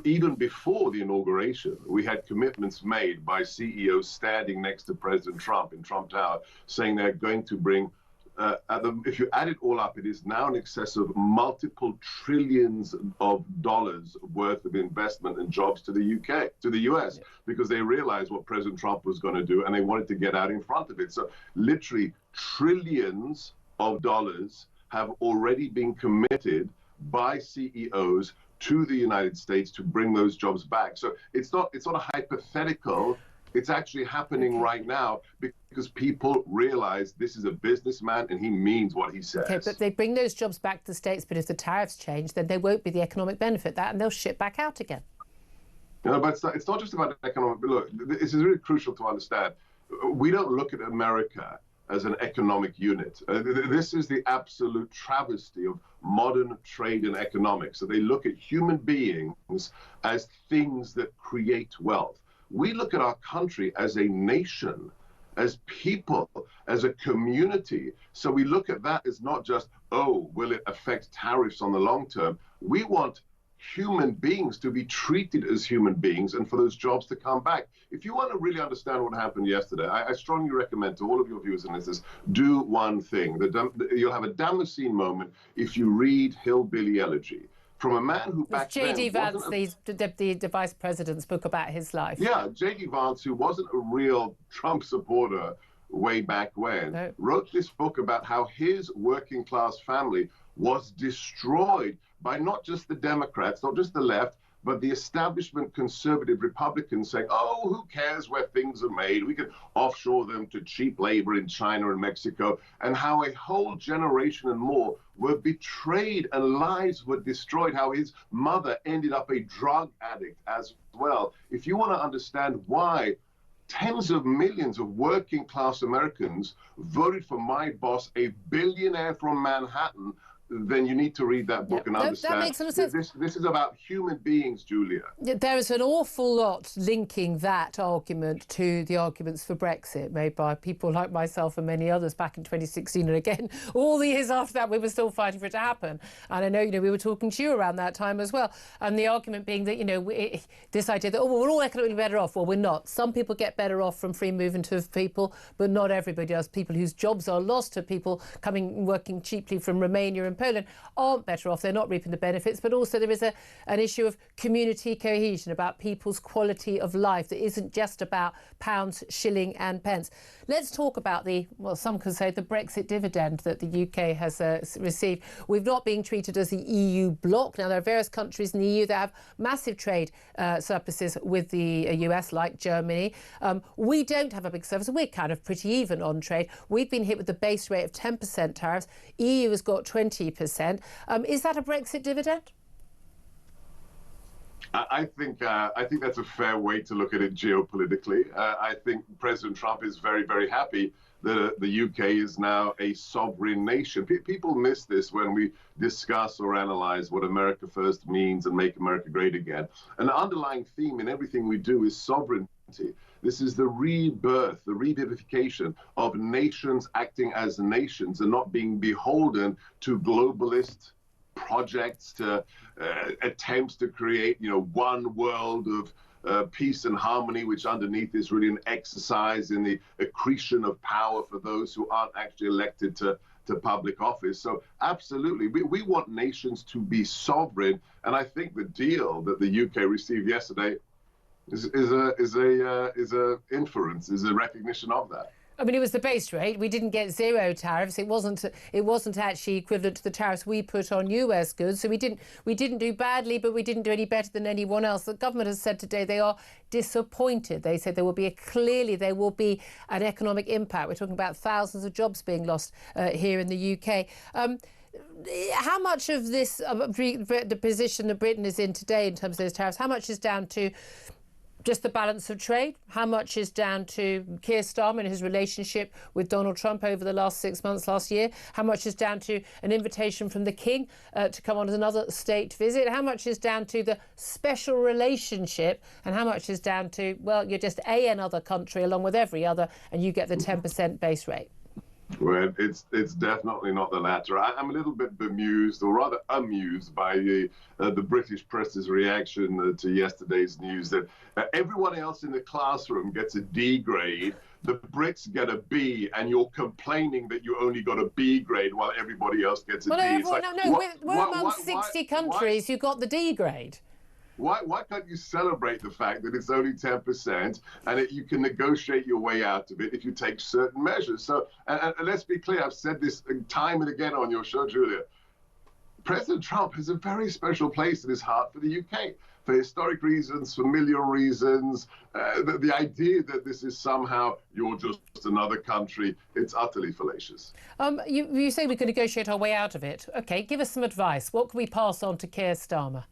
Even before the inauguration, we had commitments made by CEOs standing next to President Trump in Trump Tower, saying they're going to bring, if you add it all up, it is now in excess of multiple trillions of dollars worth of investment and jobs to the UK, to the US, because they realized what President Trump was going to do and they wanted to get out in front of it. So literally trillions of dollars have already been committed by CEOs to the United States to bring those jobs back. So it's not a hypothetical. It's actually happening right now because people realize this is a businessman and he means what he says. Okay, but they bring those jobs back to the States, but if the tariffs change, then there won't be the economic benefit and they'll ship back out again. No, but it's not just about economic. Look, this is really crucial to understand. We don't look at America as an economic unit. This is the absolute travesty of modern trade and economics. So they look at human beings as things that create wealth. We look at our country as a nation, as people, as a community. So we look at that as not just, oh, will it affect tariffs on the long term? We want human beings to be treated as human beings and for those jobs to come back. If you want to really understand what happened yesterday, I strongly recommend to all of your viewers and listeners, do one thing. You'll have a Damascene moment if you read Hillbilly Elegy. From a man who back then... J.D. Vance, the vice president's book about his life. Yeah, J.D. Vance, who wasn't a real Trump supporter way back when, wrote this book about how his working class family was destroyed by not just the Democrats, not just the left, but the establishment conservative Republicans saying, oh, who cares where things are made? We can offshore them to cheap labor in China and Mexico, and how a whole generation and more were betrayed and lives were destroyed, how his mother ended up a drug addict as well. If you want to understand why tens of millions of working class Americans voted for my boss, a billionaire from Manhattan, then you need to read that book and understand. That makes a lot of sense. This is about human beings, Julia. There is an awful lot linking that argument to the arguments for Brexit made by people like myself and many others back in 2016. And again, all the years after that, we were still fighting for it to happen. And I know, we were talking to you around that time as well. And the argument being that, this idea that, we're all economically better off. Well, we're not. Some people get better off from free movement of people, but not everybody does. People whose jobs are lost to people working cheaply from Romania and Poland aren't better off. They're not reaping the benefits, but also there is an issue of community cohesion, about people's quality of life that isn't just about pounds, shilling and pence. Let's talk about some could say the Brexit dividend that the UK has received. We've not been treated as the EU bloc. Now, there are various countries in the EU that have massive trade surpluses with the US, like Germany. We don't have a big surplus. We're kind of pretty even on trade. We've been hit with the base rate of 10% tariffs. EU has got 20%. Is that a Brexit dividend? I think that's a fair way to look at it geopolitically. I think President Trump is very, very happy that the UK is now a sovereign nation. People miss this when we discuss or analyze what America first means and make America great again. An underlying theme in everything we do is sovereignty. This is the rebirth, the revivification of nations acting as nations and not being beholden to globalist projects, to attempts to create, one world of peace and harmony, which underneath is really an exercise in the accretion of power for those who aren't actually elected to public office. So absolutely, we want nations to be sovereign, and I think the deal that the UK received yesterday is a inference, is a recognition of that. I mean, it was the base rate. We didn't get zero tariffs. It wasn't actually equivalent to the tariffs we put on US goods. So we didn't do badly, but we didn't do any better than anyone else. The government has said today they are disappointed. They said there will be an economic impact. We're talking about thousands of jobs being lost here in the UK. How much of this, the position that Britain is in today in terms of those tariffs, how much is down to just the balance of trade? How much is down to Keir Starmer and his relationship with Donald Trump over the last 6 months, last year? How much is down to an invitation from the King to come on as another state visit? How much is down to the special relationship? And how much is down to, you're just another country along with every other, and you get the 10% base rate? Well, it's definitely not the latter. I'm a little bit bemused, or rather amused, by the British press's reaction to yesterday's news that everyone else in the classroom gets a D grade, the Brits get a B, and you're complaining that you only got a B grade while everybody else gets a D. We're among 60 countries who got the D grade. Why can't you celebrate the fact that it's only 10% and that you can negotiate your way out of it if you take certain measures? So, and let's be clear, I've said this time and again on your show, Julia. President Trump has a very special place in his heart for the UK, for historic reasons, familial reasons. The idea that this is somehow you're just another country, it's utterly fallacious. You say we can negotiate our way out of it. OK, give us some advice. What can we pass on to Keir Starmer?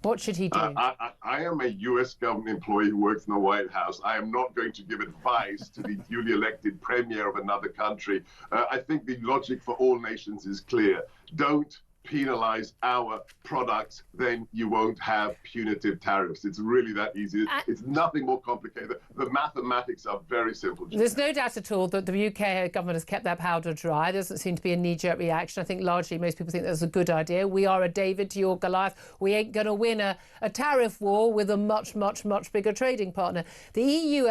What should he do? I am a US government employee who works in the White House. I am not going to give advice to the duly elected premier of another country. I think the logic for all nations is clear. Don't penalize our products, then you won't have punitive tariffs. It's really that easy. It's nothing more complicated. The mathematics are very simple. There's no doubt at all that the UK government has kept their powder dry. There doesn't seem to be a knee-jerk reaction. I think largely most people think that's a good idea. We are a David to your Goliath. We ain't going to win a tariff war with a much, much, much bigger trading partner. The EU,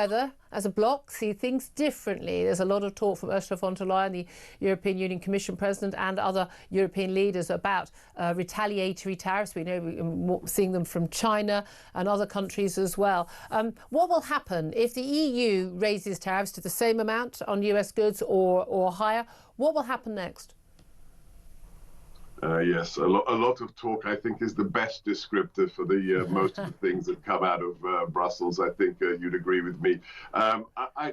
as a bloc, see things differently. There's a lot of talk from Ursula von der Leyen, the European Union Commission President, and other European leaders about retaliatory tariffs. We know we're seeing them from China and other countries as well. What will happen if the EU raises tariffs to the same amount on US goods or higher? What will happen next? Yes, a lot of talk, I think, is the best descriptor for the most of the things that come out of Brussels. I think you'd agree with me.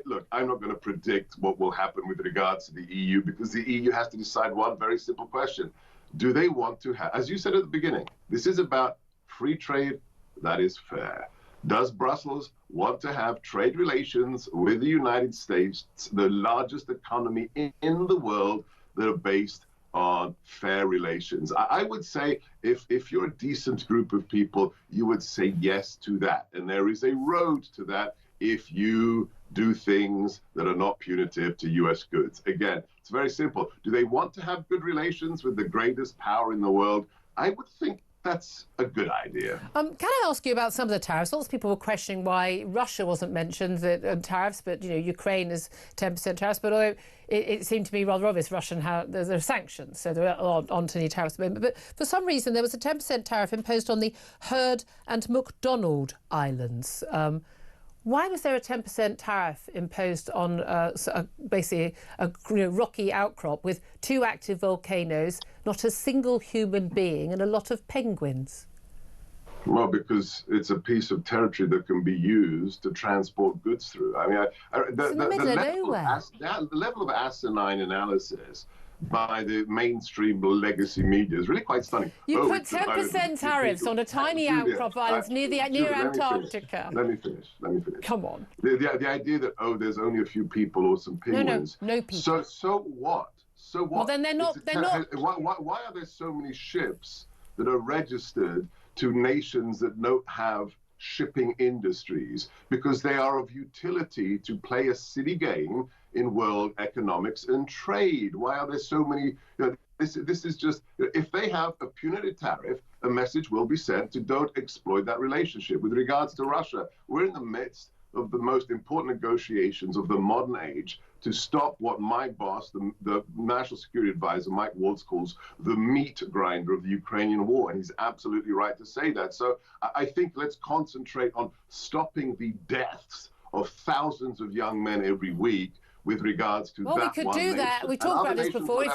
Look, I'm not going to predict what will happen with regards to the EU, because the EU has to decide one very simple question. Do they want to have, as you said at the beginning, this is about free trade that is fair. Does Brussels want to have trade relations with the United States, the largest economy in the world, that are based on fair relations? I would say if you're a decent group of people, you would say yes to that. And there is a road to that if you do things that are not punitive to US goods. Again, it's very simple. Do they want to have good relations with the greatest power in the world? I would think that's a good idea. Can I ask you about some of the tariffs? Lots of people were questioning why Russia wasn't mentioned on tariffs, but Ukraine is 10% tariffs. But although it seemed to me rather obvious, there are sanctions, so there aren't any tariffs. But for some reason, there was a 10% tariff imposed on the Heard and McDonald Islands. Why was there a 10% tariff imposed on basically a rocky outcrop with 2 active volcanoes, not a single human being, and a lot of penguins? Well, because it's a piece of territory that can be used to transport goods through. I mean, the level of asinine analysis by the mainstream legacy media is really quite stunning. You put 10% tariffs on a tiny outcrop of islands near Antarctica. Let me finish. Come on. The idea that, there's only a few people or some penguins. No people. So what? So what? Well, then they're not. Why are there so many ships that are registered to nations that don't have shipping industries? Because they are of utility to play a silly game in world economics and trade. Why are there so many? This is just, if they have a punitive tariff, a message will be sent to don't exploit that relationship. With regards to Russia, we're in the midst of the most important negotiations of the modern age to stop what my boss, the National Security Advisor, Mike Waltz, calls the meat grinder of the Ukrainian war. And he's absolutely right to say that. So I think let's concentrate on stopping the deaths of thousands of young men every week with regards to we could do that. We talked about this before.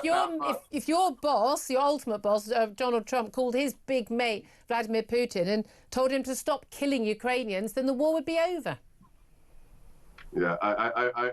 If your boss, your ultimate boss, Donald Trump, called his big mate Vladimir Putin and told him to stop killing Ukrainians, then the war would be over. Yeah,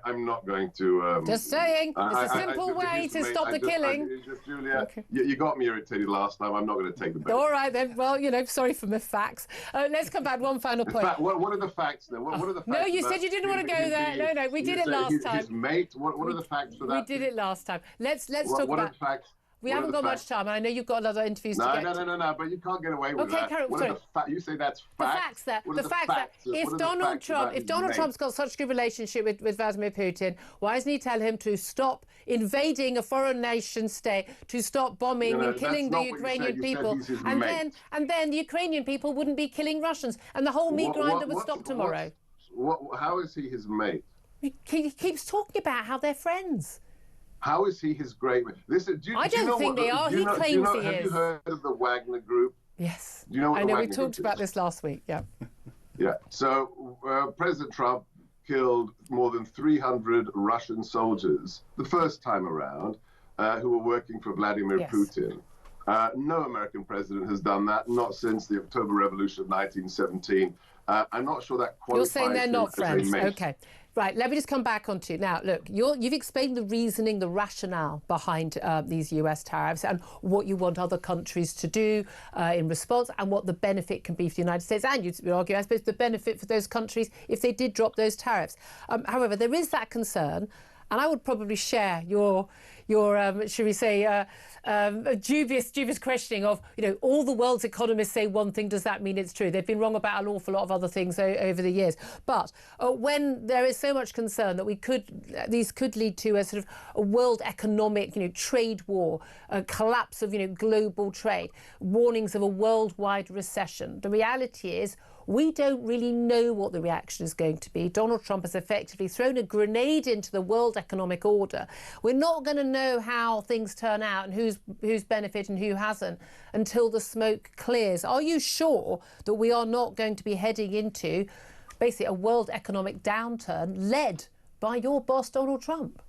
I'm not going to... just saying, it's a simple way to stop the killing. Julia, okay. You got me irritated last time. I'm not going to take the bait. All right, then. Well, sorry for my facts. Let's come back one final point. What are the facts, then? What are the facts? No, you said you didn't want to go there. No, we did it last time. His mate? What are the facts for that? We did it last time. Let's talk about... What are the facts? We haven't got much time, and I know you've got other interviews to get to. No, but you can't get away with that. You say that's facts. The facts that if Donald Trump's got such a good relationship with Vladimir Putin, why doesn't he tell him to stop invading a foreign nation state, to stop bombing and killing the Ukrainian people, and then the Ukrainian people wouldn't be killing Russians, and the whole meat grinder would stop tomorrow. How is he his mate? He keeps talking about how they're friends. How is he his great mate? I don't think they are. He claims he is. Have you heard of the Wagner Group? Yes. Do you know what I know. We talked about this last week. Yeah. Yeah. So President Trump killed more than 300 Russian soldiers the first time around who were working for Vladimir Putin. No American president has done that, not since the October Revolution of 1917. I'm not sure that qualifies. You're saying they're not friends. Okay. Right, let me just come back on to you. Now, look, you've explained the reasoning, the rationale behind these US tariffs and what you want other countries to do in response and what the benefit can be for the United States. And you'd argue, I suppose, the benefit for those countries if they did drop those tariffs. However, there is that concern, and I would probably share your should we say, dubious questioning of, all the world's economists say one thing, does that mean it's true? They've been wrong about an awful lot of other things over the years. But when there is so much concern that these could lead to a sort of a world economic, trade war, a collapse of, global trade, warnings of a worldwide recession, the reality is we don't really know what the reaction is going to be. Donald Trump has effectively thrown a grenade into the world economic order. We're not going to know how things turn out and who's benefited and who hasn't until the smoke clears. Are you sure that we are not going to be heading into basically a world economic downturn led by your boss, Donald Trump?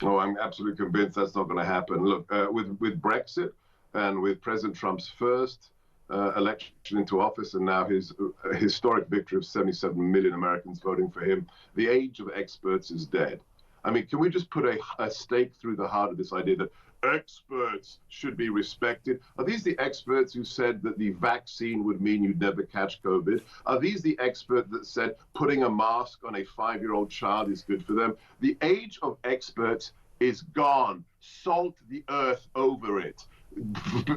Oh, I'm absolutely convinced that's not going to happen. Look, with Brexit, And with President Trump's first election into office and now his historic victory of 77 million Americans voting for him, the age of experts is dead. I mean, can we just put a stake through the heart of this idea that experts should be respected? Are these the experts who said that the vaccine would mean you'd never catch COVID? Are these the experts that said putting a mask on a 5-year-old child is good for them? The age of experts is gone. Salt the earth over it.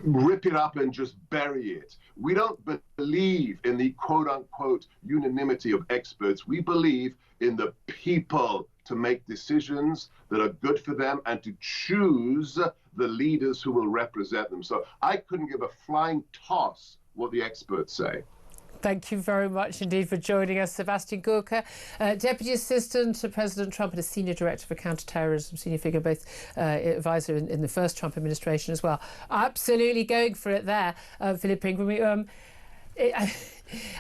Rip it up and just bury it. We don't believe in the quote-unquote unanimity of experts. We believe in the people to make decisions that are good for them and to choose the leaders who will represent them. So I couldn't give a flying toss what the experts say. Thank you very much indeed for joining us. Sebastian Gorka, Deputy Assistant to President Trump and a Senior Director for Counter-terrorism, senior figure, both advisor in the first Trump administration as well. Absolutely going for it there, Philip Ingram.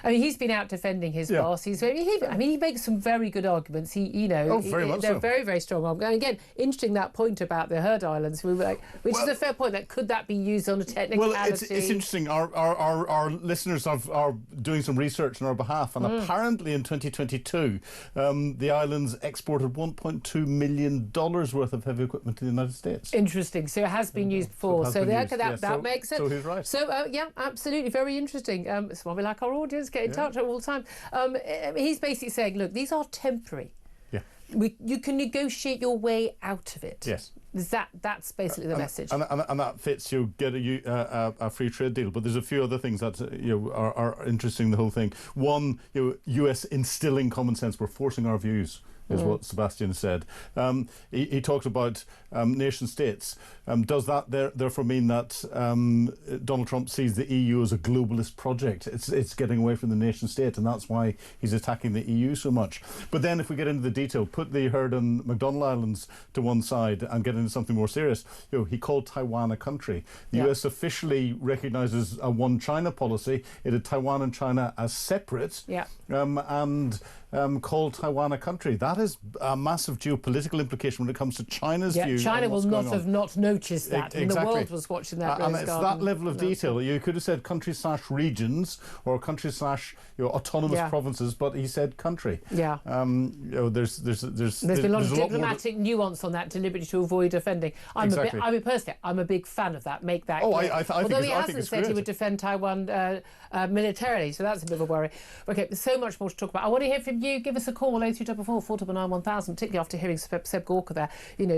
I mean, he's been out defending his boss. He makes some very good arguments. They're very, very strong arguments. And again, interesting that point about the Heard Islands, which is a fair point. That could that be used on a technicality? Well, it's interesting. Our listeners are doing some research on our behalf, and apparently in 2022, the islands exported $1.2 million worth of heavy equipment to the United States. Interesting. So it has been used before. So that makes it. So he's right. So yeah, absolutely, very interesting. It's why we like our audience, get in touch all the time. He's basically saying, look, these are temporary. Yeah. You can negotiate your way out of it. Yes. That's basically the message. And that fits, you get a free trade deal. But there's a few other things that are interesting, the whole thing. One, US instilling common sense. We're forcing our views, is what Sebastian said. He talked about nation states. Does that therefore mean that Donald Trump sees the EU as a globalist project? It's getting away from the nation state, and that's why he's attacking the EU so much. But then if we get into the detail, put the Heard and McDonnell Islands to one side and get into something more serious, he called Taiwan a country. The US officially recognises a one China policy. It had Taiwan and China as separate, and called Taiwan a country. That is a massive geopolitical implication when it comes to China's view. China will not have not noticed that. Exactly. The world was watching that. And it's that level of detail. You could have said country/regions or country/autonomous provinces, but he said country. Yeah. There's been a lot of diplomatic nuance on that, deliberately to avoid offending. Personally, I'm a big fan of that. Make that clear. Although he hasn't said he would defend Taiwan militarily, so that's a bit of a worry. Okay, there's so much more to talk about. I want to hear from you. Give us a call, 0344 499 1000, particularly after hearing Seb Gorka there,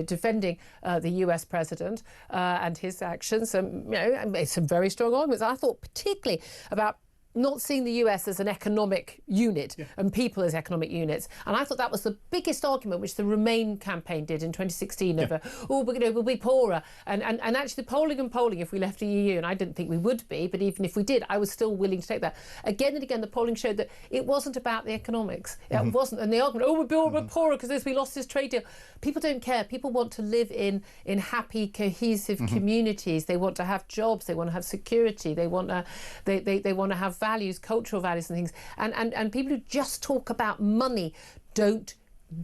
defending the US president and his actions. Made some very strong arguments. I thought particularly about not seeing the US as an economic unit and people as economic units. And I thought that was the biggest argument which the Remain campaign did in 2016 over, we'll be poorer. And actually polling, if we left the EU, and I didn't think we would be, but even if we did, I was still willing to take that. Again and again, the polling showed that it wasn't about the economics. It wasn't. And the argument, we're poorer because we lost this trade deal. People don't care. People want to live in happy, cohesive communities. They want to have jobs. They want to have security. They want to have values, cultural values and things. And people who just talk about money don't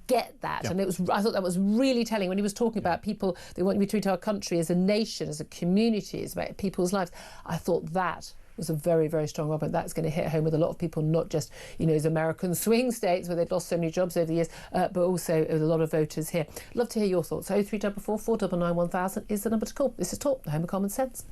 get that. And I thought that was really telling when he was talking about people, they want you to treat our country as a nation, as a community, as about people's lives. I thought that was a very, very strong argument. That's going to hit home with a lot of people, not just, as American swing states where they've lost so many jobs over the years, but also a lot of voters here. Love to hear your thoughts. 0344 499 1000 is the number to call. This is Talk, the home of common sense.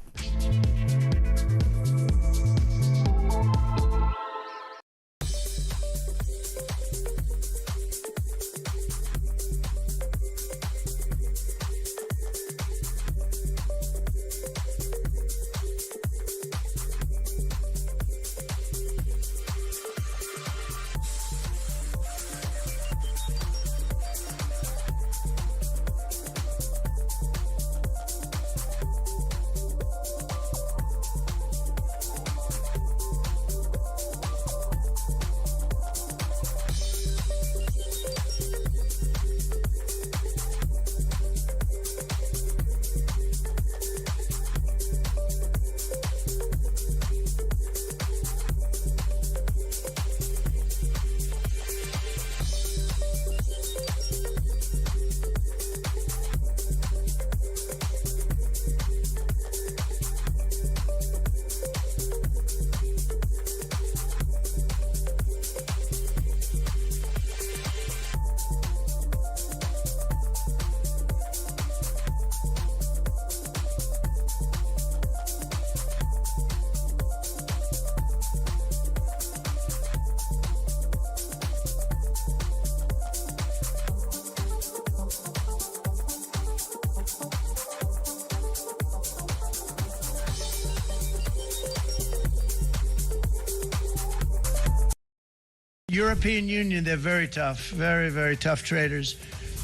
European Union, they're very tough, very, very tough traders.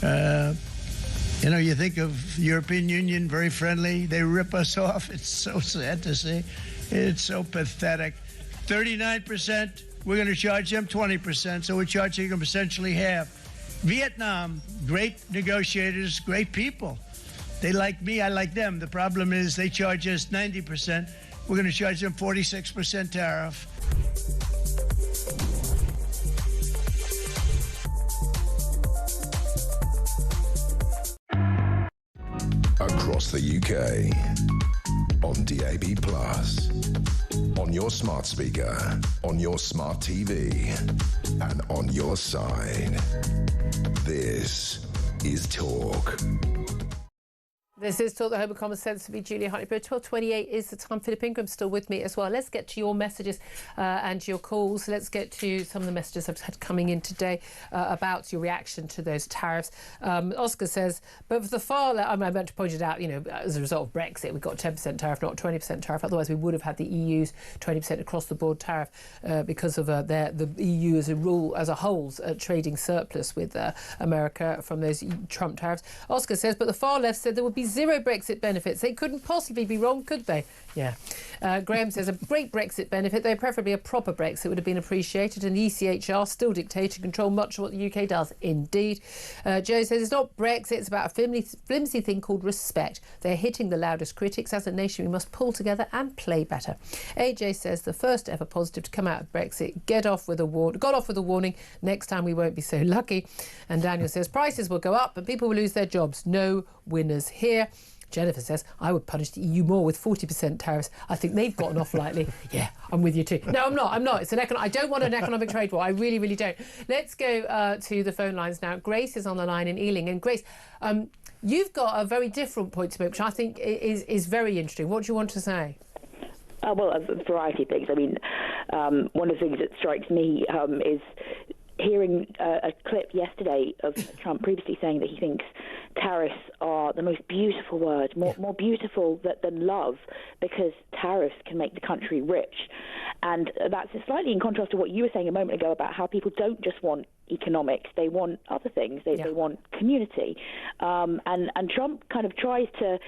You know, you think of European Union, very friendly. They rip us off. It's so sad to see. It's so pathetic. 39%, we're going to charge them 20%, so we're charging them essentially half. Vietnam, great negotiators, great people. They like me, I like them. The problem is they charge us 90%. We're going to charge them 46% tariff. Across the UK, on DAB+, on your smart speaker, on your smart TV, and on your side. This is Talk. This is Talk, the Home of Common Sense, with me, Julia Hartley-Brewer. 12:28 is the time. Philip Ingram's still with me as well. Let's get to your messages and your calls. Let's get to some of the messages I've had coming in today about your reaction to those tariffs. Oscar says, but for the far left, I meant to point it out, you know, as a result of Brexit, we got 10% tariff, not 20% tariff. Otherwise, we would have had the EU's 20% across-the-board tariff because of the EU as a rule, as a whole, trading surplus with America from those Trump tariffs. Oscar says, but the far left said there would be zero Brexit benefits. They couldn't possibly be wrong, could they? Yeah. Graham says a great Brexit benefit, though preferably a proper Brexit, would have been appreciated, and the ECHR still dictate and control much of what the UK does. Indeed. Joe says it's not Brexit, it's about a flimsy thing called respect. They're hitting the loudest critics. As a nation, we must pull together and play better. AJ says the first ever positive to come out of Brexit got off with a warning. Next time we won't be so lucky. And Daniel says prices will go up and people will lose their jobs. No winners here. Jennifer says, I would punish the EU more with 40% tariffs. I think they've gotten off lightly. Yeah, I'm with you too. No, I'm not. It's I don't want an economic trade war. I really, really don't. Let's go to the phone lines now. Grace is on the line in Ealing. And Grace, you've got a very different point to make, which I think is very interesting. What do you want to say? Well, a variety of things. I mean, one of the things that strikes me is hearing a clip yesterday of Trump previously saying that he thinks tariffs are the most beautiful word, more beautiful than love, because tariffs can make the country rich. And that's slightly in contrast to what you were saying a moment ago about how people don't just want economics, they want other things, they want community. And Trump kind of tries to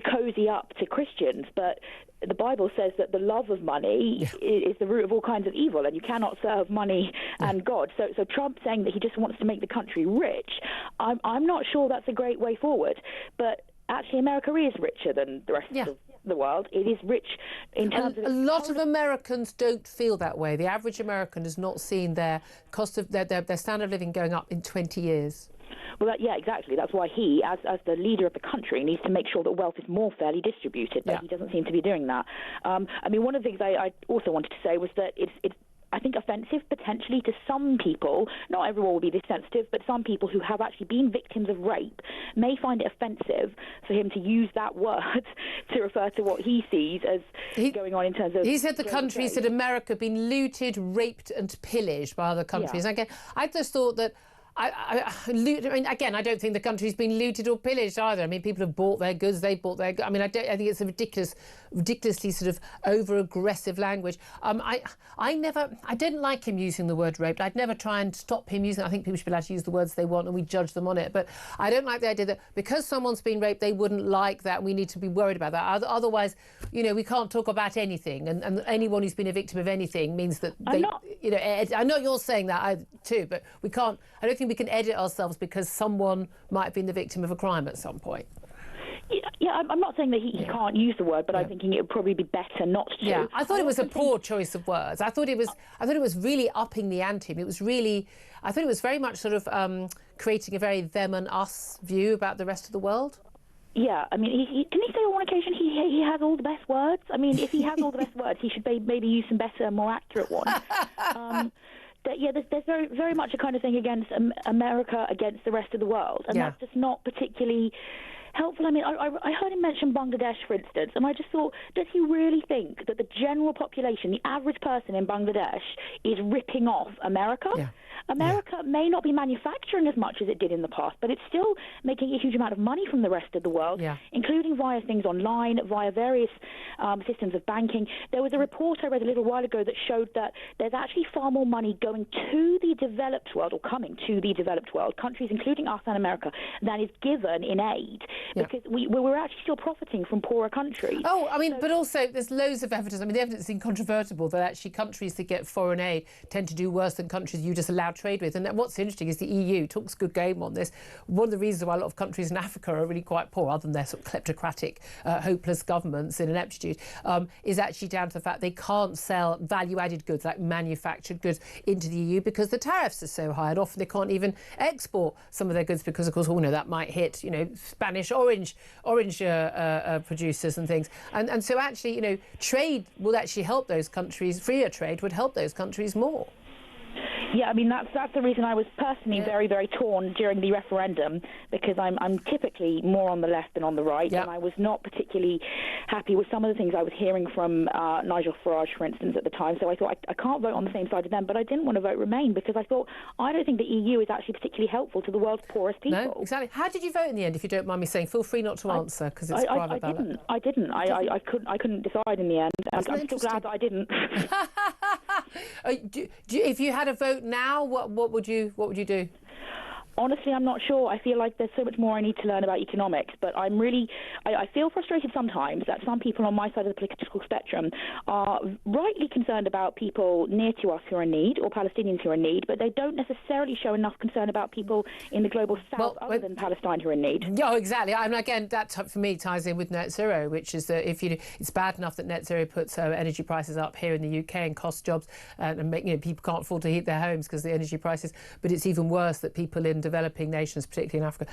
cozy up to Christians, but the Bible says that the love of money is the root of all kinds of evil, and you cannot serve money and God. So Trump saying that he just wants to make the country rich, I'm not sure that's a great way forward. But actually, America is richer than the rest of the world. It is rich in terms of... A lot of Americans don't feel that way. The average American has not seen their cost of their standard of living going up in 20 years. Well, yeah, exactly. That's why he, as the leader of the country, needs to make sure that wealth is more fairly distributed, but he doesn't seem to be doing that. I mean, one of the things I also wanted to say was that it's I think, offensive potentially to some people. Not everyone will be this sensitive, but some people who have actually been victims of rape may find it offensive for him to use that word to refer to what he sees as going on in terms of... He said the country, said America, had been looted, raped and pillaged by other countries. Yeah. Again, I just thought that... I mean, again, I don't think the country's been looted or pillaged either. I mean, people have bought their goods, they bought their... I mean, I think it's a ridiculously sort of over-aggressive language. I didn't like him using the word raped. I'd never try and stop him using it. I think people should be allowed to use the words they want and we judge them on it. But I don't like the idea that because someone's been raped, they wouldn't like that and we need to be worried about that. Otherwise, you know, we can't talk about anything. And anyone who's been a victim of anything means that they... You know, I know you're saying that too, but we can't... I don't think we can edit ourselves because someone might have been the victim of a crime at some point. Yeah, I'm not saying that he can't use the word, but I'm thinking it would probably be better not to. Yeah, I thought it was a poor choice of words. I thought it was really upping the ante. It was really, I thought it was very much sort of creating a very them and us view about the rest of the world. Yeah, I mean, can he say on one occasion he has all the best words? I mean, if he has all the best words, he should maybe use some better, more accurate ones. There's very, very much a kind of thing against America against the rest of the world, and that's just not particularly helpful. I mean, I heard him mention Bangladesh, for instance, and I just thought, does he really think that the general population, the average person in Bangladesh, is ripping off America? Yeah. America may not be manufacturing as much as it did in the past, but it's still making a huge amount of money from the rest of the world, including via things online, via various systems of banking. There was a report I read a little while ago that showed that there's actually far more money going to the developed world, or coming to the developed world, countries including us and America, than is given in aid, because we're actually still profiting from poorer countries. Oh, I mean, but also there's loads of evidence. I mean, the evidence is incontrovertible that actually countries that get foreign aid tend to do worse than countries you just allow trade with. And what's interesting is the EU talks good game on this. One of the reasons why a lot of countries in Africa are really quite poor, other than their sort of kleptocratic, hopeless governments in ineptitude, is actually down to the fact they can't sell value-added goods like manufactured goods into the EU because the tariffs are so high, and often they can't even export some of their goods because, of course, we know that might hit, Spanish orange producers and things. And so actually, trade will actually help those countries. Freer trade would help those countries more. Yeah, I mean, that's the reason I was personally very, very torn during the referendum, because I'm typically more on the left than on the right, and I was not particularly happy with some of the things I was hearing from Nigel Farage, for instance, at the time. So I thought I can't vote on the same side of them, but I didn't want to vote Remain because I thought I don't think the EU is actually particularly helpful to the world's poorest people. No, exactly. How did you vote in the end, if you don't mind me saying? Feel free not to answer because it's private ballot. I didn't. I couldn't decide in the end. I'm still glad that I didn't. If you had a vote now, what would you do? Honestly, I'm not sure. I feel like there's so much more I need to learn about economics, but I feel frustrated sometimes that some people on my side of the political spectrum are rightly concerned about people near to us who are in need, or Palestinians who are in need, but they don't necessarily show enough concern about people in the global south other than Palestine who are in need. Yeah, exactly. I mean, again, that for me ties in with net zero, which is that it's bad enough that net zero puts energy prices up here in the UK and costs jobs and make people can't afford to heat their homes because of the energy prices, but it's even worse that people in developing nations, particularly in Africa,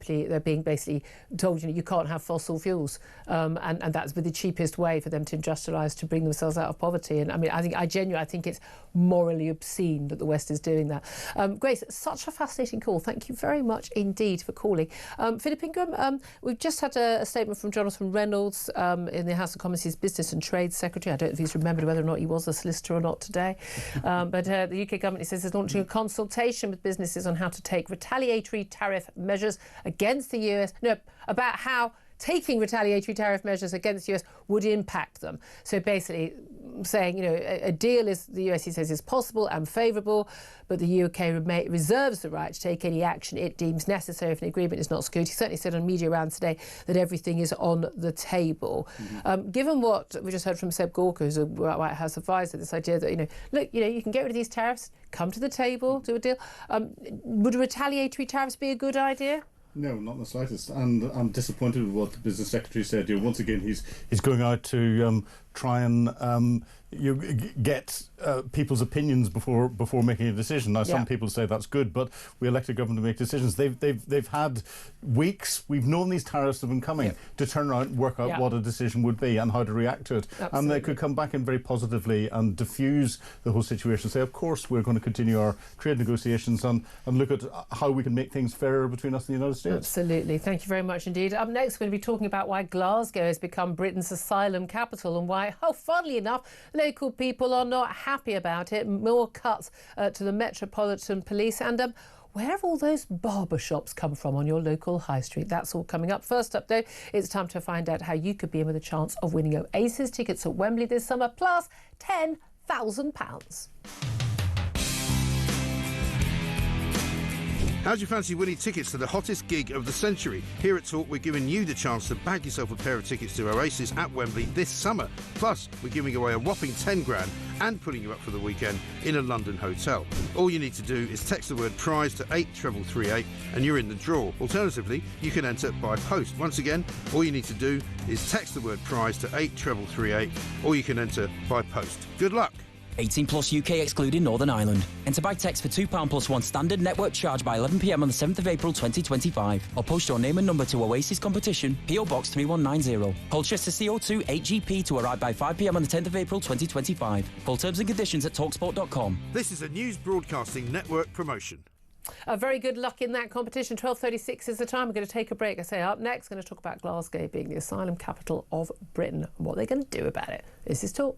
they're being basically told, you can't have fossil fuels, and that's the cheapest way for them to industrialise, to bring themselves out of poverty. And I mean, I genuinely think it's morally obscene that the West is doing that. Grace, such a fascinating call. Thank you very much indeed for calling. Philip Ingram, we've just had a statement from Jonathan Reynolds in the House of Commons, his Business and Trade Secretary. I don't know if he's remembered whether or not he was a solicitor or not today. But the UK government, he says, is launching a consultation with businesses on how to take retaliatory tariff measures against the US. About how taking retaliatory tariff measures against the US would impact them. So basically saying, a deal the US, he says, is possible and favourable, but the UK reserves the right to take any action it deems necessary if an agreement is not secured. He certainly said on media rounds today that everything is on the table. Given what we just heard from Seb Gorka, who's a White House advisor, this idea that, you can get rid of these tariffs, come to the table, do a deal. Would retaliatory tariffs be a good idea? No, not in the slightest. And I'm disappointed with what the business secretary said. Once again, he's going out to try and get people's opinions before making a decision. Now, some people say that's good, but we elect a government to make decisions. They've had weeks. We've known these tariffs have been coming to turn around and work out what a decision would be and how to react to it. Absolutely. And they could come back in very positively and diffuse the whole situation. Say, of course, we're going to continue our trade negotiations and look at how we can make things fairer between us and the United States. Absolutely. Thank you very much indeed. Up next, we're going to be talking about why Glasgow has become Britain's asylum capital and why, funnily enough, local people are not happy about it. More cuts to the Metropolitan Police and where have all those barber shops come from on your local high street? That's all coming up. First up, though, it's time to find out how you could be in with a chance of winning Oasis tickets at Wembley this summer, plus £10,000. How'd you fancy winning tickets to the hottest gig of the century? Here at Talk, we're giving you the chance to bag yourself a pair of tickets to Oasis at Wembley this summer. Plus, we're giving away a whopping 10 grand and putting you up for the weekend in a London hotel. All you need to do is text the word prize to 83338 and you're in the draw. Alternatively, you can enter by post. Once again, all you need to do is text the word prize to 83338 or you can enter by post. Good luck. 18 plus UK excluding Northern Ireland. Enter by text for £2 plus one standard network charge by 11 p.m. on the 7th of April 2025. Or post your name and number to Oasis Competition, PO Box 3190. Colchester CO2 8GP to arrive by 5 p.m. on the 10th of April 2025. Full terms and conditions at talksport.com. This is a News Broadcasting Network promotion. Very good luck in that competition. 12:36 is the time. We're going to take a break. I say up next, going to talk about Glasgow being the asylum capital of Britain and what they're going to do about it. This is Talk.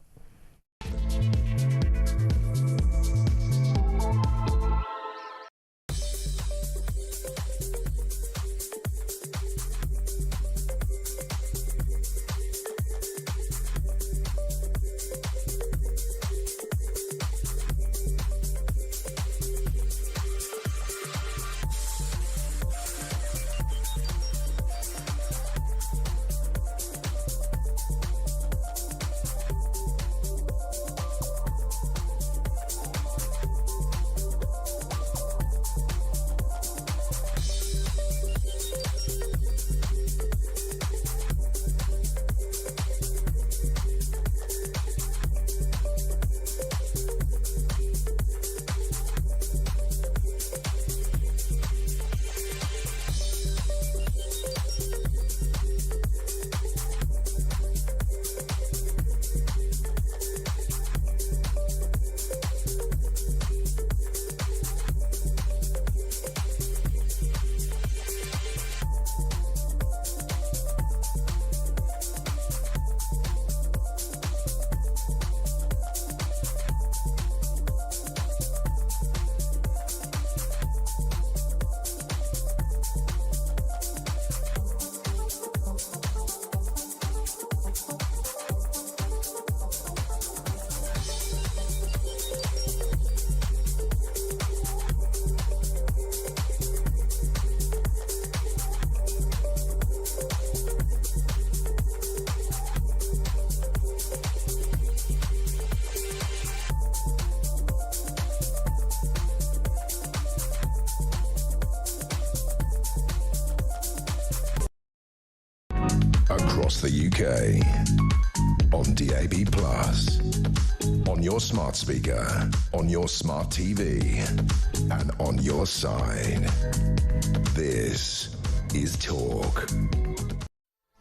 across the UK. On DAB+, on your smart speaker, on your smart TV, and on your side. This is Talk.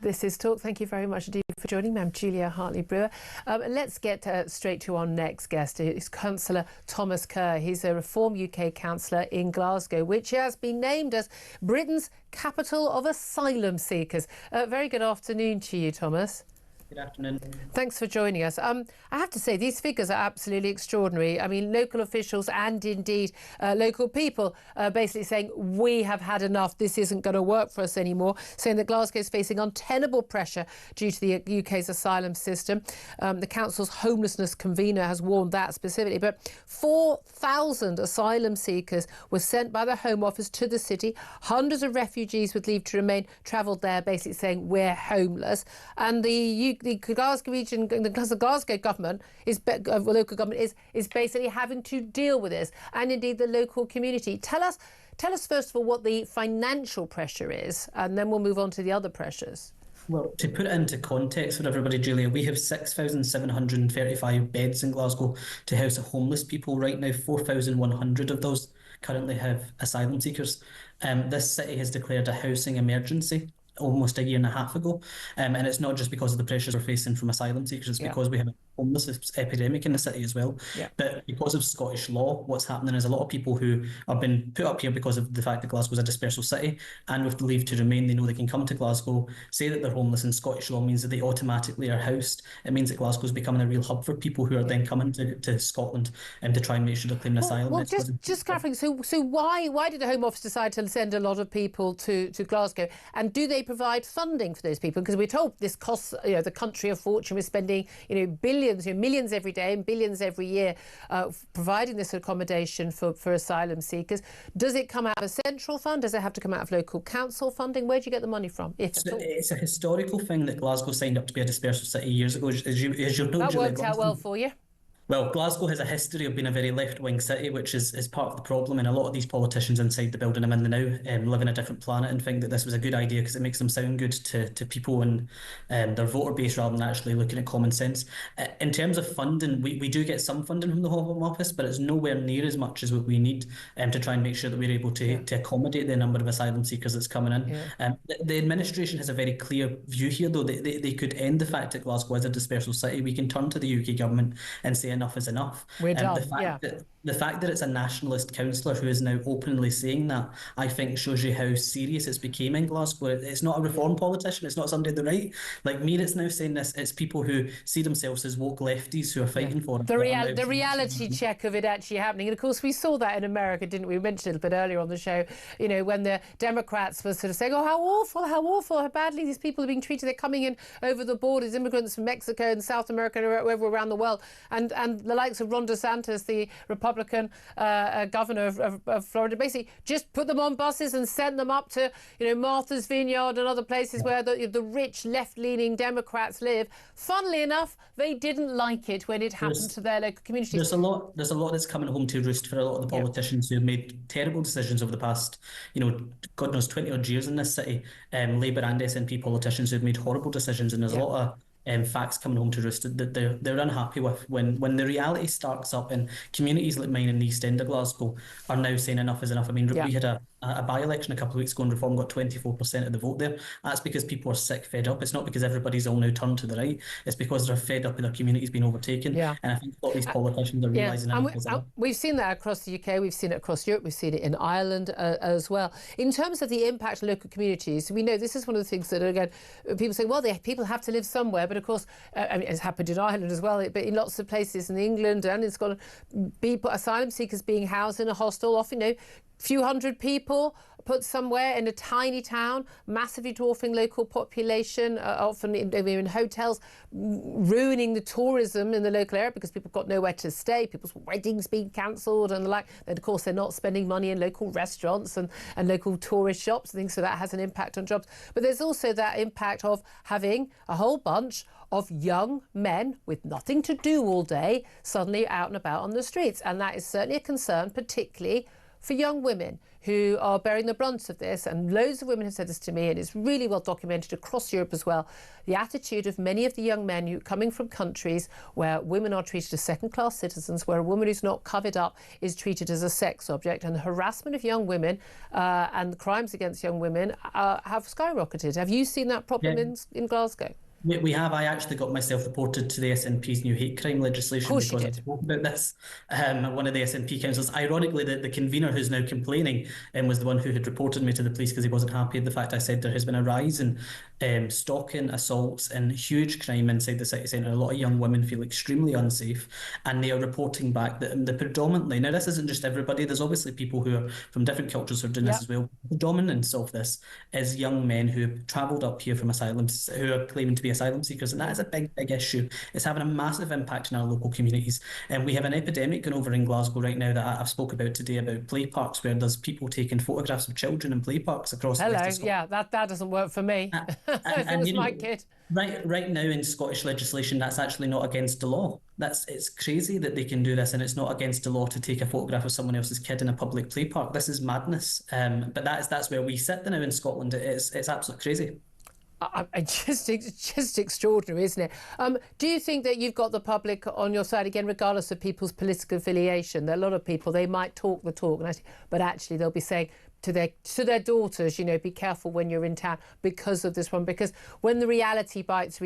This is Talk. Thank you very much indeed for joining me. I'm Julia Hartley-Brewer. Let's get straight to our next guest. It's Councillor Thomas Kerr. He's a Reform UK councillor in Glasgow, which has been named as Britain's capital of asylum seekers. Very good afternoon to you, Thomas. Good afternoon. Thanks for joining us. I have to say, these figures are absolutely extraordinary. I mean, local officials and indeed local people basically saying, we have had enough, this isn't going to work for us anymore, saying that Glasgow is facing untenable pressure due to the UK's asylum system. The council's homelessness convener has warned that specifically. But 4,000 asylum seekers were sent by the Home Office to the city. Hundreds of refugees with leave to remain travelled there, basically saying, we're homeless. And the Glasgow region, the Glasgow government local government is basically having to deal with this, and indeed the local community. Tell us first of all what the financial pressure is, and then we'll move on to the other pressures. Well, to put it into context for everybody, Julia, we have 6,735 beds in Glasgow to house homeless people right now. 4,100 of those currently have asylum seekers. This city has declared a housing emergency almost a year and a half ago, and it's not just because of the pressures we're facing from asylum seekers, it's because we have a homelessness epidemic in the city as well. But because of Scottish law, what's happening is a lot of people who have been put up here because of the fact that Glasgow is a dispersal city, and with the leave to remain, they know they can come to Glasgow, say that they're homeless, and Scottish law means that they automatically are housed. It means that Glasgow is becoming a real hub for people who are then coming to Scotland to try and make sure they're claiming asylum. Well, just clarifying, so why did the Home Office decide to send a lot of people to Glasgow, and do they provide funding for those people? Because we're told this costs the country a fortune. We're spending billions, millions every day and billions every year providing this accommodation for asylum seekers. Does it come out of a central fund? Does it have to come out of local council funding? Where do you get the money from, if at all? It's a historical thing that Glasgow signed up to be a dispersal city years ago. As you'll know, that worked out well for you. Well, Glasgow has a history of being a very left-wing city, which is part of the problem, and a lot of these politicians inside the building I'm in now live in a different planet and think that this was a good idea because it makes them sound good to people and their voter base rather than actually looking at common sense. In terms of funding, we do get some funding from the Home Office, but it's nowhere near as much as what we need to try and make sure that we're able to accommodate the number of asylum seekers that's coming in. The administration has a very clear view here, though. They could end the fact that Glasgow is a dispersal city. We can turn to the UK government and say enough is enough. We're done. The fact that it's a nationalist councillor who is now openly saying that, I think, shows you how serious it's became in Glasgow. It's not a reform politician. It's not somebody on the right like me that's now saying this. It's people who see themselves as woke lefties who are fighting for it. The reality check of it actually happening. And of course, we saw that in America, didn't we? We mentioned it a bit earlier on the show, when the Democrats were sort of saying, oh, how awful, how badly these people are being treated. They're coming in over the borders, immigrants from Mexico and South America and wherever around the world. And the likes of Ron DeSantis, the Republican governor of Florida, basically just put them on buses and sent them up to Martha's Vineyard and other places where the rich left-leaning Democrats live. Funnily enough, they didn't like it when it happened to their local communities. There's a lot that's coming home to roost for a lot of the politicians who have made terrible decisions over the past, God knows, 20 odd years in this city. Labour and SNP politicians who have made horrible decisions, and there's a lot of facts coming home to roost that they're unhappy with when the reality starts up, and communities like mine in the East End of Glasgow are now saying enough is enough. I mean, we had a by-election a couple of weeks ago and Reform got 24% of the vote there. That's because people are sick, fed up. It's not because everybody's all now turned to the right. It's because they're fed up with their communities being overtaken. And I think a lot of these politicians are realising we've seen that across the UK, we've seen it across Europe, we've seen it in Ireland as well. In terms of the impact on local communities, we know this is one of the things that, again, people say, well, people have to live somewhere, but of course, it's happened in Ireland as well, but in lots of places in England and in Scotland, asylum seekers being housed in a hostel, often, few hundred people put somewhere in a tiny town, massively dwarfing local population, often in hotels, ruining the tourism in the local area because people got nowhere to stay, people's weddings being cancelled and the like. And of course, they're not spending money in local restaurants and local tourist shops and things, so that has an impact on jobs. But there's also that impact of having a whole bunch of young men with nothing to do all day suddenly out and about on the streets. And that is certainly a concern, particularly for young women who are bearing the brunt of this, and loads of women have said this to me, and it's really well documented across Europe as well, the attitude of many of the young men who coming from countries where women are treated as second-class citizens, where a woman who's not covered up is treated as a sex object, and the harassment of young women and the crimes against young women have skyrocketed. Have you seen that problem in Glasgow? We have. I actually got myself reported to the SNP's new hate crime legislation because I spoke about this. One of the SNP councillors, ironically, the convener who's now complaining was the one who had reported me to the police because he wasn't happy with the fact I said there has been a rise in stalking, assaults and huge crime inside the city centre. A lot of young women feel extremely unsafe, and they are reporting back that the predominantly, now this isn't just everybody, there's obviously people who are from different cultures who are doing this as well. The dominance of this is young men who have travelled up here from asylums, who are claiming to be asylum seekers, and that is a big issue. It's having a massive impact in our local communities, and we have an epidemic going over in Glasgow right now that I've spoke about today about play parks, where there's people taking photographs of children in play parks across the west of Scotland. Yeah, that doesn't work for me. If it was my kid. Right now in Scottish legislation, that's actually not against the law. It's crazy that they can do this, and it's not against the law to take a photograph of someone else's kid in a public play park. This is madness. But that's where we sit now in Scotland. It's absolutely crazy. Just extraordinary, isn't it? Do you think that you've got the public on your side, again, regardless of people's political affiliation? There are a lot of people, they might talk the talk, but actually they'll be saying to their daughters, be careful when you're in town because of this one. Because when the reality bites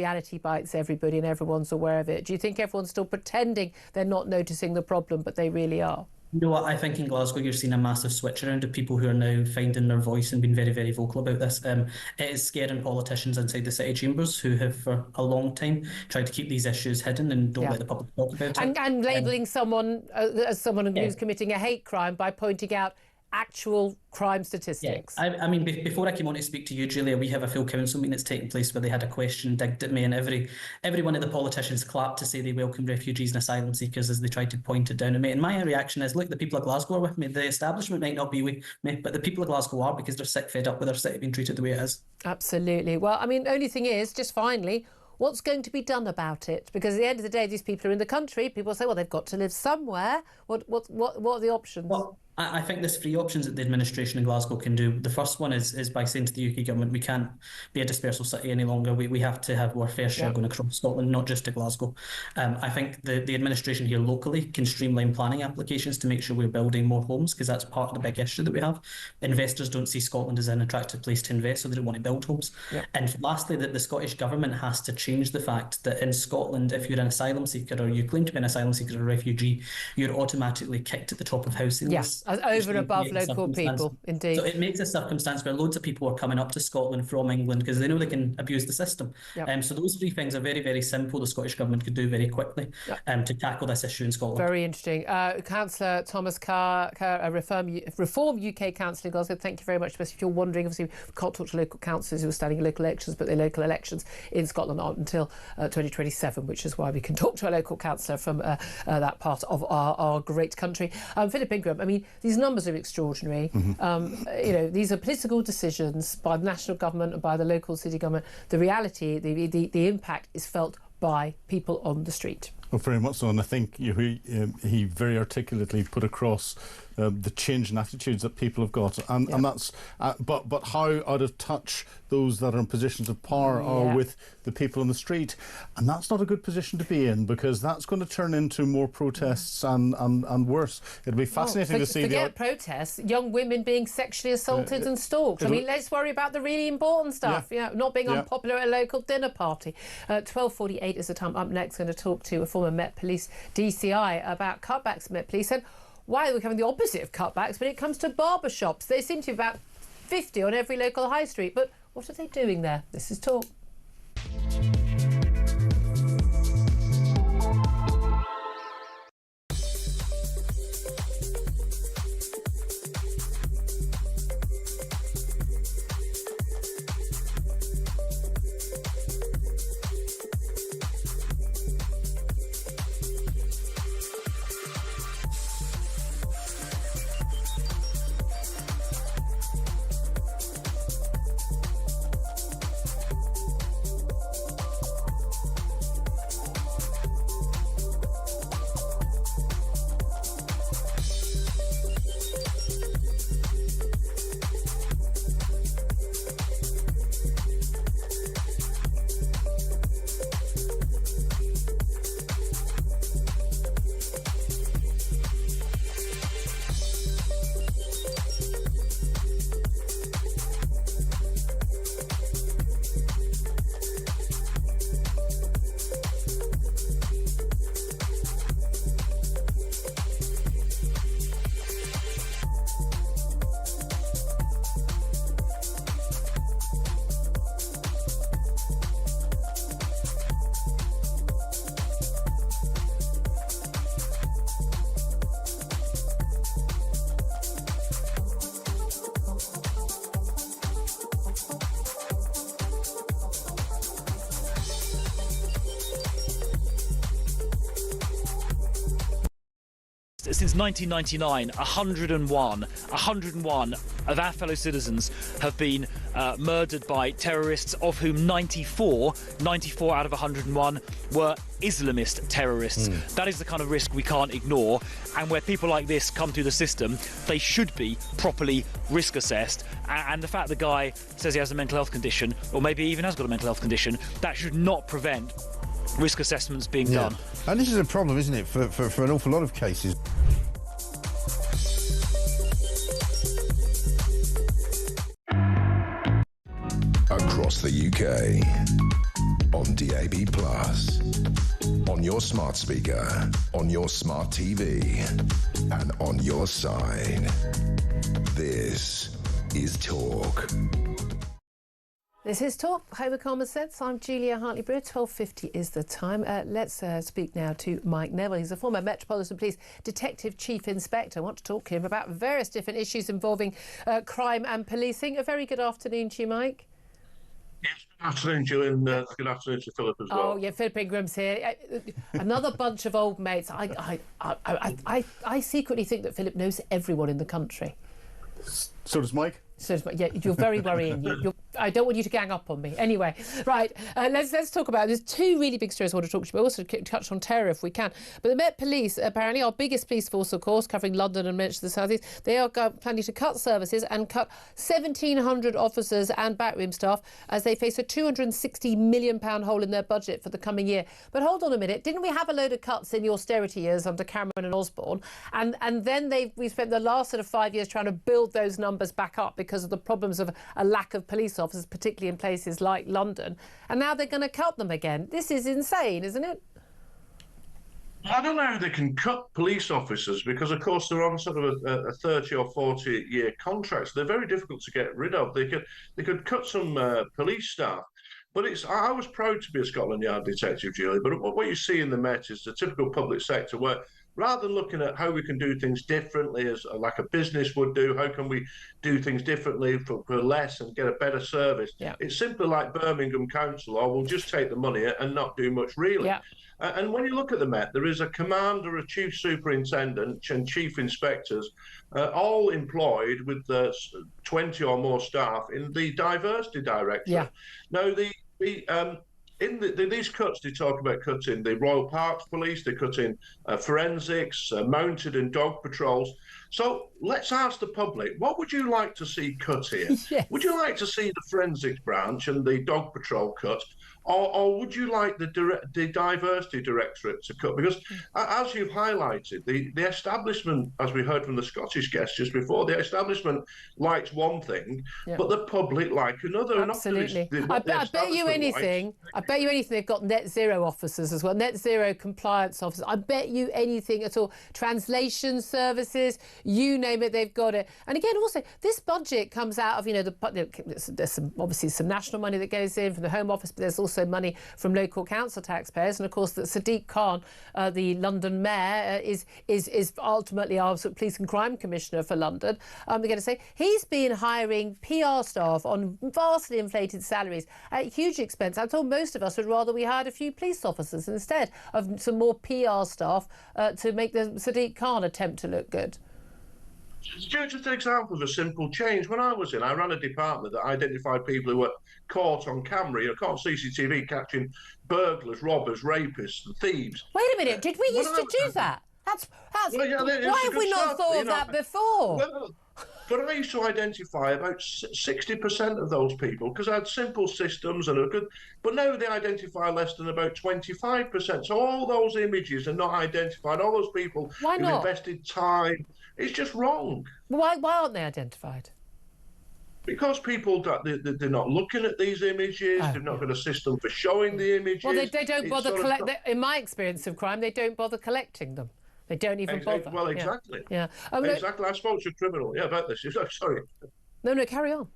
everybody and everyone's aware of it. Do you think everyone's still pretending they're not noticing the problem, but they really are? You know what, I think in Glasgow you're seeing a massive switch around of people who are now finding their voice and being very, very vocal about this. It is scaring politicians inside the city chambers who have for a long time tried to keep these issues hidden and don't let the public talk about it. And labelling someone as someone who's committing a hate crime by pointing out actual crime statistics. I mean, before I came on to speak to you, Julia, we have a full council meeting that's taking place where they had a question digged at me, and every one of the politicians clapped to say they welcome refugees and asylum seekers as they tried to point it down at me. And my reaction is, look, the people of Glasgow are with me. The establishment might not be with me, but the people of Glasgow are, because they're sick, fed up with their city being treated the way it is. Absolutely. Well, I mean, the only thing is, just finally, what's going to be done about it? Because at the end of the day, these people are in the country. People say, well, they've got to live somewhere. What are the options? Well, I think there's three options that the administration in Glasgow can do. The first one is by saying to the UK government, we can't be a dispersal city any longer. We have to have our fair share going across Scotland, not just to Glasgow. I think the administration here locally can streamline planning applications to make sure we're building more homes, because that's part of the big issue that we have. Investors don't see Scotland as an attractive place to invest, so they don't want to build homes. And lastly, that the Scottish government has to change the fact that in Scotland, if you're an asylum seeker or you claim to be an asylum seeker or a refugee, you're automatically kicked at the top of housing lists. Over and above local people, indeed. So it makes a circumstance where loads of people are coming up to Scotland from England because they know they can abuse the system. So those three things are very, very simple. The Scottish government could do very quickly to tackle this issue in Scotland. Very interesting. Councillor Thomas Carr, Reform UK Councillor in Glasgow, thank you very much. If you're wondering, obviously, we can't talk to local councillors who are standing in local elections, but the local elections in Scotland aren't until 2027, which is why we can talk to a local councillor from that part of our great country. Philip Ingram, I mean, these numbers are extraordinary. These are political decisions by the national government and by the local city government. The reality, the impact is felt by people on the street. Well, very much so, and I think he very articulately put across the change in attitudes that people have got, and that's but how out of touch those that are in positions of power are with the people on the street, and that's not a good position to be in, because that's going to turn into more protests and worse. It'll be fascinating to see. Forget protests, young women being sexually assaulted and stalked. I mean, let's worry about the really important stuff. Not being unpopular at a local dinner party. 12:48 is the time. Up next, going to talk to a former Met Police DCI about cutbacks at Met Police and why we're having the opposite of cutbacks when it comes to barber shops. There seem to be about 50 on every local high street, but what are they doing there? This is Talk. since 1999, 101 of our fellow citizens have been murdered by terrorists, of whom 94 out of 101 were Islamist terrorists. That is the kind of risk we can't ignore, and where people like this come through the system, they should be properly risk assessed. And the fact the guy says he has a mental health condition, or maybe even has got a mental health condition, that should not prevent risk assessments being done. And this is a problem, isn't it, for an awful lot of cases. Across the UK, on DAB+, on your smart speaker, on your smart TV, and on your side. This is Talk. This is Talk, Home of Common Sense. I'm Julia Hartley-Brewer. 12:50 is the time. Let's speak now to Mike Neville. He's a former Metropolitan Police Detective Chief Inspector. I want to talk to him about various different issues involving crime and policing. A very good afternoon to you, Mike. Yes, good afternoon, Julia, and good afternoon to Philip as well. Oh, yeah, Philip Ingram's here. Another bunch of old mates. I secretly think that Philip knows everyone in the country. So does Mike. So, yeah, you're very worrying. I don't want you to gang up on me. Anyway, right, let's talk about it. There's two really big stories I want to talk to you about. Also touch on Tariff if we can. But the Met Police, apparently our biggest police force, of course, covering London and Manchester South East, they are planning to cut services and cut 1,700 officers and backroom staff as they face a £260 million hole in their budget for the coming year. But hold on a minute, didn't we have a load of cuts in the austerity years under Cameron and Osborne? And then we spent the last sort of 5 years trying to build those numbers back up because of the problems of a lack of police officers, particularly in places like London, and now they're going to cut them again. This is insane, isn't it? I don't know how they can cut police officers because, of course, they're on sort of a 30 or 40-year contract. So they're very difficult to get rid of. They could cut some police staff. But I was proud to be a Scotland Yard detective, Julie, but what you see in the Met is the typical public sector where rather than looking at how we can do things differently as like a business would do, how can we do things differently for less and get a better service? Yeah. It's simply like Birmingham Council, or we'll just take the money and not do much really. Yeah. And when you look at the Met, there is a commander, a chief superintendent and chief inspectors, all employed with 20 or more staff in the diversity directorate. Yeah. Now, these cuts, they talk about cutting the Royal Parks Police, they're cutting forensics, mounted and dog patrols. So let's ask the public, what would you like to see cut here? Yes. Would you like to see the forensics branch and the dog patrol cut? Or would you like the diversity directorate to cut? Because as you've highlighted, the establishment, as we heard from the Scottish guest just before, the establishment likes one thing, but the public like another. Absolutely. I bet you anything they've got net zero officers as well, net zero compliance officers. I bet you anything at all. Translation services, you name it, they've got it. And again, also, this budget comes out of, there's obviously some national money that goes in from the Home Office, but there's also money from local council taxpayers, and of course that Sadiq Khan, the London mayor, is ultimately our sort of police and crime commissioner for London. We're going to say he's been hiring PR staff on vastly inflated salaries at huge expense. I'm told most of us would rather we hired a few police officers instead of some more PR staff to make the Sadiq Khan attempt to look good. Just an example of a simple change. When I ran a department that identified people who were caught on camera, caught on CCTV catching burglars, robbers, rapists, and thieves. Wait a minute, did we used to do that? Why have we not thought of that before? Well, but I used to identify about 60% of those people because I had simple systems and but now they identify less than about 25%. So all those images are not identified. All those people who've invested time. It's just wrong. Why aren't they identified? Because people, they're not looking at these images. They've not got a system for showing the images. Well, they don't bother collecting. In my experience of crime, they don't bother collecting them. They don't even bother. Well, exactly. Yeah. Exactly. I spoke to a criminal. Yeah, about this. Sorry. No, carry on.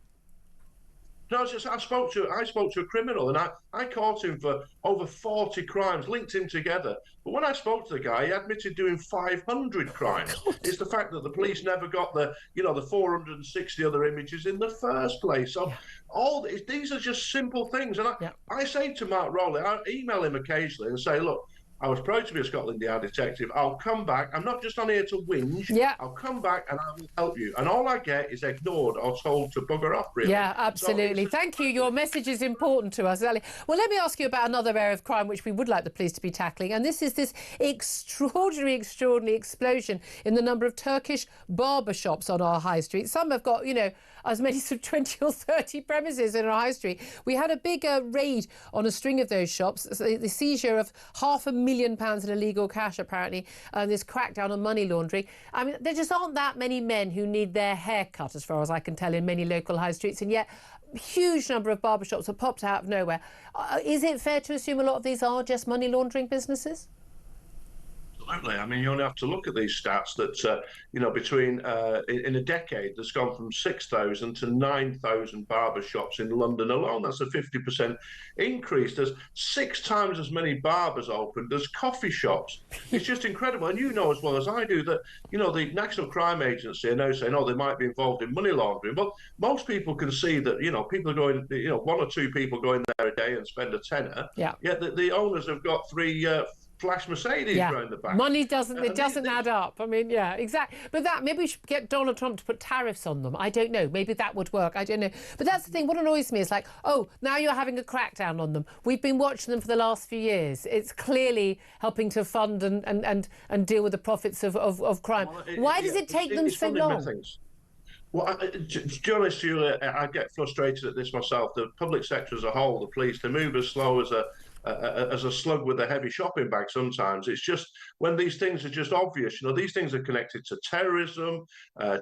No, I spoke to a criminal, and I caught him for over 40 crimes, linked him together. But when I spoke to the guy, he admitted doing 500 crimes. It's the fact that the police never got the 460 other images in the first place. So these are just simple things. And I say to Mark Rowley, I email him occasionally and say, look, I was proud to be a Scotland Yard detective. I'll come back. I'm not just on here to whinge. Yeah. I'll come back and I will help you. And all I get is ignored or told to bugger off, really. Yeah, absolutely. So thank you. Your message is important to us, Ali. Well, let me ask you about another area of crime which we would like the police to be tackling, and this is this extraordinary explosion in the number of Turkish barber shops on our high street. Some have got, you know, as many as 20 or 30 premises in our high street. We had a big raid on a string of those shops, the seizure of £500,000 in illegal cash, apparently, and this crackdown on money laundering. I mean, there just aren't that many men who need their hair cut, as far as I can tell, in many local high streets, and yet a huge number of barbershops have popped out of nowhere. Is it fair to assume a lot of these are just money laundering businesses? Absolutely. I mean, you only have to look at these stats that, you know, between in a decade, there's gone from 6,000 to 9,000 barber shops in London alone. That's a 50% increase. There's 6 times as many barbers opened as coffee shops. It's just incredible. And you know as well as I do that, you know, the National Crime Agency are now saying, oh, they might be involved in money laundering. But most people can see that, you know, people are going, you know, 1 or 2 people go in there a day and spend a tenner. Yeah. Yet the owners have got 3 flash Mercedes around the back. Money doesn't add up. I mean, yeah, exactly. But maybe we should get Donald Trump to put tariffs on them. I don't know. Maybe that would work. I don't know. But that's the thing. What annoys me is like, oh, now you're having a crackdown on them. We've been watching them for the last few years. It's clearly helping to fund and deal with the profits of crime. Well, Why does it take them so long? Well, to be honest, Julia, I get frustrated at this myself. The public sector as a whole, the police, they move as slow as a slug with a heavy shopping bag sometimes. It's just when these things are just obvious, you know, these things are connected to terrorism,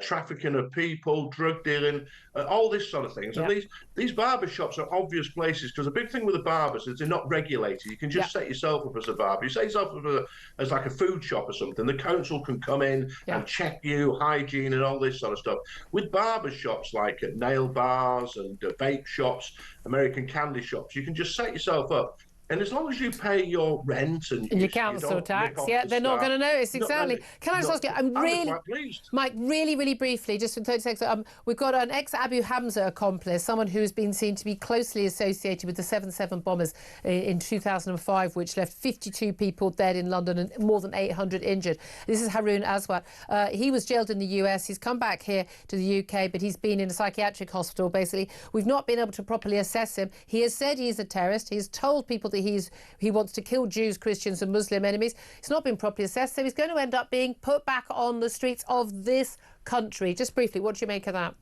trafficking of people, drug dealing, all this sort of things. Yeah. And these barber shops are obvious places because the big thing with the barbers is they're not regulated. You can just set yourself up as a barber. You set yourself up as like a food shop or something. The council can come in and check you, hygiene and all this sort of stuff. With barber shops like nail bars and vape shops, American candy shops, you can just set yourself up. And as long as you pay your rent and your council tax, they're not going to notice. Exactly. Can I just ask you? Mike, really, really briefly, just in 30 seconds. We've got an ex-Abu Hamza accomplice, someone who has been seen to be closely associated with the 7/7 bombers in 2005, which left 52 people dead in London and more than 800 injured. This is Haroon Aswad. He was jailed in the US. He's come back here to the UK, but he's been in a psychiatric hospital. Basically, we've not been able to properly assess him. He has said he's a terrorist. He's told people that he wants to kill Jews, Christians and Muslim enemies. It's not been properly assessed, so he's going to end up being put back on the streets of this country. Just briefly, what do you make of that?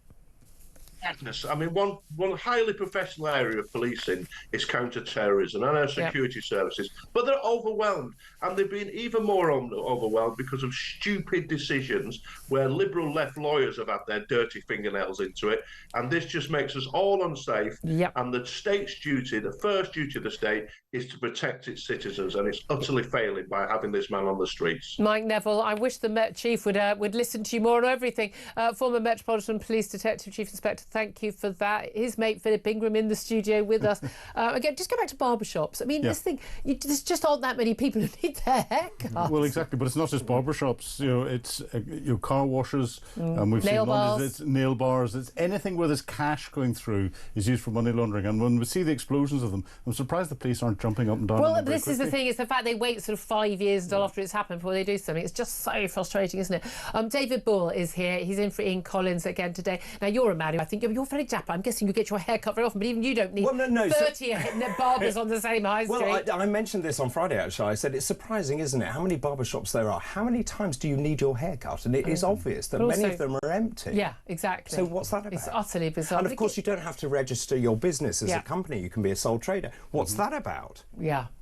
I mean, one highly professional area of policing is counter-terrorism and our security services, but they're overwhelmed, and they've been even more overwhelmed because of stupid decisions where liberal left lawyers have had their dirty fingernails into it, and this just makes us all unsafe. And the state's duty, the first duty of the state, is to protect its citizens, and it's utterly failing by having this man on the streets. Mike Neville, I wish the Met Chief would listen to you more on everything. Former Metropolitan Police Detective Chief Inspector, thank you for that. His mate Philip Ingram in the studio with us. Again, just go back to barbershops. I mean, this thing, there's just aren't that many people who need their haircuts. Well, exactly, but it's not just barbershops. You know, it's your car washes. We've nail seen bars. It's nail bars. It's anything where there's cash going through is used for money laundering. And when we see the explosions of them, I'm surprised the police aren't jumping up and down. Well, this is the thing. It's the fact they wait sort of 5 years until after it's happened before they do something. It's just so frustrating, isn't it? David Bull is here. He's in for Ian Collins again today. Now, you're a man who I think you're very dapper. I'm guessing you get your hair cut very often, but even you don't need 30 barbers on the same high street. Well, I mentioned this on Friday, actually. I said it's surprising, isn't it, how many barbershops there are. How many times do you need your hair cut? And it is obvious that many of them are empty. Yeah, exactly. So what's that about? It's utterly bizarre. And, of course, you don't have to register your business as a company. You can be a sole trader. What's that about?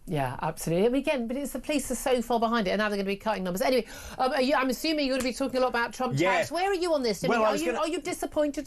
Yeah, absolutely. I mean, again, but it's the police are so far behind it, and now they're going to be cutting numbers. Anyway, I'm assuming you're going to be talking a lot about Trump tariffs. Where are you on this? I mean, are you disappointed?